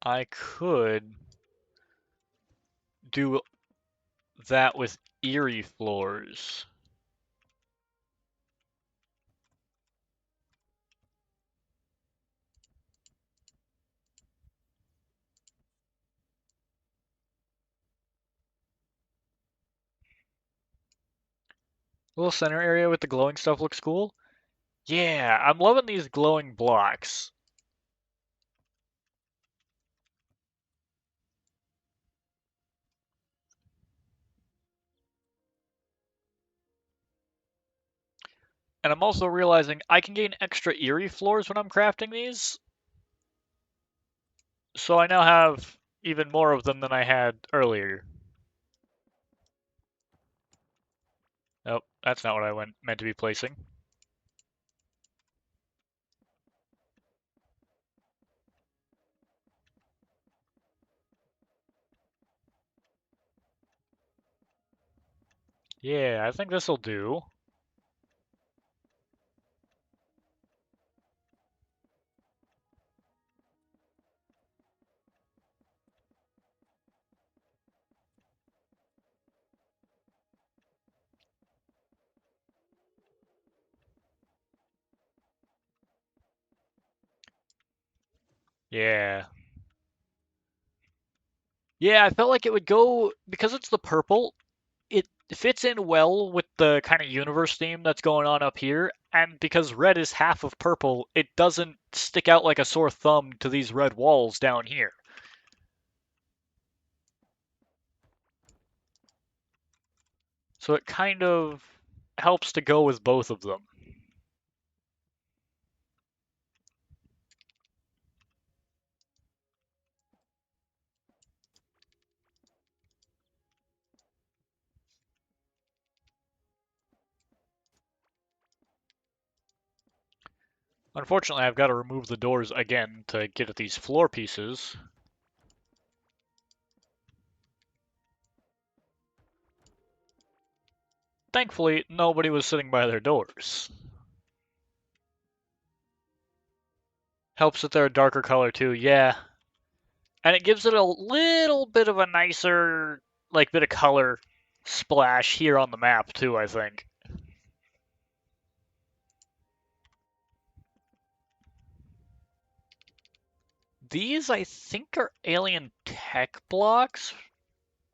I could do that with Eerie floors. Little center area with the glowing stuff looks cool. Yeah, I'm loving these glowing blocks. And I'm also realizing I can gain extra Eerie floors when I'm crafting these. So I now have even more of them than I had earlier. Nope, that's not what I meant to be placing. Yeah, I think this'll do. Yeah. Yeah, I felt like it would go, because it's the purple, it fits in well with the kind of universe theme that's going on up here, and because red is half of purple, it doesn't stick out like a sore thumb to these red walls down here. So it kind of helps to go with both of them. Unfortunately, I've got to remove the doors again to get at these floor pieces. Thankfully, nobody was sitting by their doors. Helps that they're a darker color too, yeah. And it gives it a little bit of a nicer, like, bit of color splash here on the map too, I think. These, I think, are alien tech blocks.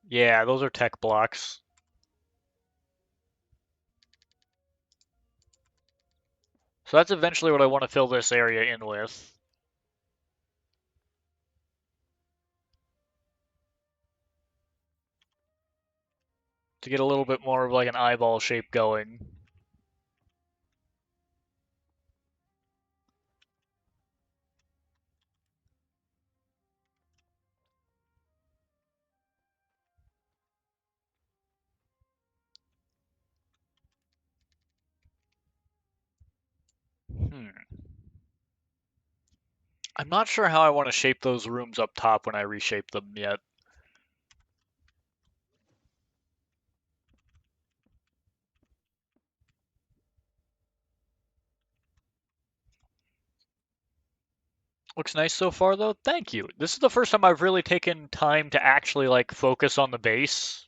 Yeah, those are tech blocks. So that's eventually what I want to fill this area in with. To get a little bit more of like an eyeball shape going. Hmm. I'm not sure how I want to shape those rooms up top when I reshape them yet. Looks nice so far though. Thank you. This is the first time I've really taken time to actually like focus on the base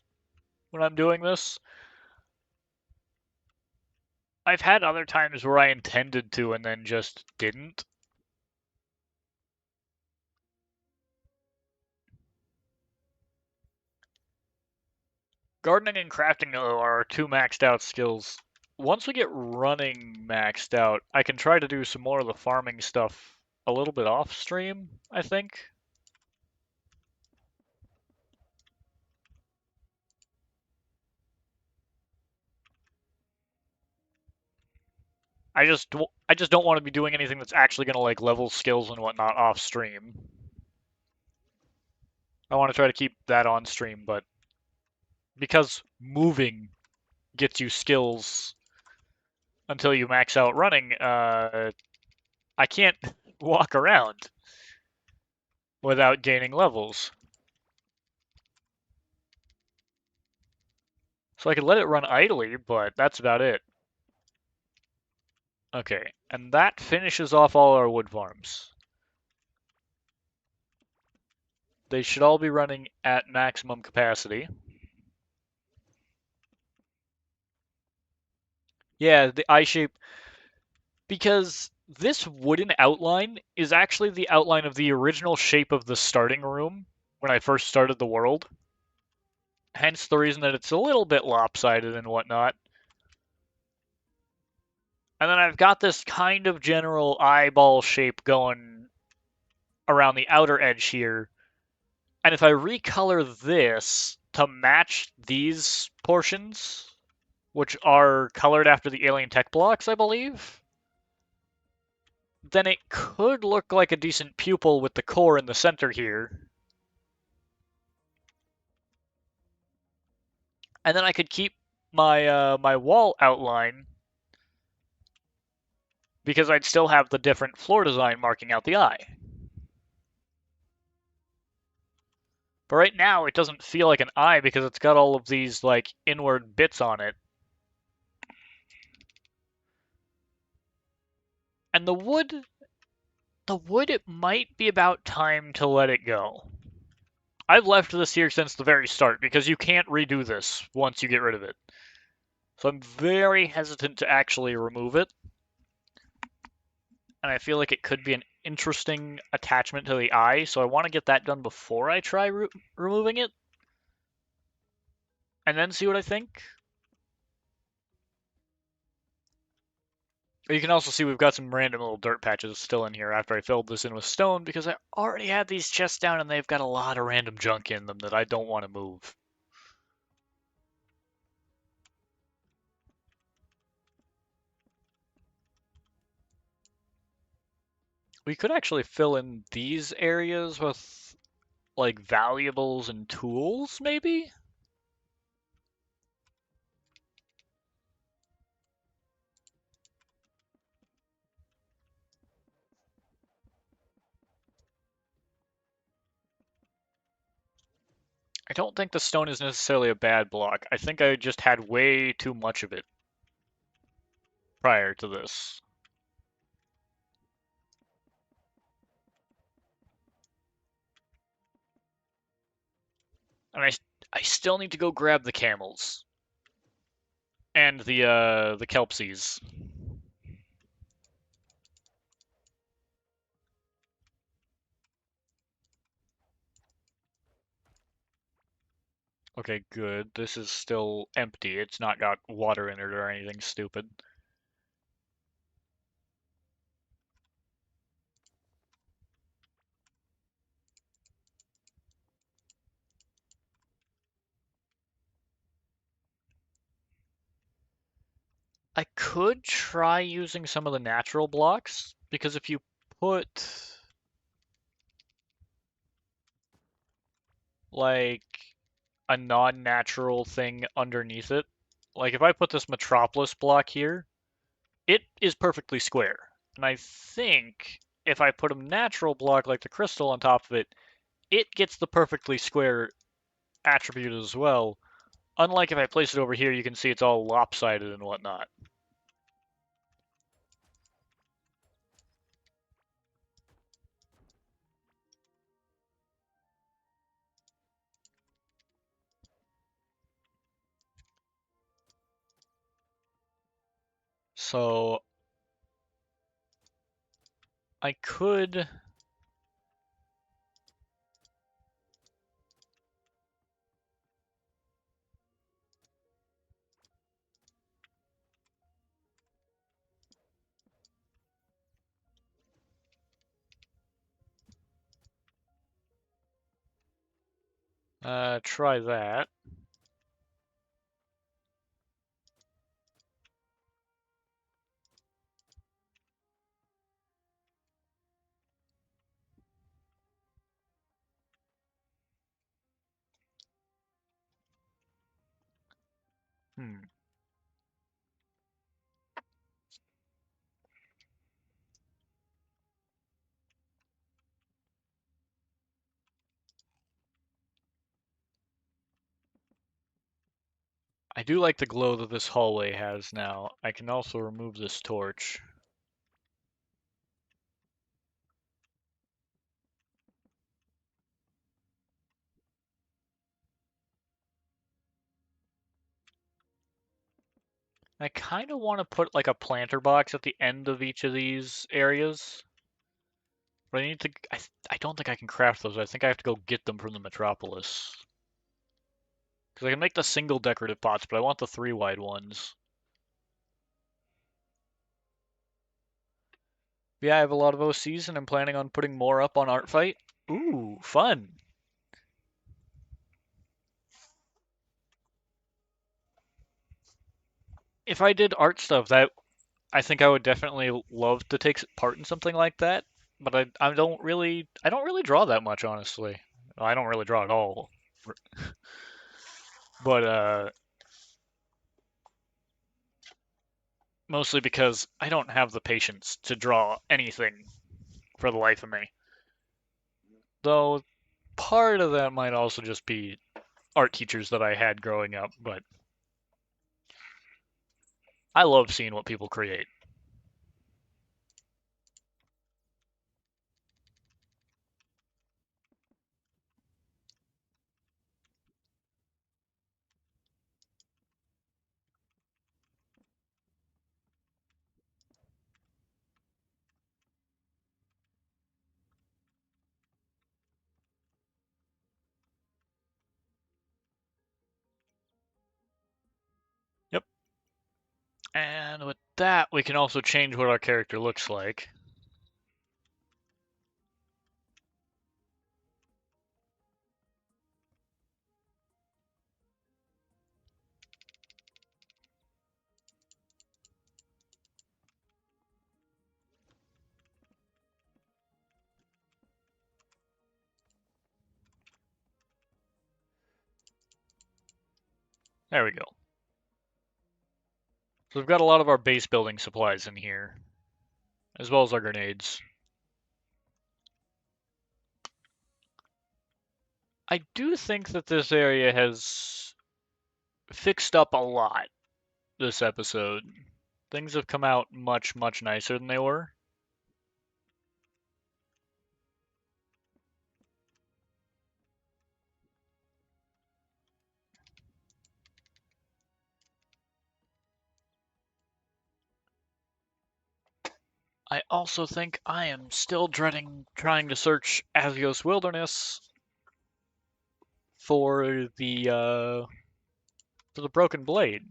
when I'm doing this. I've had other times where I intended to and then just didn't. Gardening and crafting though are two maxed out skills. Once we get running maxed out, I can try to do some more of the farming stuff a little bit off stream, I think. I just don't want to be doing anything that's actually going to like level skills and whatnot off stream. I want to try to keep that on stream, but because moving gets you skills, until you max out running, I can't walk around without gaining levels. So I could let it run idly, but that's about it. Okay, and that finishes off all our wood farms. They should all be running at maximum capacity. Yeah, the eye shape, because this wooden outline is actually the outline of the original shape of the starting room when I first started the world. Hence the reason that it's a little bit lopsided and whatnot. And then I've got this kind of general eyeball shape going around the outer edge here. And if I recolor this to match these portions, which are colored after the alien tech blocks, I believe, then it could look like a decent pupil with the core in the center here. And then I could keep my wall outline because I'd still have the different floor design marking out the eye. But right now it doesn't feel like an eye because it's got all of these like inward bits on it. And the wood, it might be about time to let it go. I've left this here since the very start because you can't redo this once you get rid of it. So I'm very hesitant to actually remove it. And I feel like it could be an interesting attachment to the eye, so I want to get that done before I try removing it. And then see what I think. You can also see we've got some random little dirt patches still in here after I filled this in with stone because I already had these chests down and they've got a lot of random junk in them that I don't want to move. We could actually fill in these areas with like valuables and tools, maybe? I don't think the stone is necessarily a bad block. I think I just had way too much of it prior to this. And I still need to go grab the camels and the kelpsies. Okay, good. This is still empty. It's not got water in it or anything stupid. I could try using some of the natural blocks, because if you put like a non-natural thing underneath it, like if I put this Metropolis block here, it is perfectly square. And I think if I put a natural block like the crystal on top of it, it gets the perfectly square attribute as well. Unlike if I place it over here, you can see it's all lopsided and whatnot. So I could try that. Hmm. I do like the glow that this hallway has now. I can also remove this torch. I kind of want to put like a planter box at the end of each of these areas. But I need to. I don't think I can craft those. I think I have to go get them from the Metropolis. Because I can make the single decorative pots, but I want the 3 wide ones. Yeah, I have a lot of OCs and I'm planning on putting more up on Art Fight. Ooh, fun. If I did art stuff, that I think I would definitely love to take part in something like that. But I don't really draw that much, honestly. Well, I don't really draw at all. But mostly because I don't have the patience to draw anything for the life of me. Though part of that might also just be art teachers that I had growing up, but I love seeing what people create. Yep. And with that, we can also change what our character looks like. There we go. So we've got a lot of our base building supplies in here, as well as our grenades. I do think that this area has fixed up a lot this episode. Things have come out much, much nicer than they were. I also think I am still dreading trying to search Azios Wilderness for the broken blade.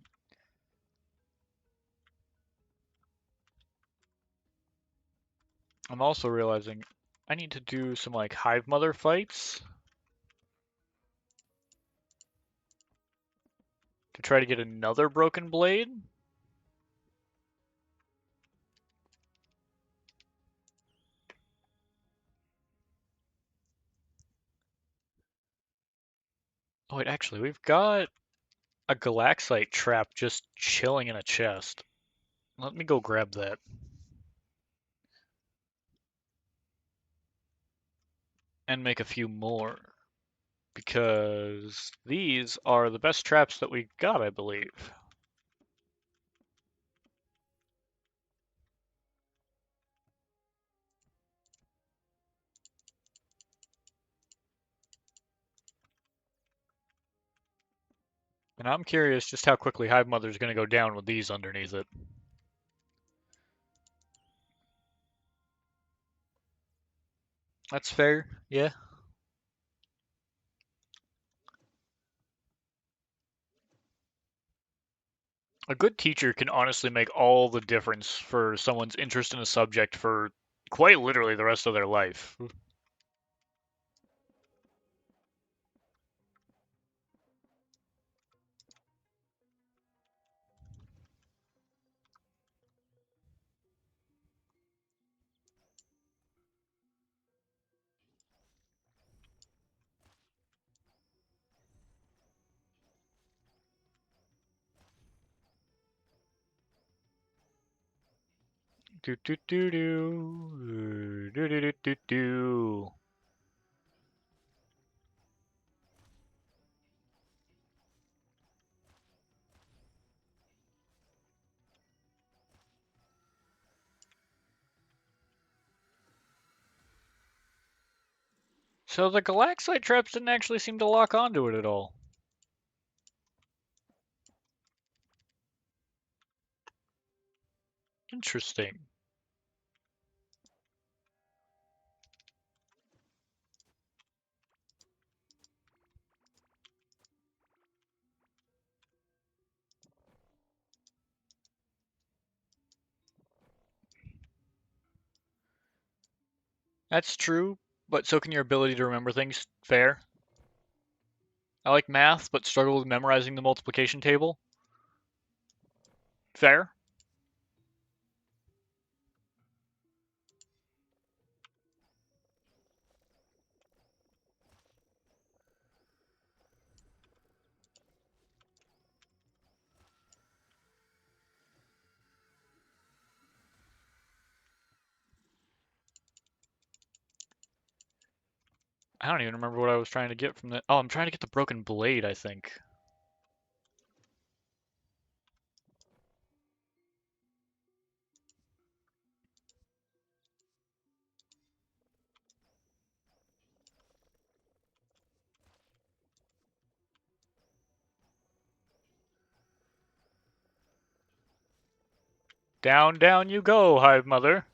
I'm also realizing I need to do some like Hive Mother fights to try to get another broken blade. Oh wait, actually, we've got a Galaxite trap just chilling in a chest. Let me go grab that. And make a few more. Because these are the best traps that we got, I believe. And I'm curious just how quickly Hive Mother's going to go down with these underneath it. That's fair, yeah. A good teacher can honestly make all the difference for someone's interest in a subject for quite literally the rest of their life. Do do do do do do do do do. So the Galaxite traps didn't actually seem to lock onto it at all. Interesting. That's true, but so can your ability to remember things. Fair. I like math, but struggle with memorizing the multiplication table. Fair. I don't even remember what I was trying to get from that. Oh, I'm trying to get the broken blade, I think. Down, down you go, Hive Mother.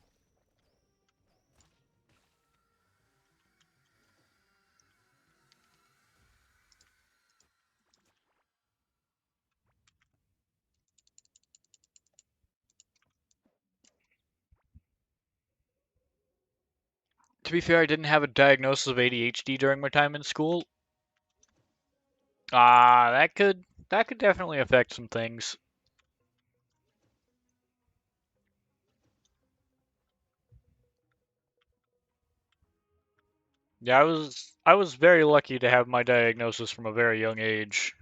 To be fair, I didn't have a diagnosis of ADHD during my time in school. Ah, that could definitely affect some things. Yeah, I was very lucky to have my diagnosis from a very young age.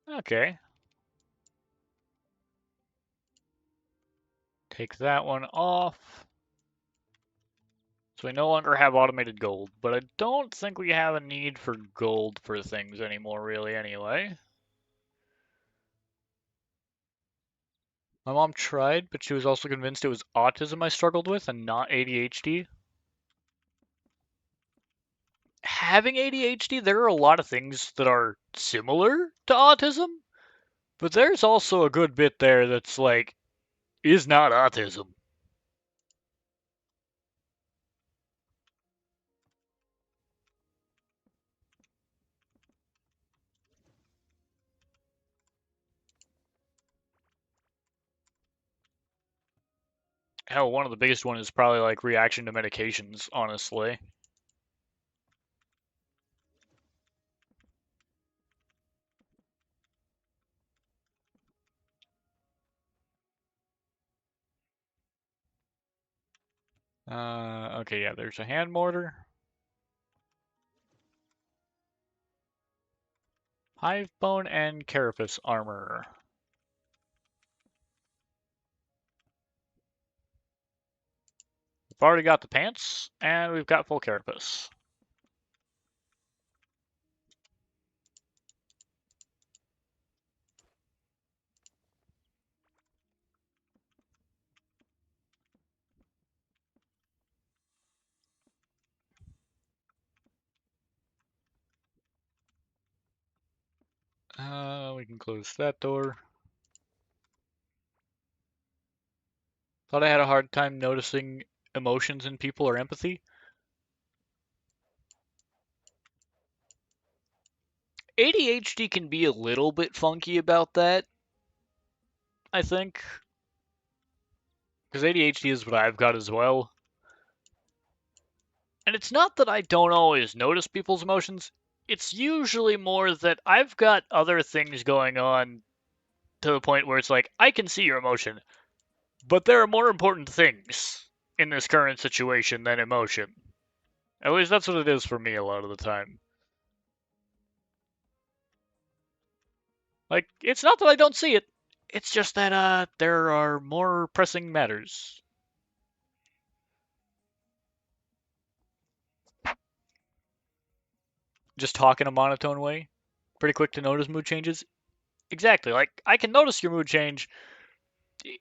Okay, take that one off. So we no longer have automated gold, but I don't think we have a need for gold for things anymore, really, anyway. My mom tried, but she was also convinced it was autism I struggled with and not ADHD. Having ADHD, there are a lot of things that are similar to autism, but there's also a good bit there that's like, is not autism. Hell, one of the biggest ones is probably like reaction to medications, honestly. Okay, yeah, there's a hand mortar. Hive bone and carapace armor. We've already got the pants, and we've got full carapace. We can close that door. Thought I had a hard time noticing emotions in people or empathy. ADHD can be a little bit funky about that, I think. Because ADHD is what I've got as well. And it's not that I don't always notice people's emotions, it's usually more that I've got other things going on to the point where it's like, I can see your emotion, but there are more important things in this current situation than emotion. At least that's what it is for me a lot of the time. Like, it's not that I don't see it. It's just that there are more pressing matters. Just talk in a monotone way. Pretty quick to notice mood changes. Exactly. Like I can notice your mood change.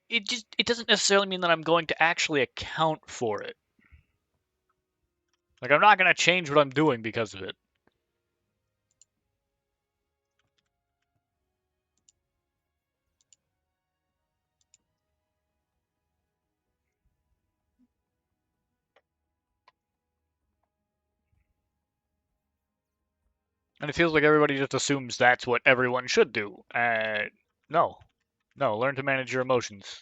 It doesn't necessarily mean that I'm going to actually account for it. Like I'm not going to change what I'm doing because of it. And it feels like everybody just assumes that's what everyone should do. No. No, learn to manage your emotions.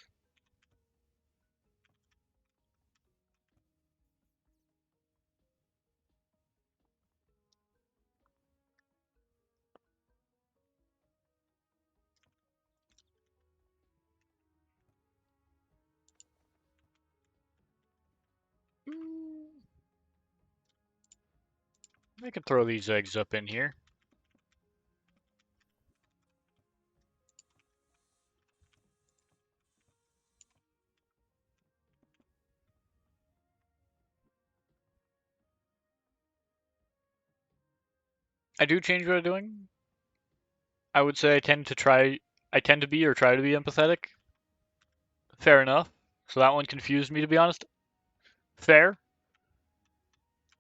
Mm, I can throw these eggs up in here. I do change what I'm doing. I would say I tend to be or try to be empathetic. Fair enough. So that one confused me, to be honest. Fair.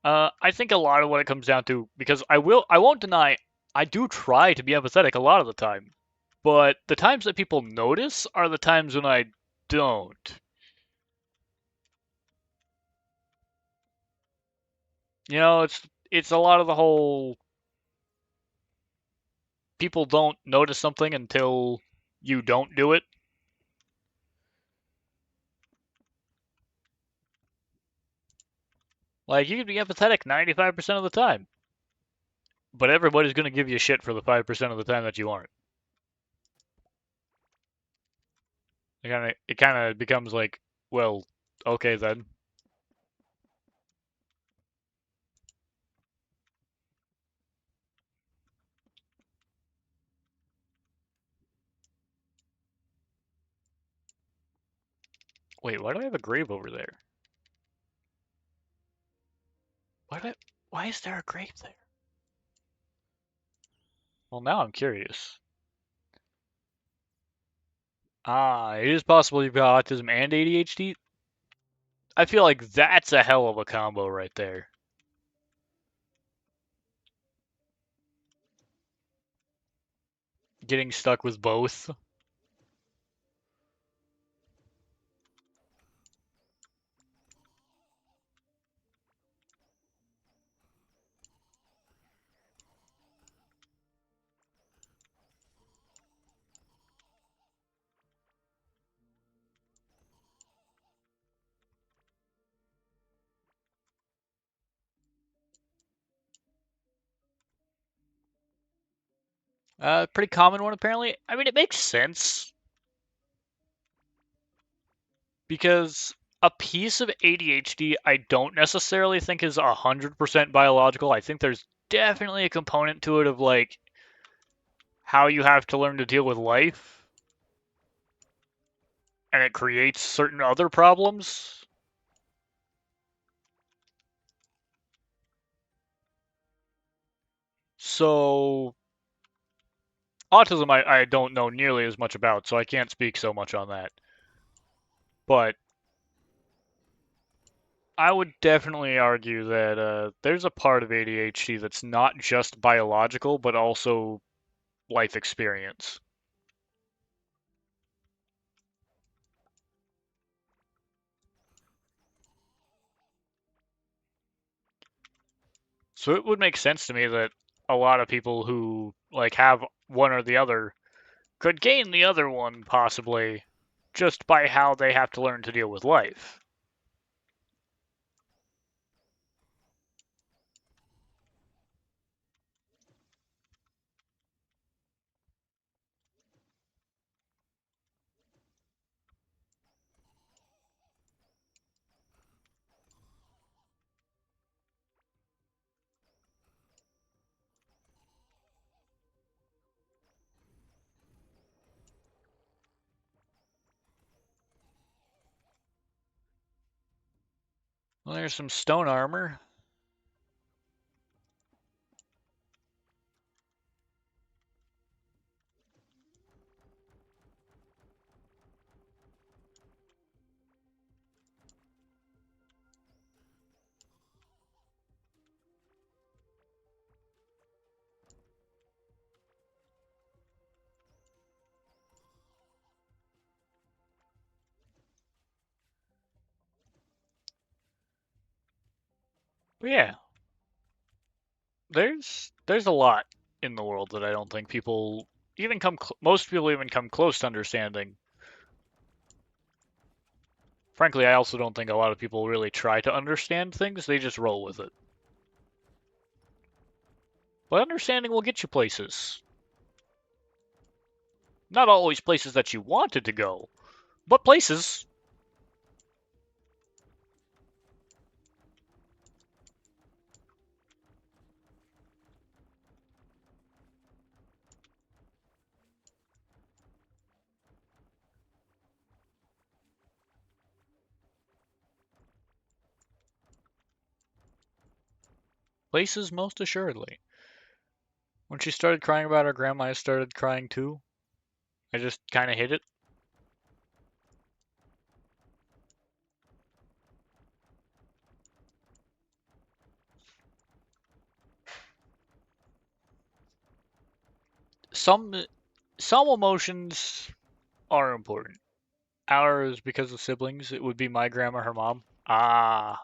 I think a lot of what it comes down to, because I won't deny, I do try to be empathetic a lot of the time, but the times that people notice are the times when I don't. You know, it's a lot of the whole people don't notice something until you don't do it. Like you can be empathetic 95% of the time, but everybody's gonna give you shit for the 5% of the time that you aren't. It kind of becomes like, well, okay then. Wait, why do I have a grave over there? Why do I, why is there a grave there? Well, now I'm curious. Ah, it is possible you've got autism and ADHD. I feel like that's a hell of a combo right there. Getting stuck with both. Pretty common one apparently. I mean, it makes sense because a piece of ADHD I don't necessarily think is 100% biological. I think there's definitely a component to it of like how you have to learn to deal with life and it creates certain other problems. So autism I don't know nearly as much about, so I can't speak so much on that. But I would definitely argue that there's a part of ADHD that's not just biological, but also life experience. So it would make sense to me that a lot of people who like have one or the other could gain the other one possibly just by how they have to learn to deal with life. Well, there's some stone armor. But yeah, there's a lot in the world that I don't think people even most people even come close to understanding. Frankly, I also don't think a lot of people really try to understand things, they just roll with it. But understanding will get you places. Not always places that you wanted to go, but places. Places most assuredly. When she started crying about her grandma, I started crying too. I just kind of hid it. Some some emotions are important. Ours, because of siblings, it would be my grandma, her mom. Ah,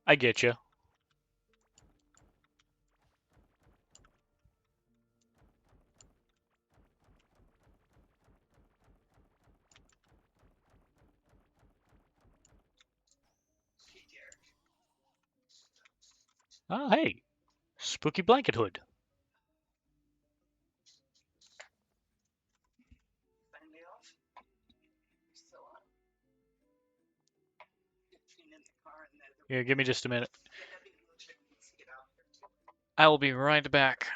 I get you. Ah, hey, spooky blanket hood. Yeah, give me just a minute. I will be right back.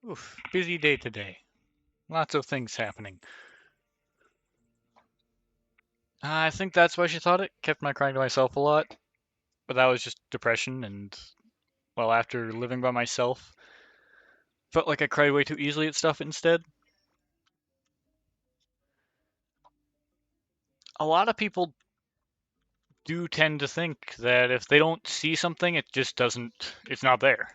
Oof, busy day today. Lots of things happening. I think that's why she thought it. Kept my crying to myself a lot. But that was just depression, and, well, after living by myself, felt like I cried way too easily at stuff instead. A lot of people do tend to think that if they don't see something, it just doesn't, it's not there.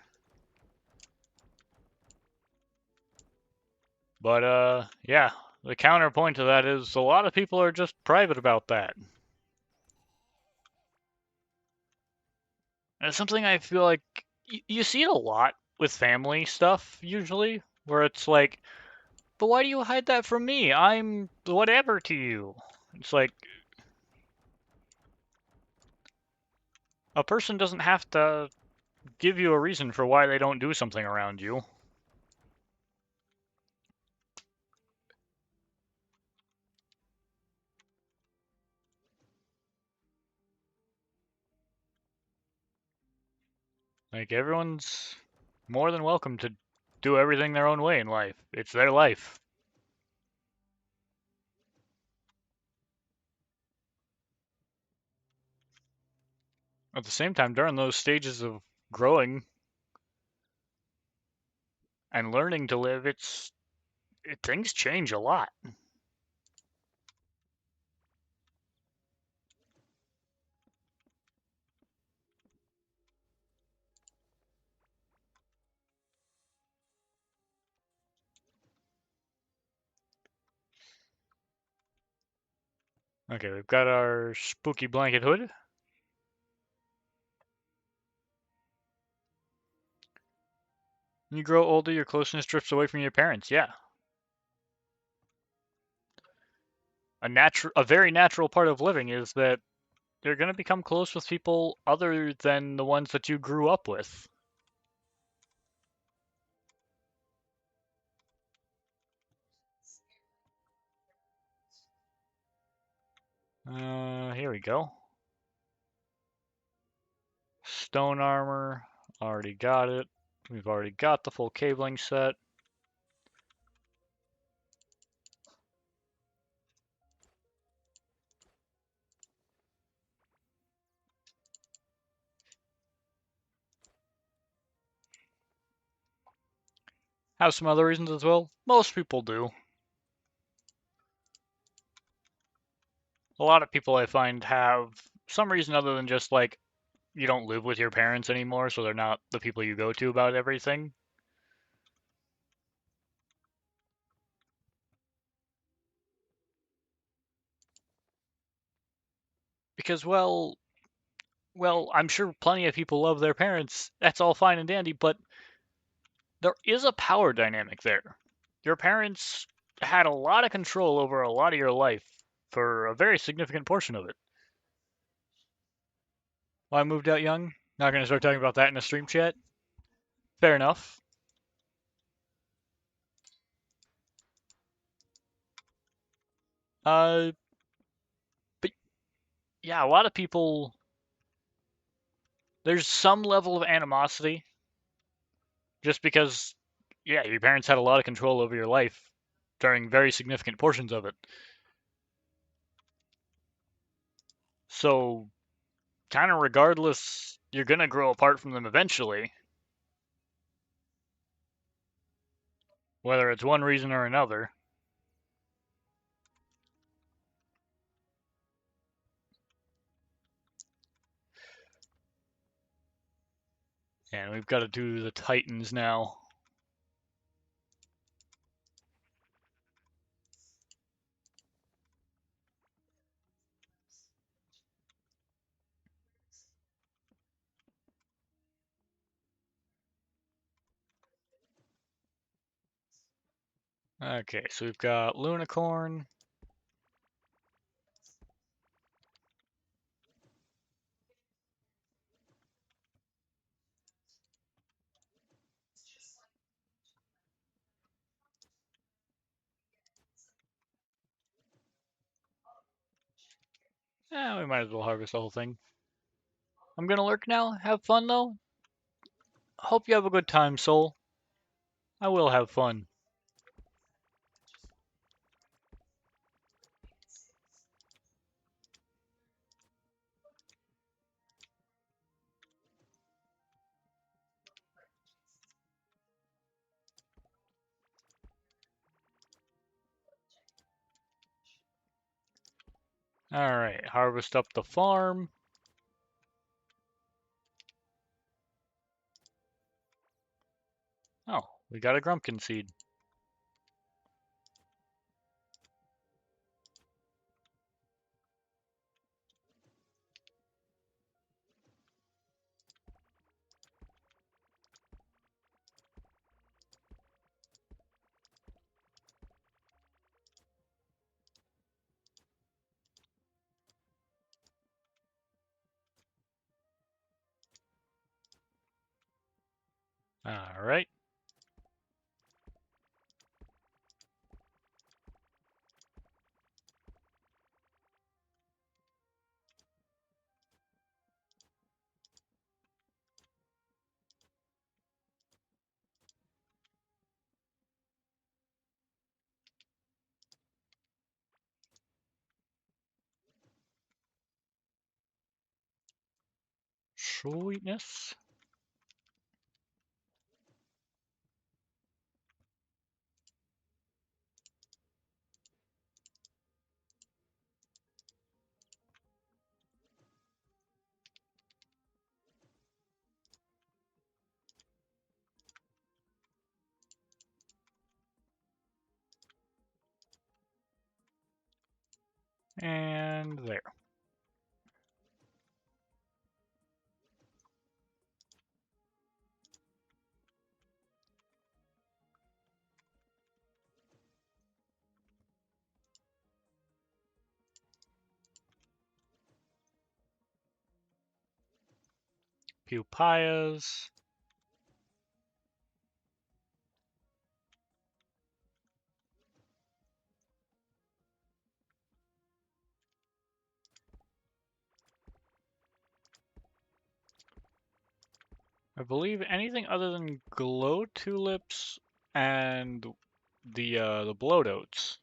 But, yeah, the counterpoint to that is a lot of people are just private about that. And it's something I feel like you see it a lot with family stuff, usually, where it's like, but why do you hide that from me? I'm whatever to you. It's like, a person doesn't have to give you a reason for why they don't do something around you. Like, everyone's more than welcome to do everything their own way in life. It's their life. At the same time, during those stages of growing and learning to live, things change a lot. Okay, we've got our spooky blanket hood. When you grow older, your closeness drifts away from your parents. Yeah, a very natural part of living is that you're gonna become close with people other than the ones that you grew up with. Here we go. Stone armor, already got it. We've already got the full cabling set. Have some other reasons as well. Most people do. A lot of people I find have some reason other than just like you don't live with your parents anymore, so they're not the people you go to about everything. Because, I'm sure plenty of people love their parents. That's all fine and dandy, but there is a power dynamic there. Your parents had a lot of control over a lot of your life for a very significant portion of it. Well, I moved out young. Not going to start talking about that in a stream chat. Fair enough. Uh, but yeah, a lot of people, there's some level of animosity just because, yeah, your parents had a lot of control over your life during very significant portions of it. So, kind of regardless, you're going to grow apart from them eventually, whether it's one reason or another. And we've got to do the Titans now. Okay, so we've got Lunicorn. We might as well harvest the whole thing. I'm gonna lurk now. Have fun though. Hope you have a good time, Soul. I will have fun. Alright, harvest up the farm. Oh, we got a Grumpkin seed. Alright. Sweetness. And there. Pupayas. I believe anything other than glow tulips and the bloat oats.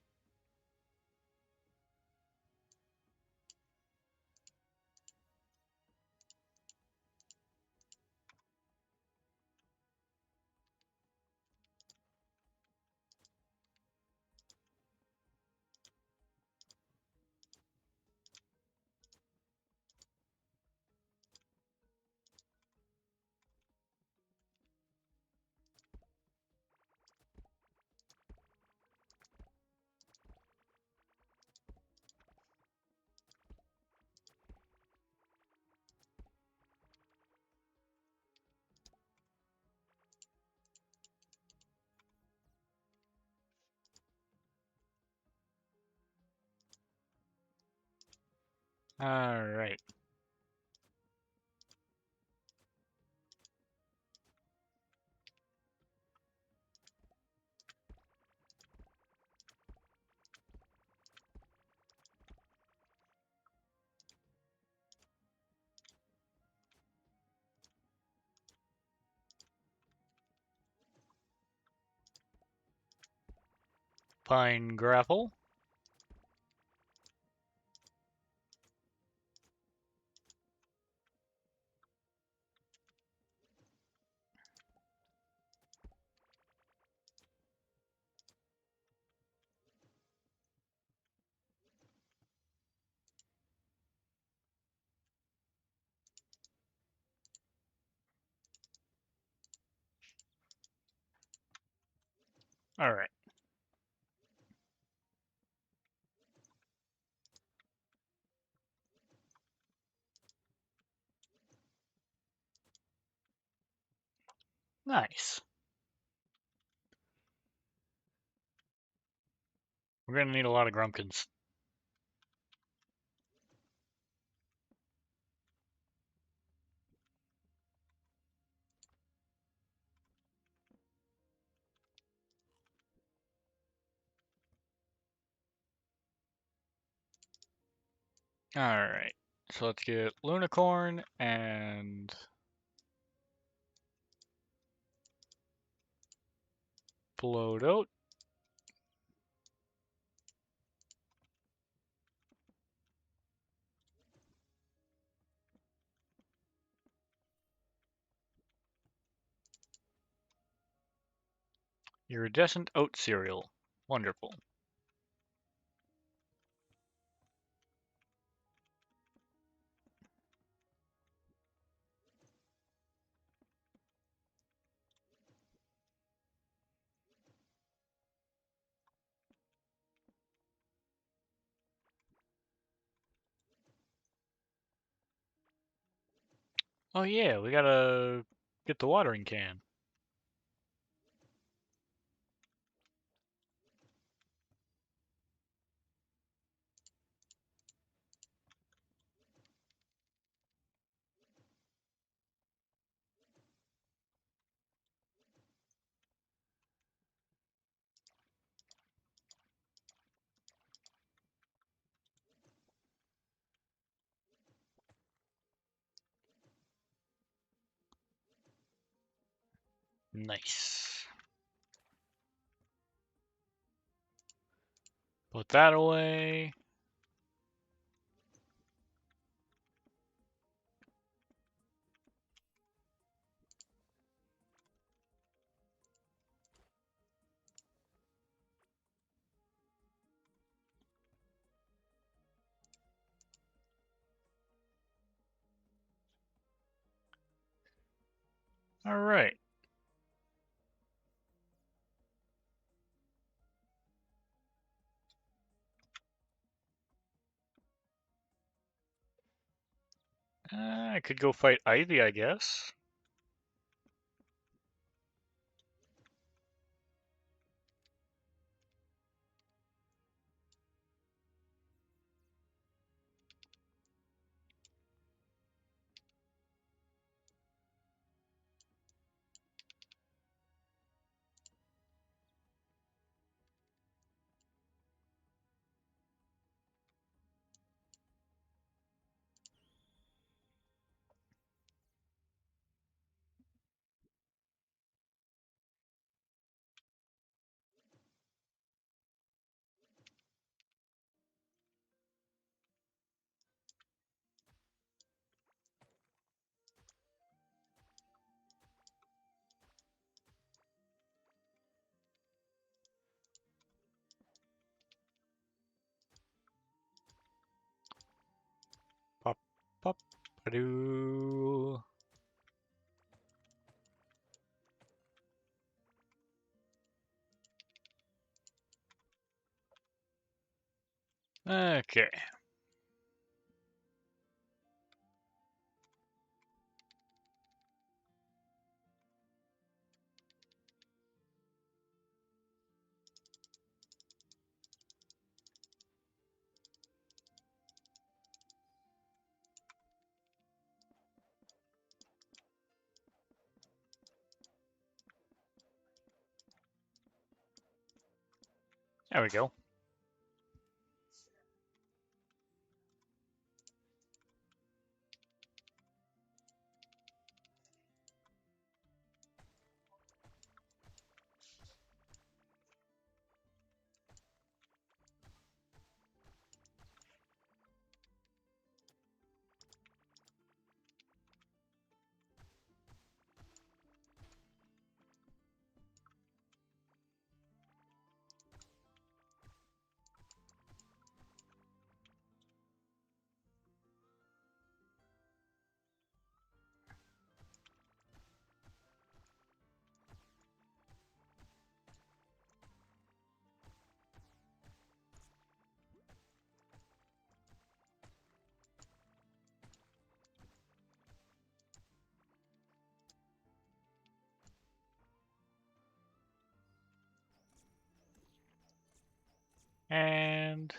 Alright. Pine grapple. Alright. Nice. We're gonna need a lot of Grumpkins. Alright. So let's get Lunicorn and Upload out. Iridescent oat cereal. Wonderful. Oh yeah, we gotta get the watering can. Nice. Put that away. All right. I could go fight Ivy, I guess. Pop, pop, doo. Okay. There we go. And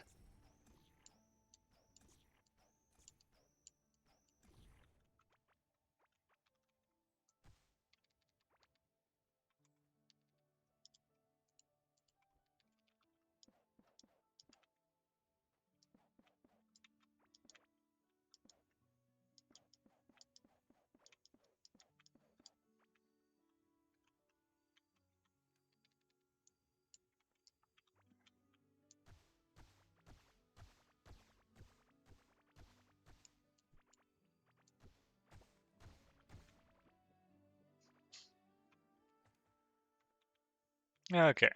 Okay.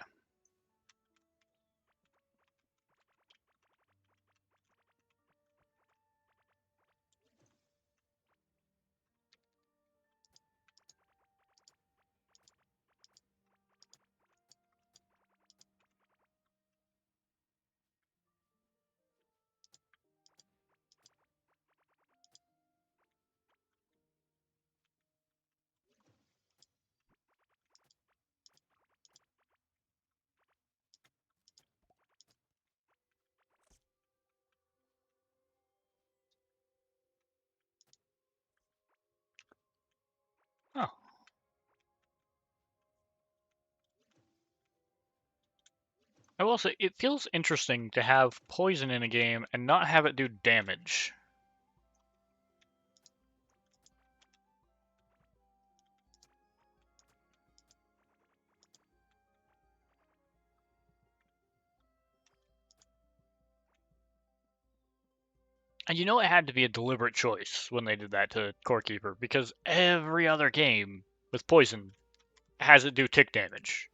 Oh. I will say, it feels interesting to have poison in a game and not have it do damage. And you know it had to be a deliberate choice when they did that to Core Keeper, because every other game with poison has it do tick damage.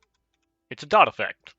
It's a dot effect.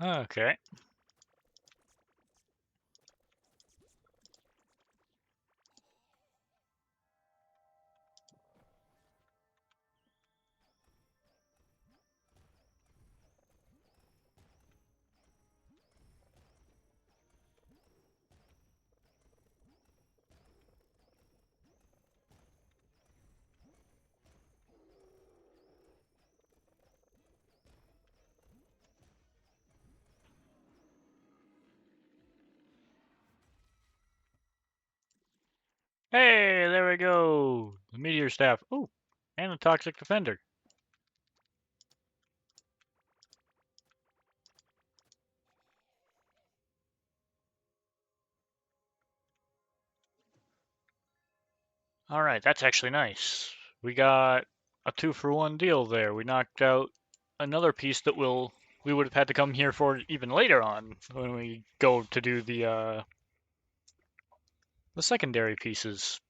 Okay. Hey, there we go. The Meteor Staff. Ooh, and the Toxic Defender. All right, that's actually nice. We got a 2-for-1 deal there. We knocked out another piece that we would have had to come here for even later on when we go to do the secondary pieces.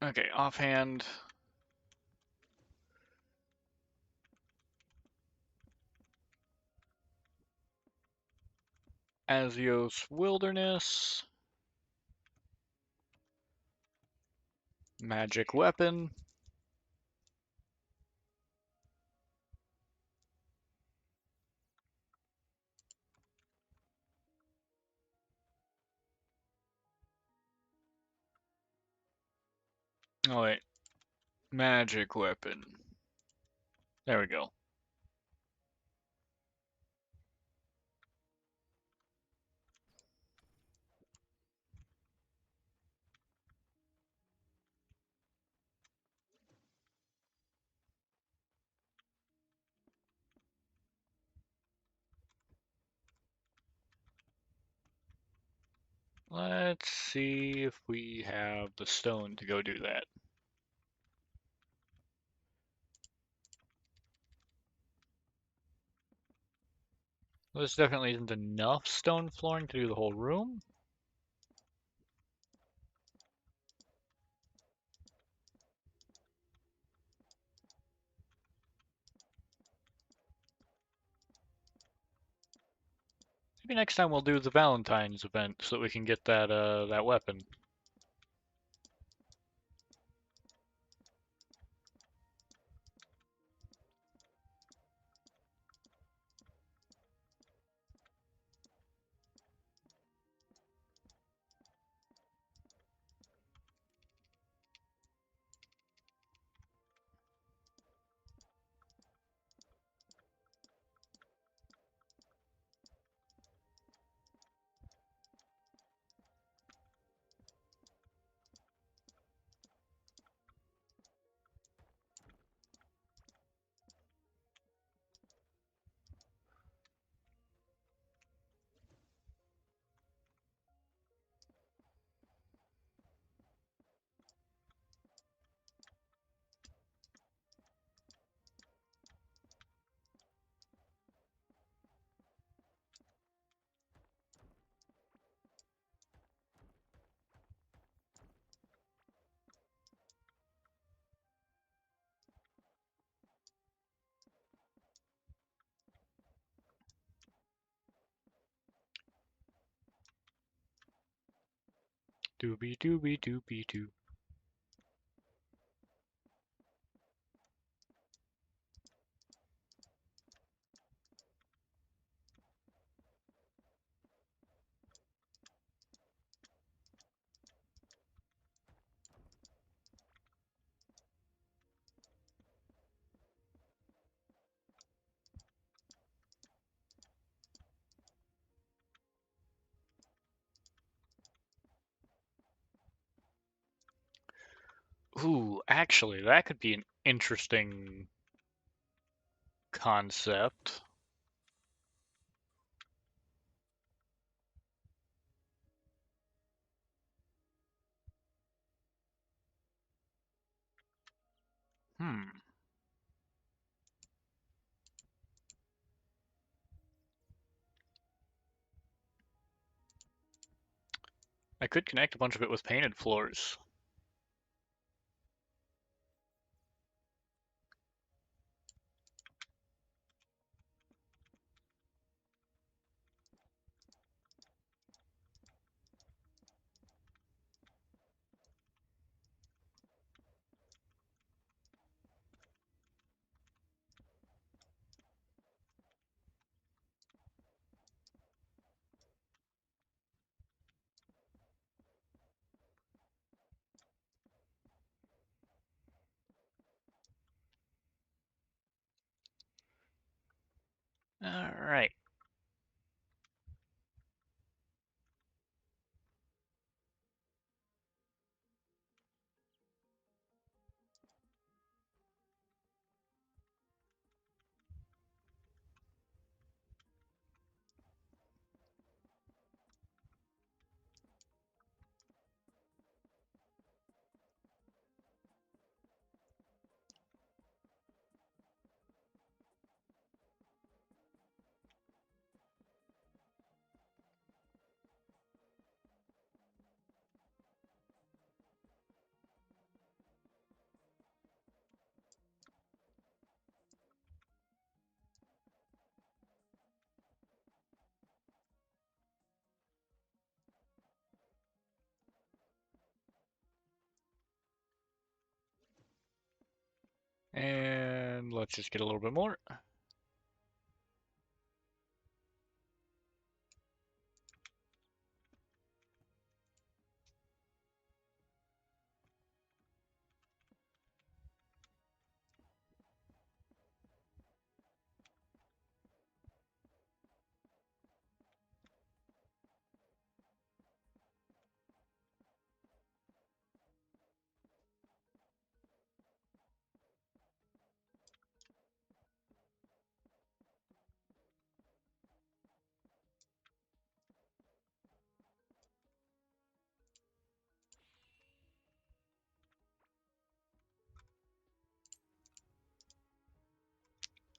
Okay, offhand. Azios Wilderness. Magic Weapon. Oh wait, Magic Weapon. There we go. Let's see if we have the stone to go do that. This definitely isn't enough stone flooring to do the whole room. Maybe next time we'll do the Valentine's event so that we can get that weapon. Doobie doobie doobie doo. Ooh, actually, that could be an interesting concept. Hmm. I could connect a bunch of it with painted floors. All right. And let's just get a little bit more.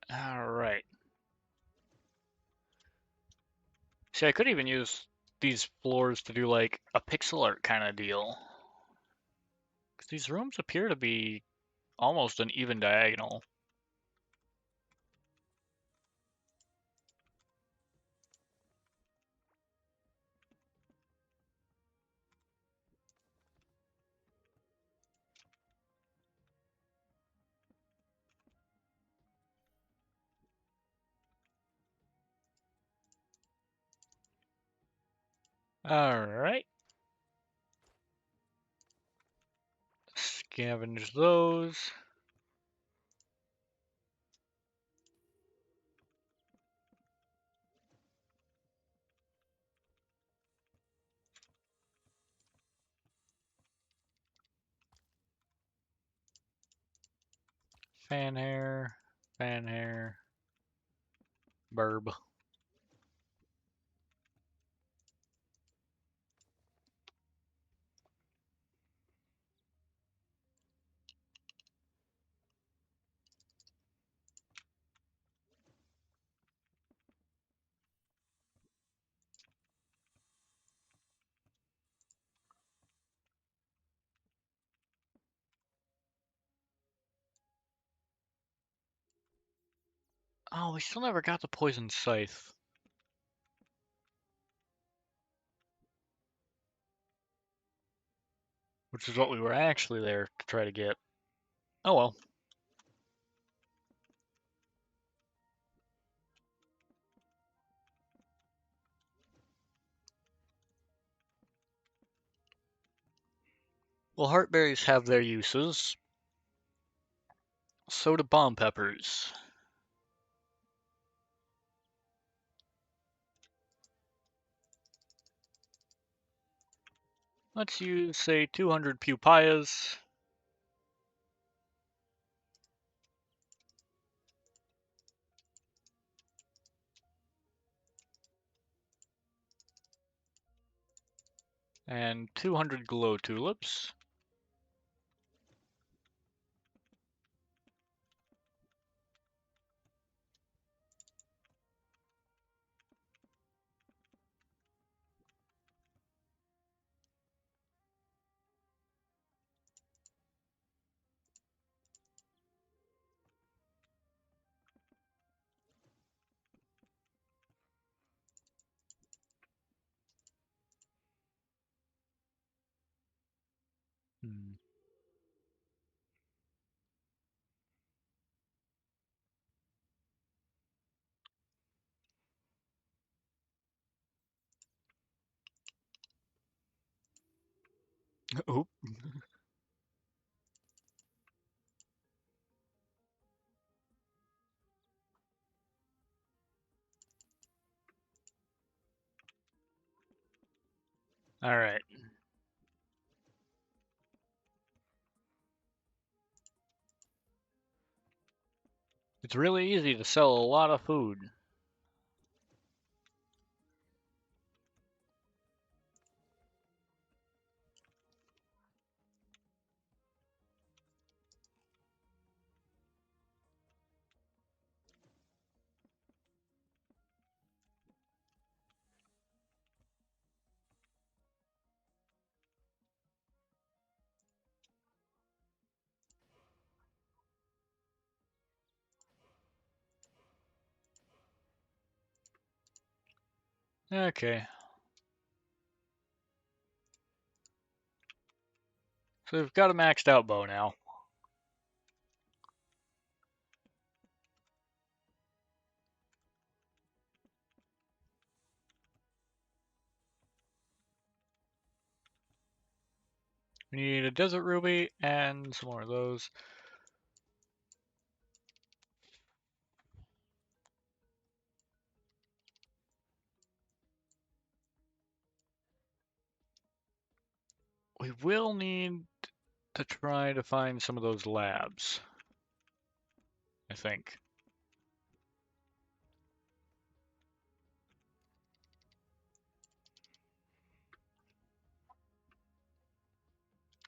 All right. See, I could even use these floors to do like a pixel art kind of deal. 'Cause these rooms appear to be almost an even diagonal. Alright. Scavenge those. Fan hair, burb. Oh, we still never got the poison scythe, which is what we were actually there to try to get. Oh well. Well, heartberries have their uses. So do bomb peppers. Let's use, say, 200 pupayas. And 200 glow tulips. Hmm. Oop. Alright. It's really easy to sell a lot of food. Okay. So we've got a maxed out bow now. We need a desert ruby and some more of those. We will need to try to find some of those labs, I think.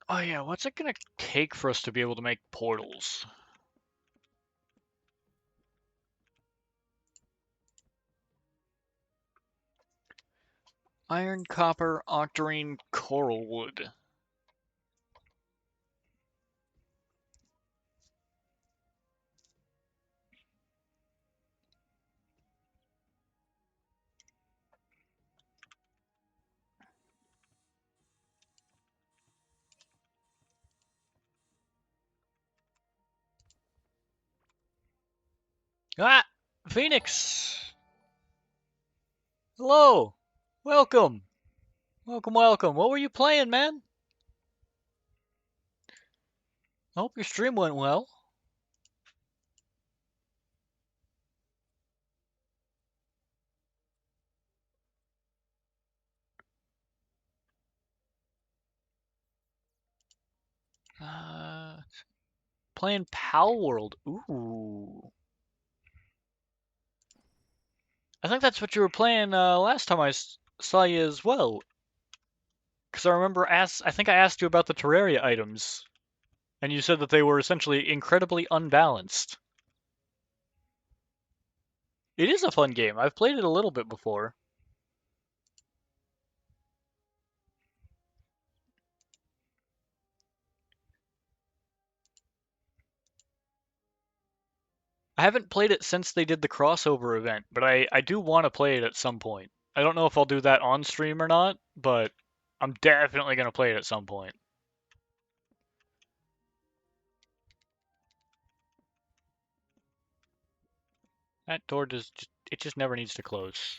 Oh yeah, what's it gonna take for us to be able to make portals? Iron, copper, octarine, coral wood. Ah! Phoenix! Hello! Welcome! Welcome, welcome. What were you playing, man? I hope your stream went well. Uh, Playing Pal World. Ooh. I think that's what you were playing last time I saw you as well. Because I remember I think I asked you about the Terraria items, and you said that they were essentially incredibly unbalanced. It is a fun game. I've played it a little bit before. I haven't played it since they did the crossover event, but I do want to play it at some point. I don't know if I'll do that on stream or not, but I'm definitely going to play it at some point. That door it just never needs to close.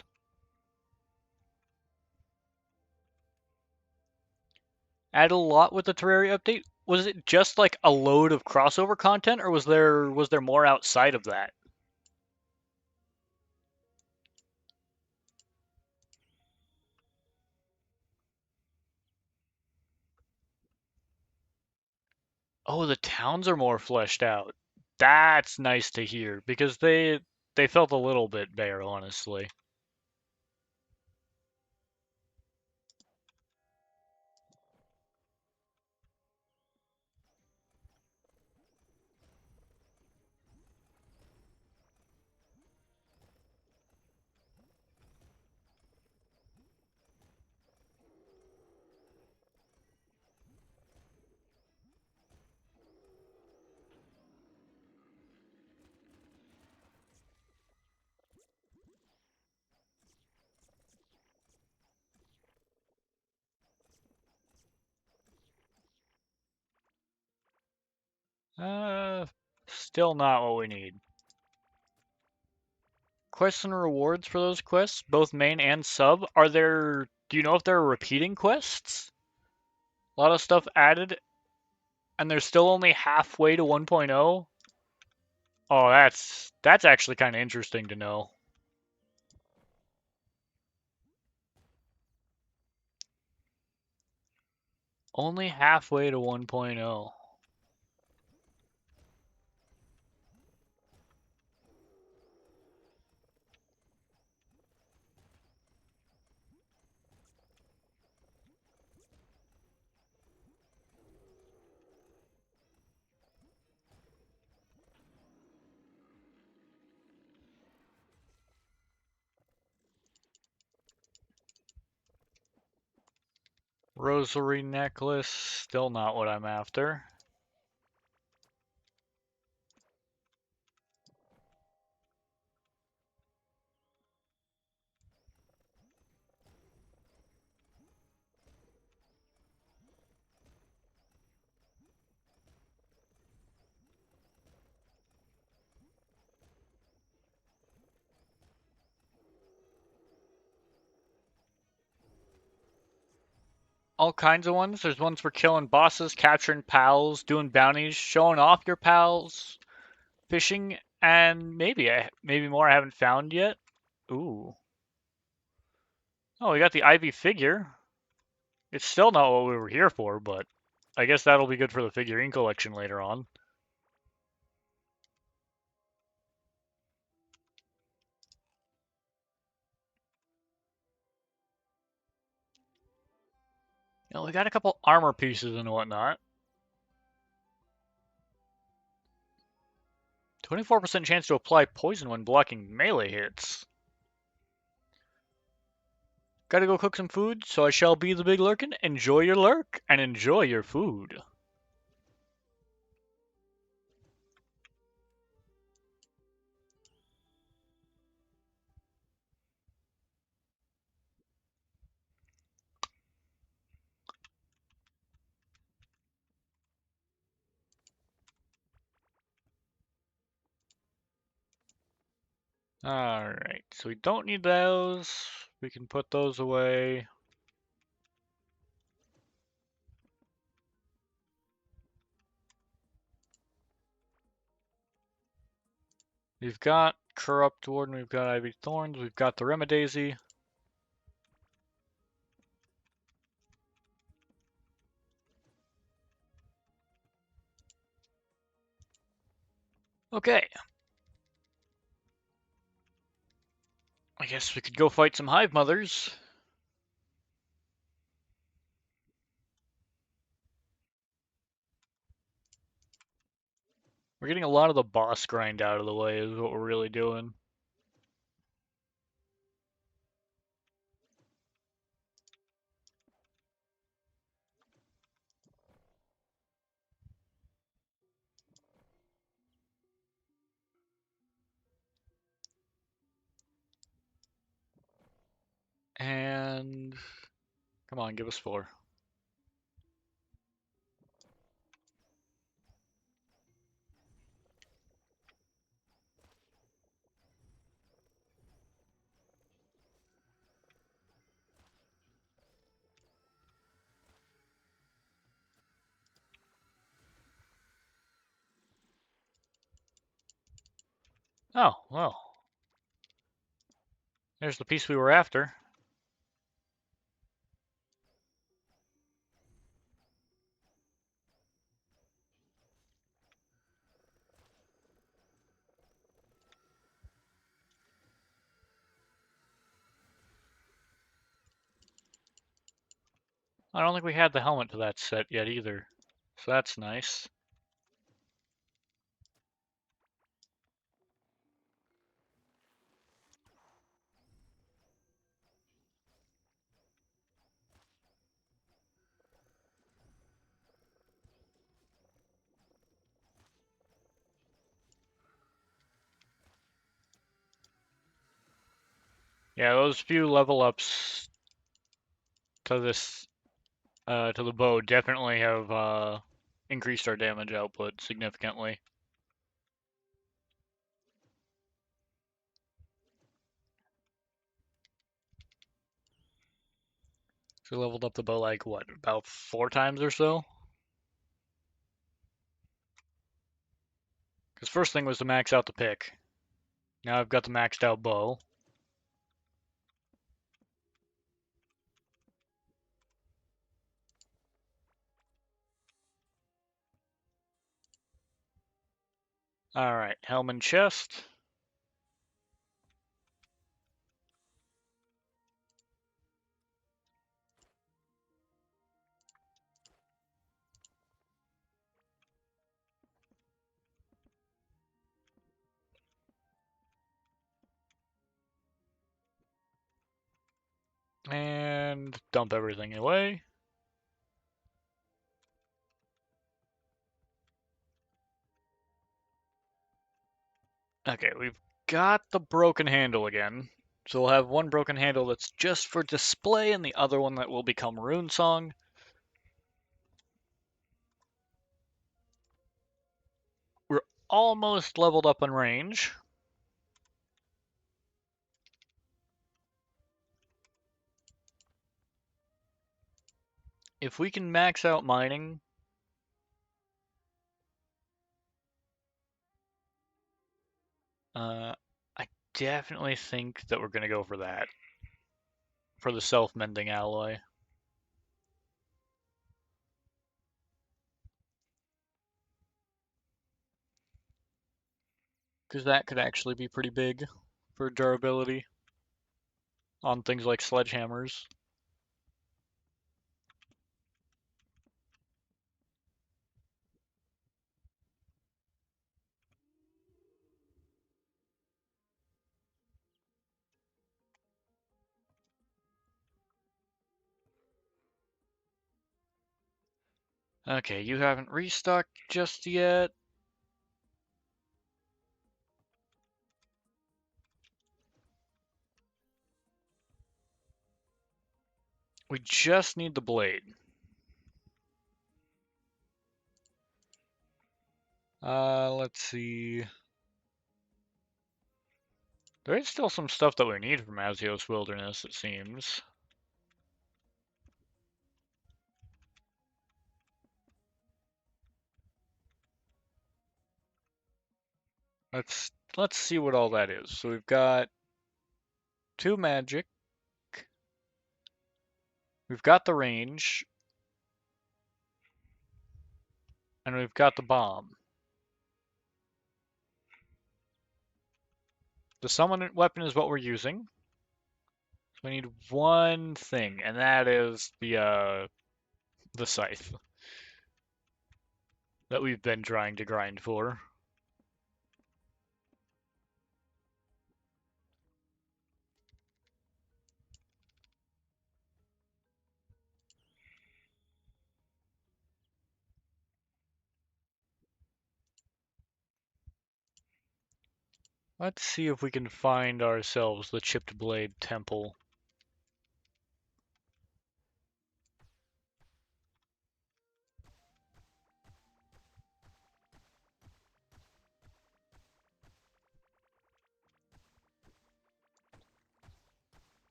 Added a lot with the Terraria update. Was it just like a load of crossover content, or was there more outside of that? Oh, the towns are more fleshed out. That's nice to hear because they felt a little bit bare, honestly. Still not what we need. Quests and rewards for those quests, both main and sub, do you know if they're repeating quests? A lot of stuff added, and they're still only halfway to 1.0? Oh, that's actually kind of interesting to know. Only halfway to 1.0. Rosary necklace, still not what I'm after. All kinds of ones. There's ones for killing bosses, capturing pals, doing bounties, showing off your pals, fishing, and maybe more I haven't found yet. Ooh. Oh, we got the Ivy figure. It's still not what we were here for, but I guess that'll be good for the figurine collection later on. We got a couple armor pieces and whatnot. 24% chance to apply poison when blocking melee hits. Gotta go cook some food, so I shall be the big lurkin. Enjoy your lurk and enjoy your food. Alright, so we don't need those. We can put those away. We've got Corrupt Warden, we've got Ivy Thorns, we've got the Remadaisy. Okay. I guess we could go fight some Hive Mothers. We're getting a lot of the boss grind out of the way is what we're really doing. And come on, give us 4. Oh, well. There's the piece we were after. I don't think we had the helmet to that set yet either. So that's nice. Yeah, those few level ups to this to the bow definitely have increased our damage output significantly. So we leveled up the bow like what, about 4 times or so? Because first thing was to max out the pick. Now I've got the maxed out bow. Alright, helm and chest. And dump everything away. Okay, we've got the broken handle again. So we'll have one broken handle that's just for display and the other one that will become Rune Song. We're almost leveled up in range. If we can max out mining, I definitely think that we're going to go for that. For the self-mending alloy. Because that could actually be pretty big for durability on things like sledgehammers. Okay, you haven't restocked just yet. We just need the blade. Let's see. There is still some stuff that we need from Azios Wilderness, it seems. Let's let's see what all that is. So we've got 2 magic. We've got the range. And we've got the bomb. The summon weapon is what we're using. So we need one thing, and that is the scythe that we've been trying to grind for. Let's see if we can find ourselves the Chipped Blade Temple.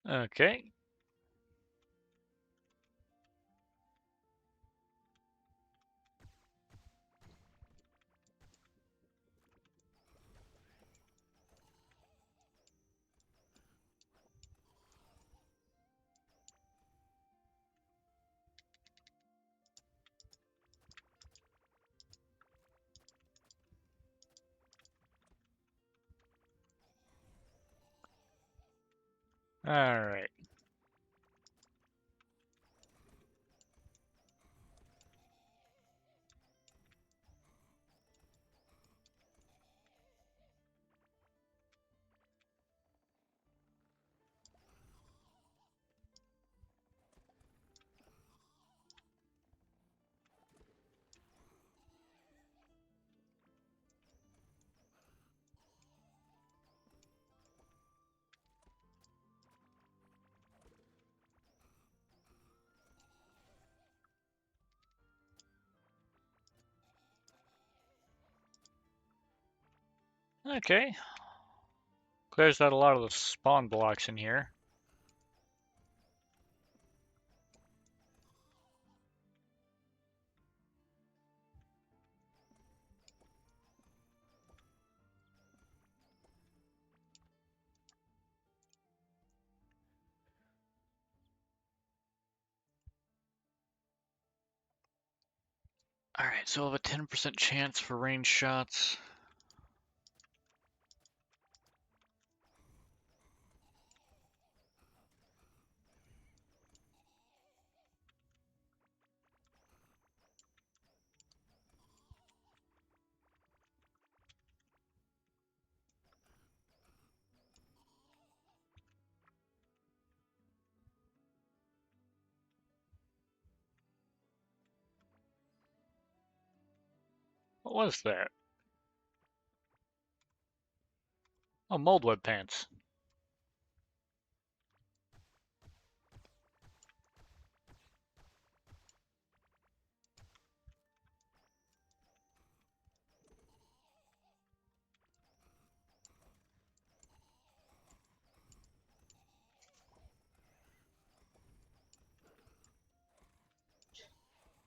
Okay. Alright. Okay. Clears out a lot of the spawn blocks in here. Alright, so we'll have a 10% chance for range shots. What was that? Oh, Moldweb pants.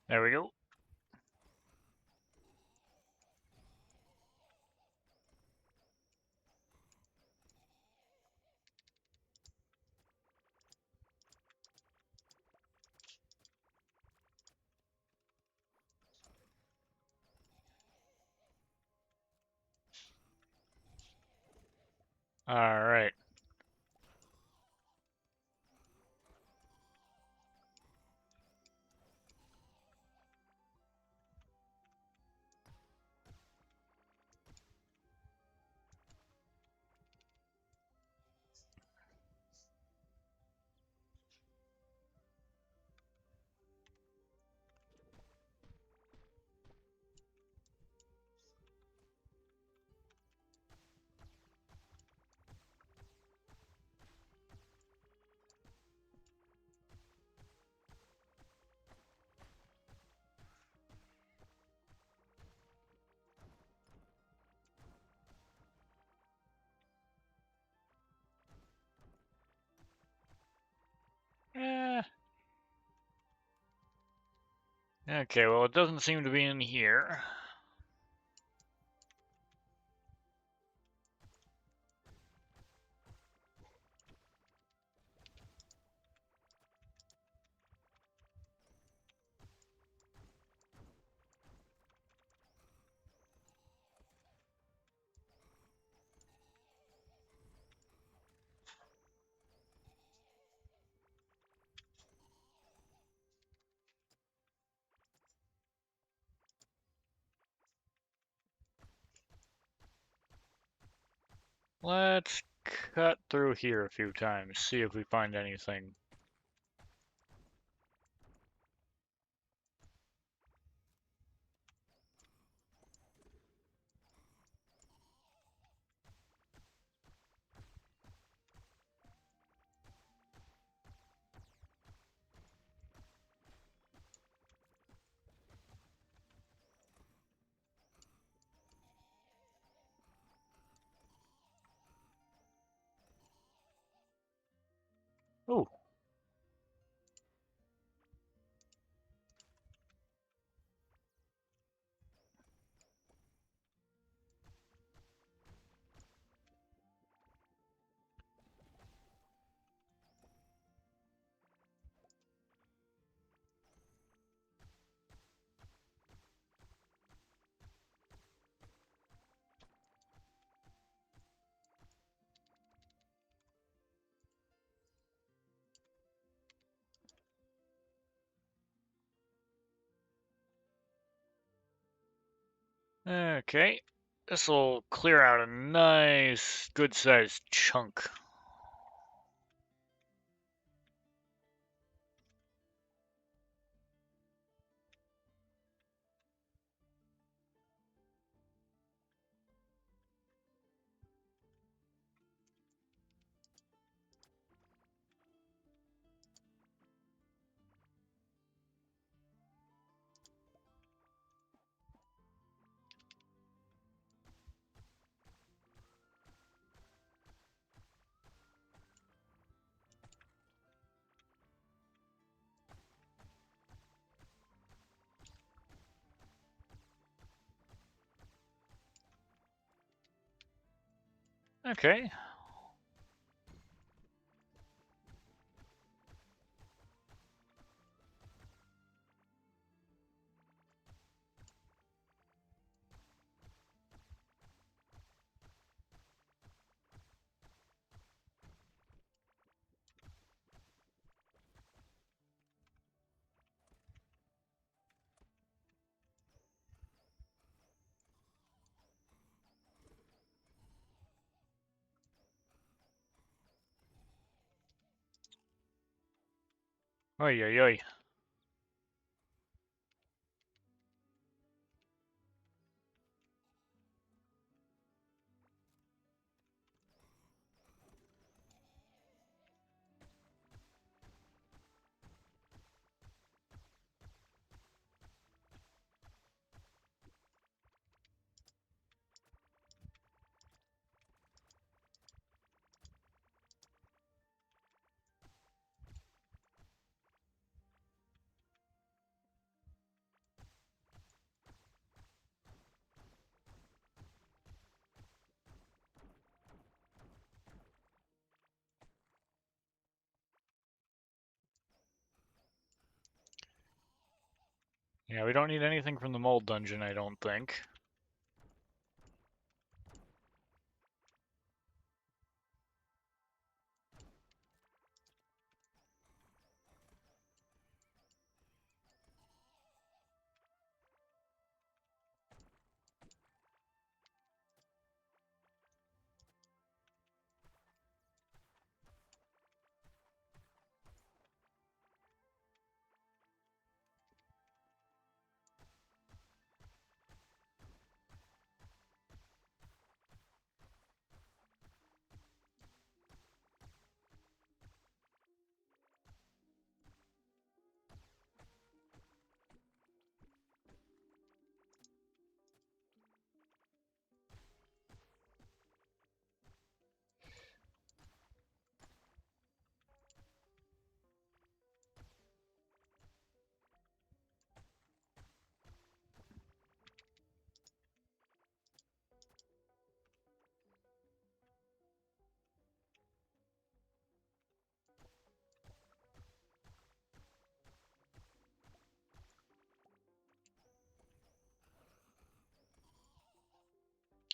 There we go. Alright. Okay, well, it doesn't seem to be in here. Let's cut through here a few times, see if we find anything. Ooh, okay. This'll clear out a nice, good-sized chunk. Okay. Oi, oi, oi. Yeah, we don't need anything from the mold dungeon, I don't think.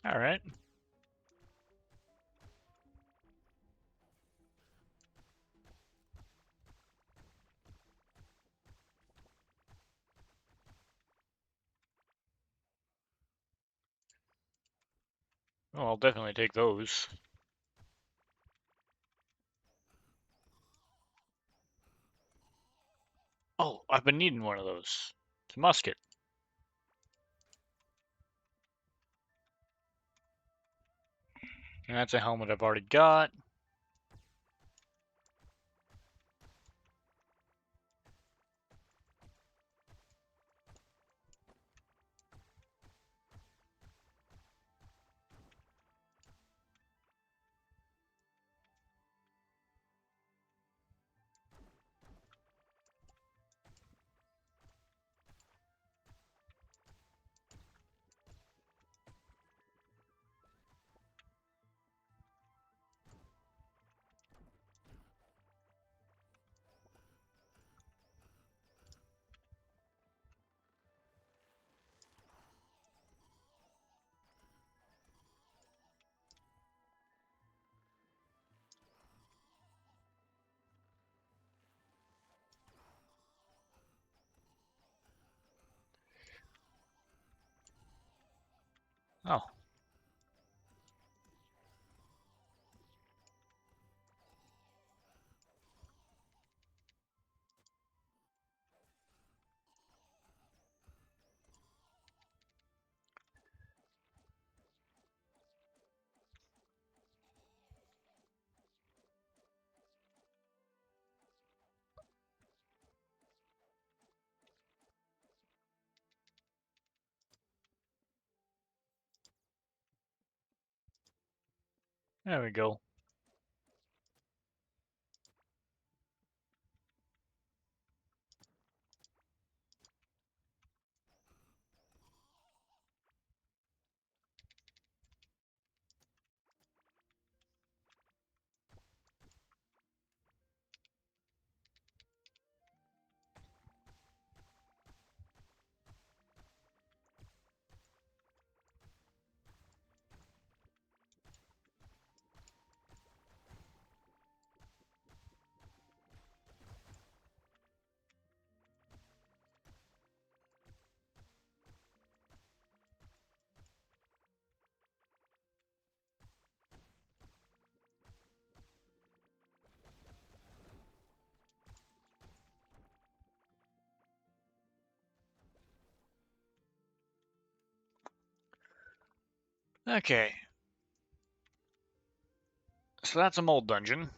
All right. Well, I'll definitely take those. Oh, I've been needing one of those. It's a musket. And that's a helmet I've already got. Oh, there we go. Okay, so that's a mold dungeon.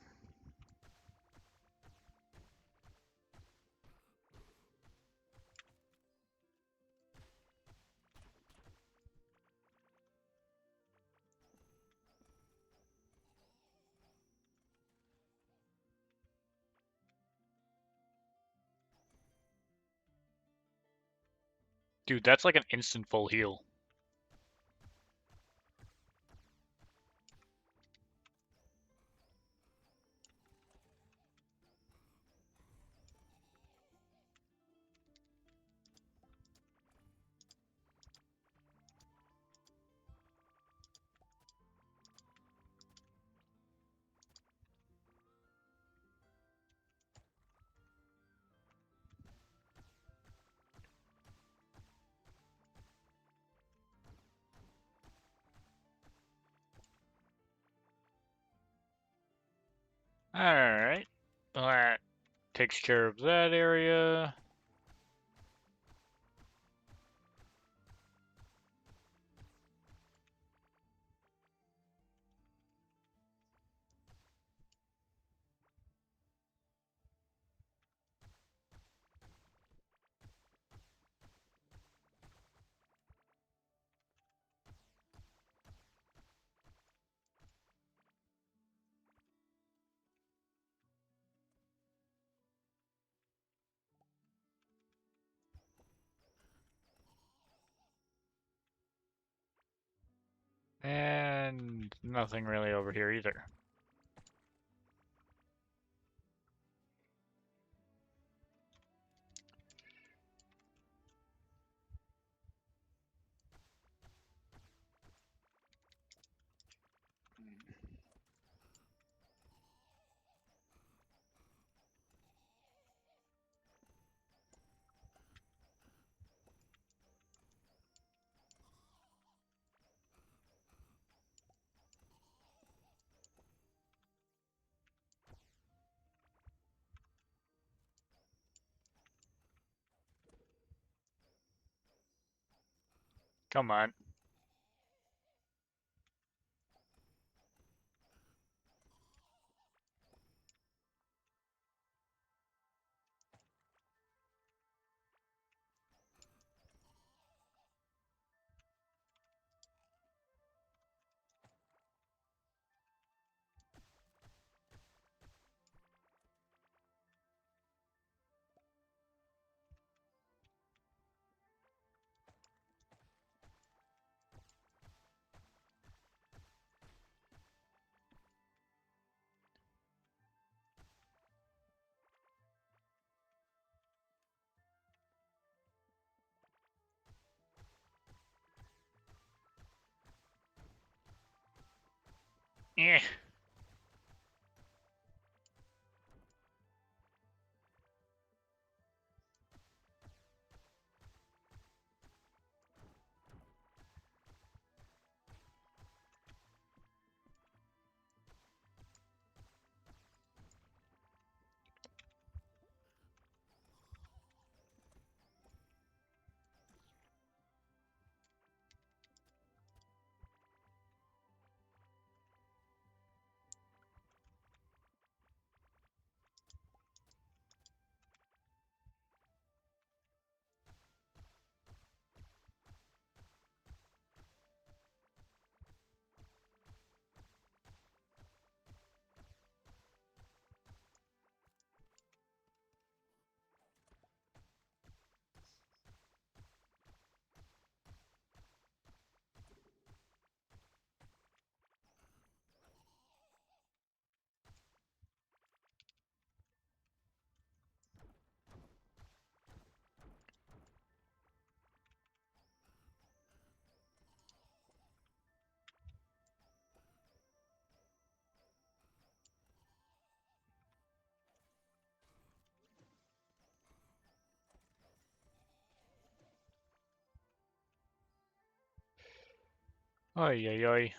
Dude, that's like an instant full heal. Alright. Well, that takes care of that area. And nothing really over here either. Come on. Eh. Oi, oi, oi.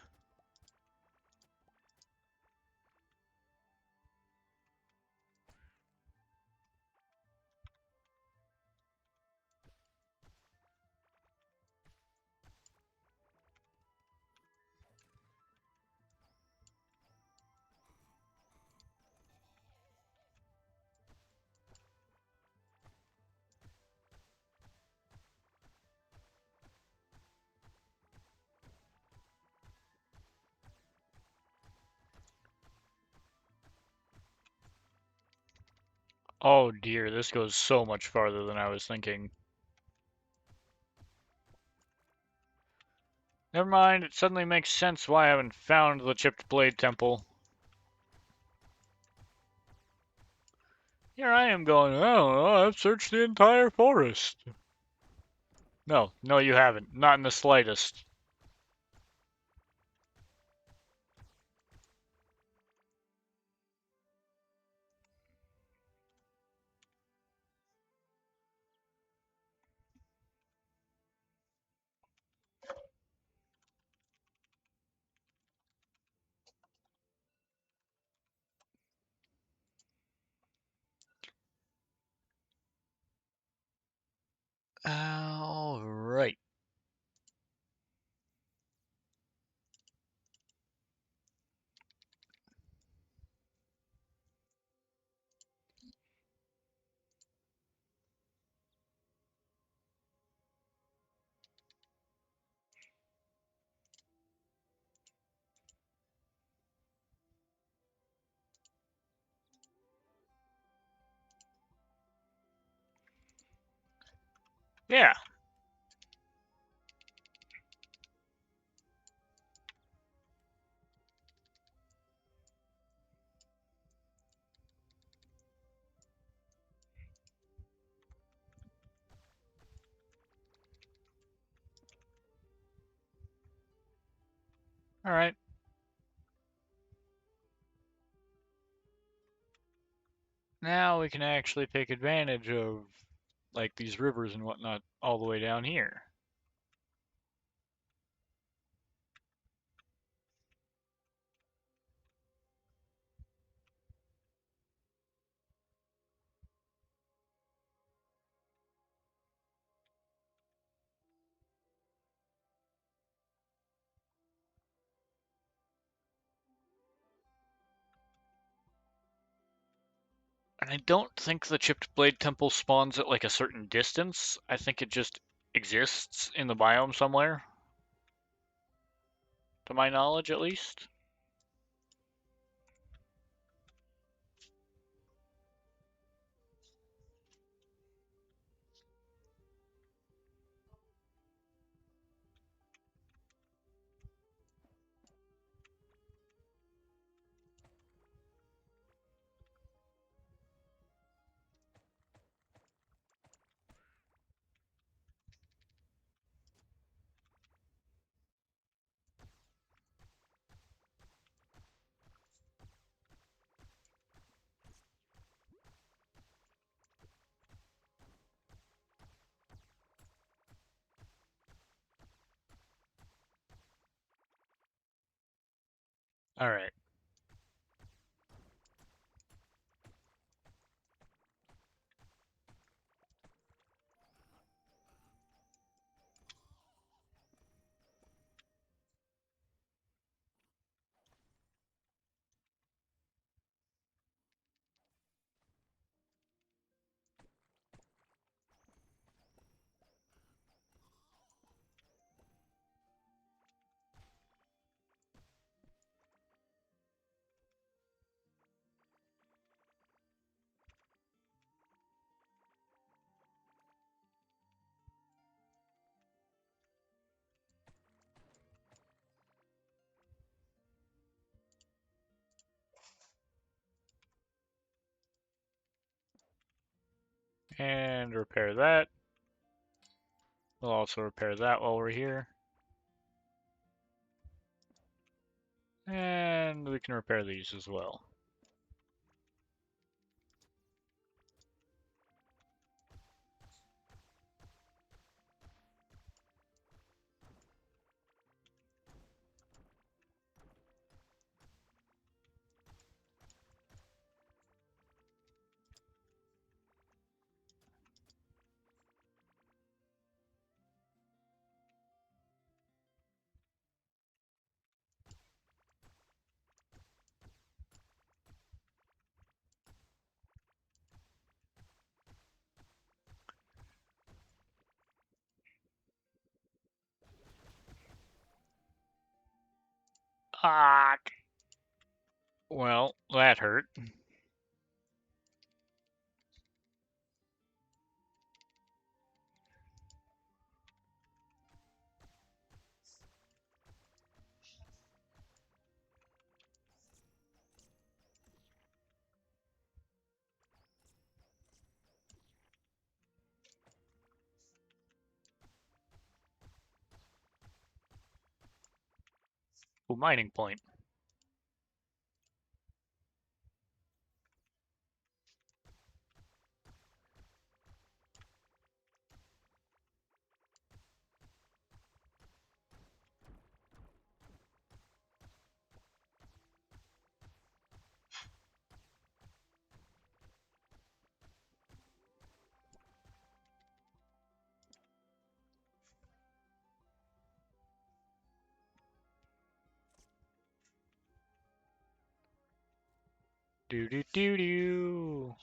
Oh dear, this goes so much farther than I was thinking. Never mind, it suddenly makes sense why I haven't found the Chipped Blade Temple. Here I am going, I don't know, I've searched the entire forest. No, no you haven't. Not in the slightest. Alright. Yeah. Alright. Now we can actually take advantage of, like, these rivers and whatnot all the way down here. And I don't think the Chipped Blade Temple spawns at like a certain distance. I think it just exists in the biome somewhere, to my knowledge at least. All right. And repair that. We'll also repair that while we're here. And we can repair these as well. Ah, well, that hurt. Ooh, mining point. Do do do do.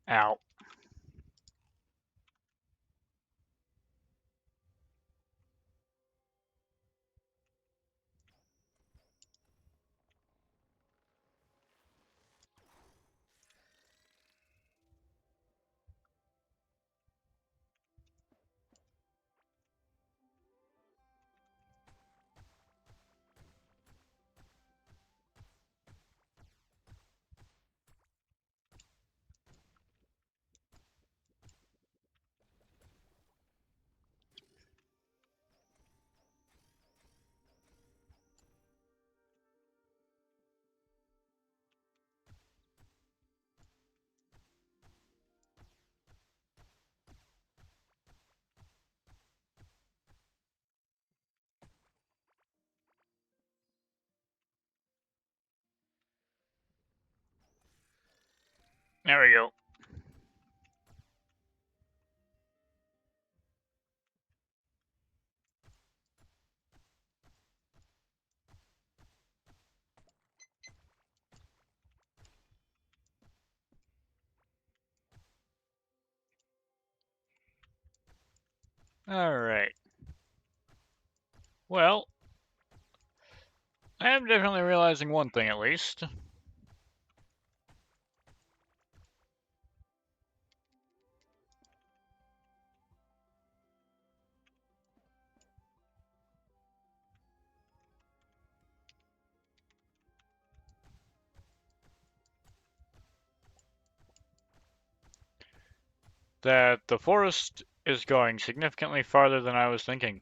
Ow. There we go. Alright. Well, I am definitely realizing one thing at least. That the forest is going significantly farther than I was thinking.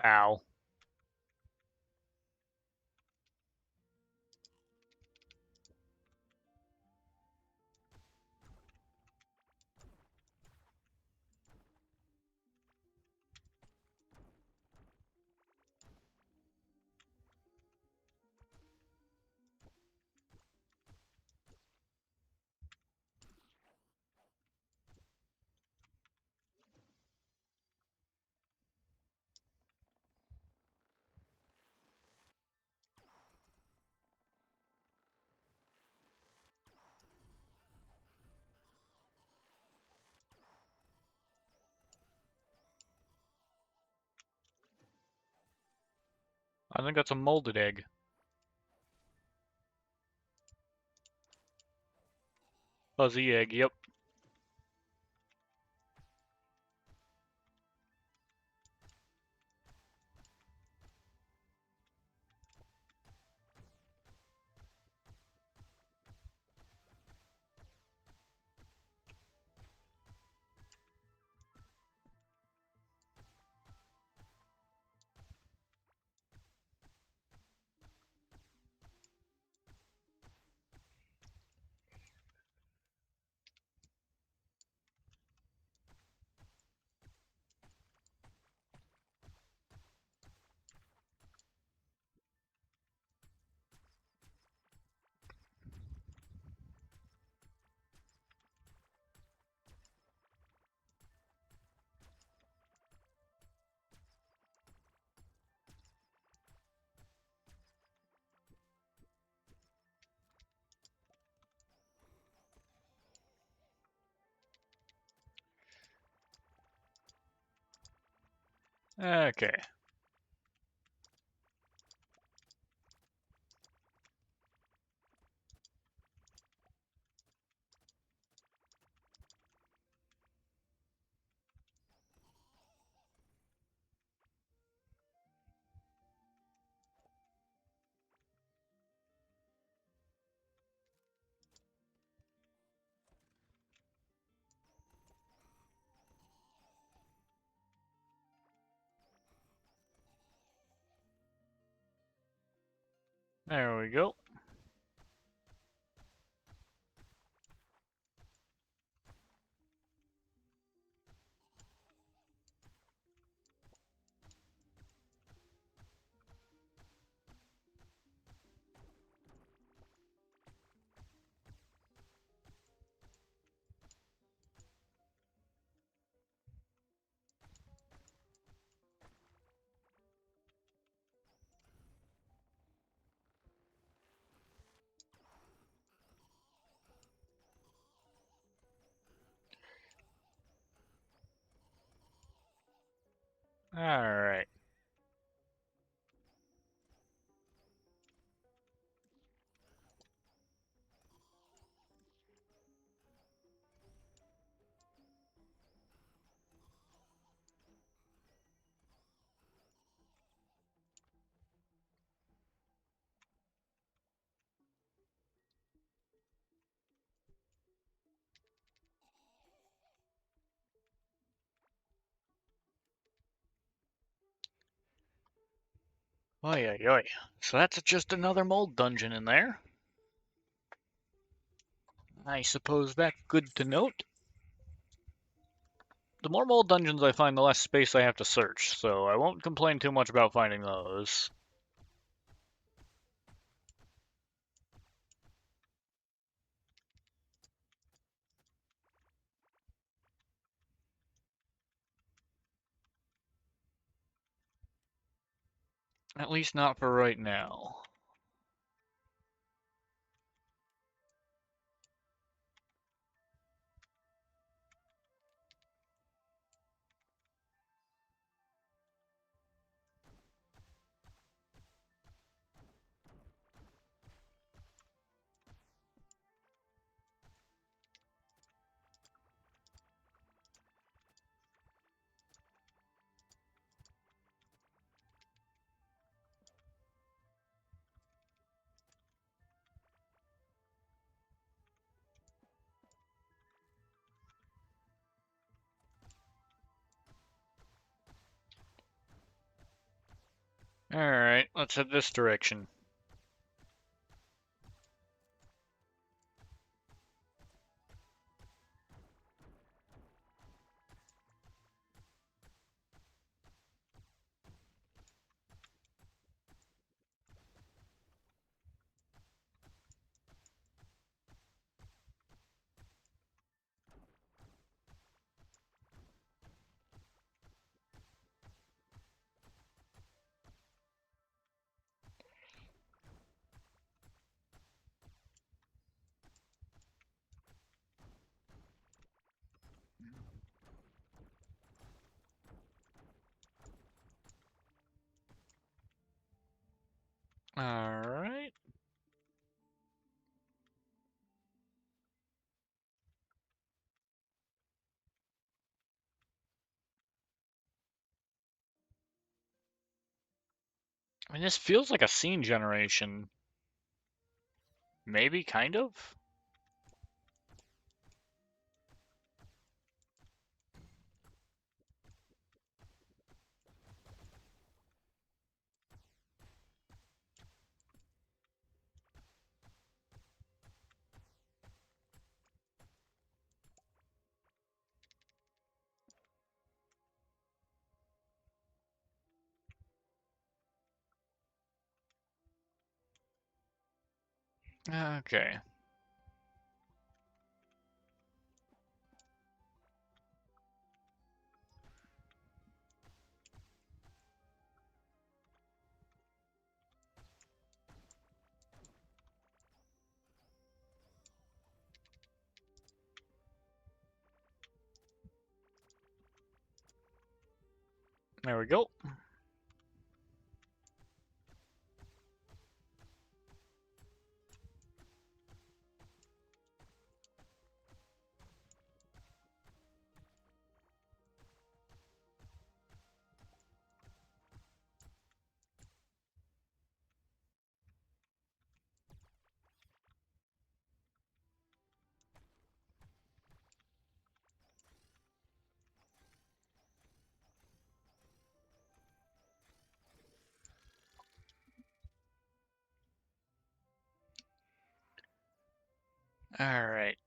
Ow. I think that's a molded egg. Fuzzy egg, yep. Okay. There we go. Alright. Oi, oi, oi. So that's just another mold dungeon in there. I suppose that's good to note. The more mold dungeons I find, the less space I have to search, so I won't complain too much about finding those. At least not for right now. Alright, let's head this direction. Alright. I mean, this feels like a scene generation. Maybe, kind of? Okay. There we go. Alright.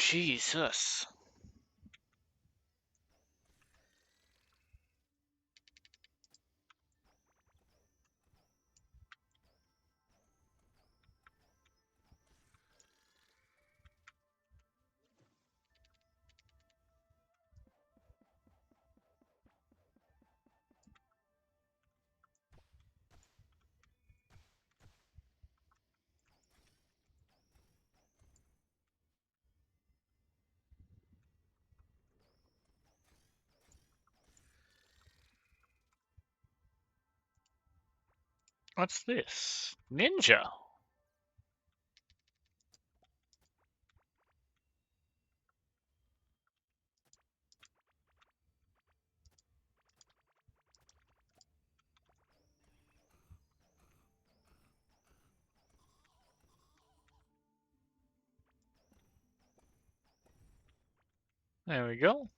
Jesus. What's this? Ninja. There we go.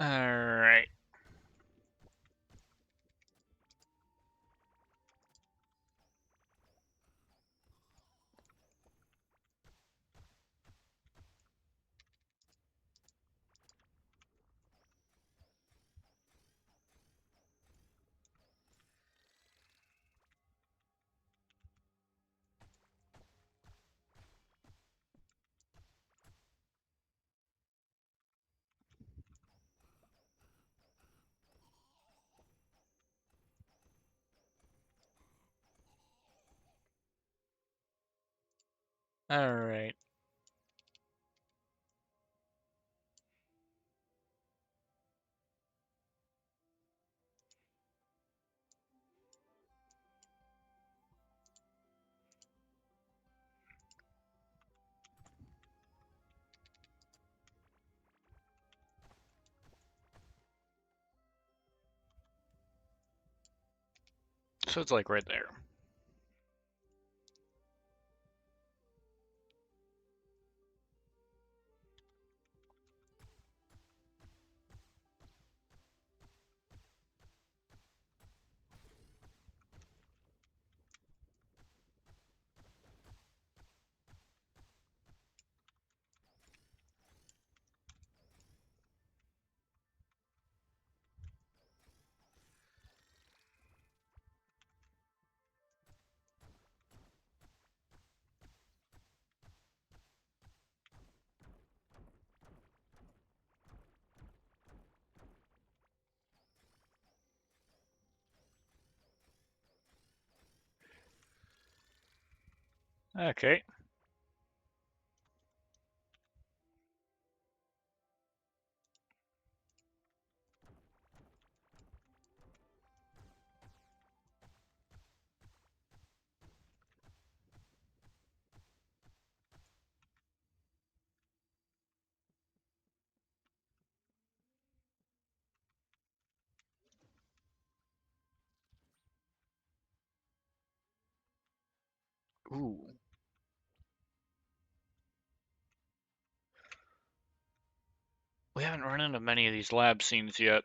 Alright. Alright. So it's like right there. Okay. Ooh. We haven't run into many of these lab scenes yet.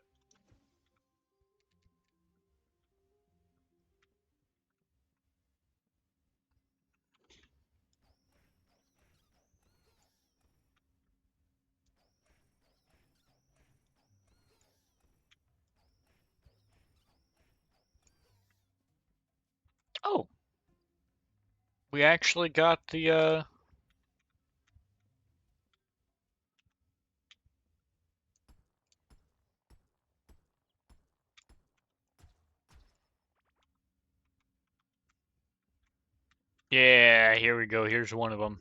Oh, we actually got the Yeah, here we go. Here's one of them.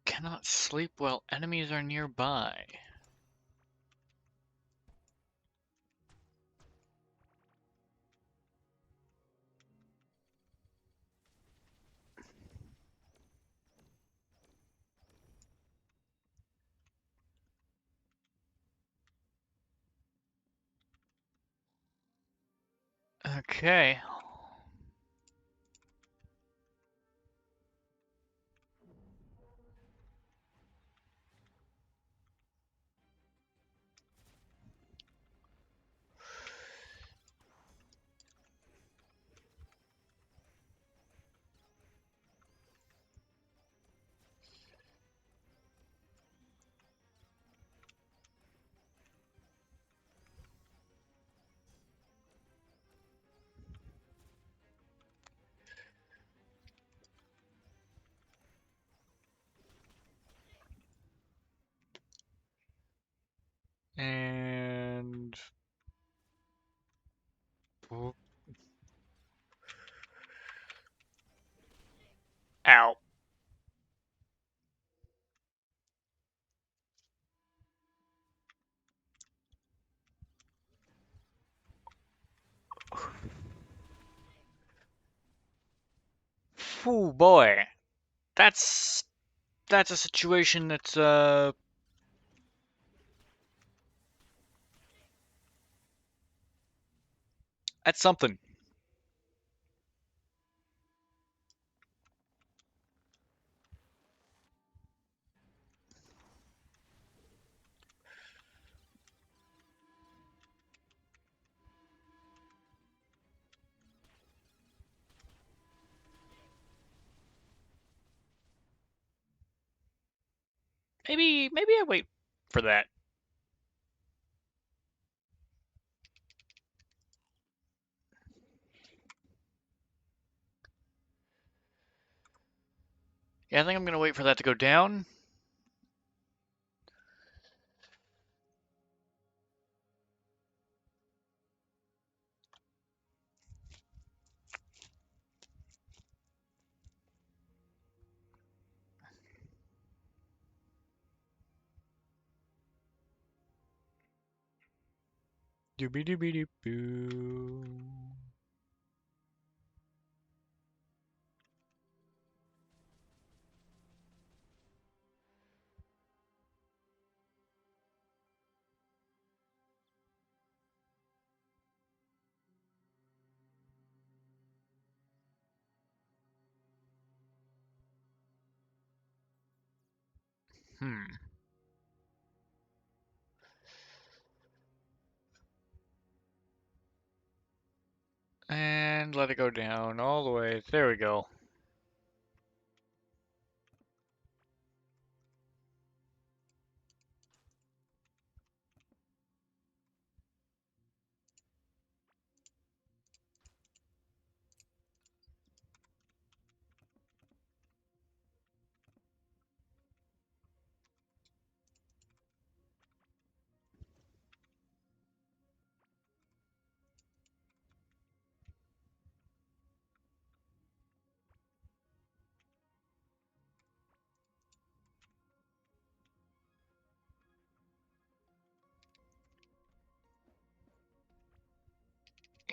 Cannot sleep while enemies are nearby. Okay. And ow. Oh boy. That's that's a situation that's something. Maybe I wait for that. Yeah, I think I'm gonna wait for that to go down. Doobie doobie doop boo. Hmm. And let it go down all the way. There we go.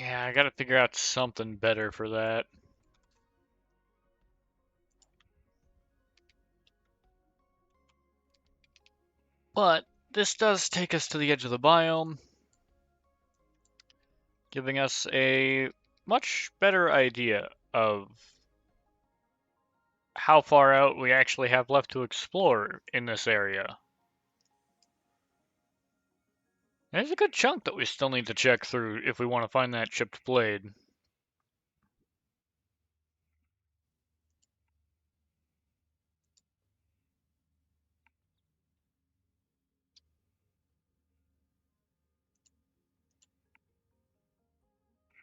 Yeah, I gotta figure out something better for that. But this does take us to the edge of the biome, giving us a much better idea of how far out we actually have left to explore in this area. There's a good chunk that we still need to check through if we want to find that chipped blade.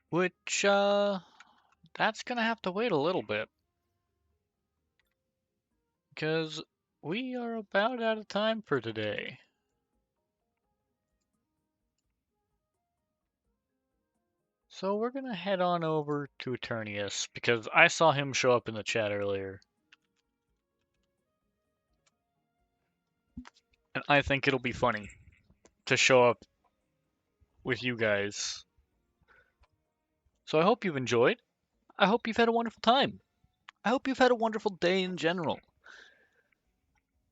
Which, that's gonna have to wait a little bit. Because we are about out of time for today. So we're gonna head on over to Eternius, because I saw him show up in the chat earlier. And I think it'll be funny to show up with you guys. So I hope you've enjoyed. I hope you've had a wonderful time. I hope you've had a wonderful day in general.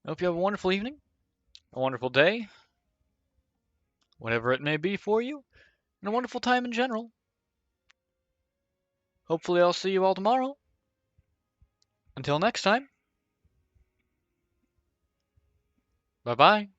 I hope you have a wonderful evening, a wonderful day, whatever it may be for you, and a wonderful time in general. Hopefully I'll see you all tomorrow. Until next time. Bye-bye.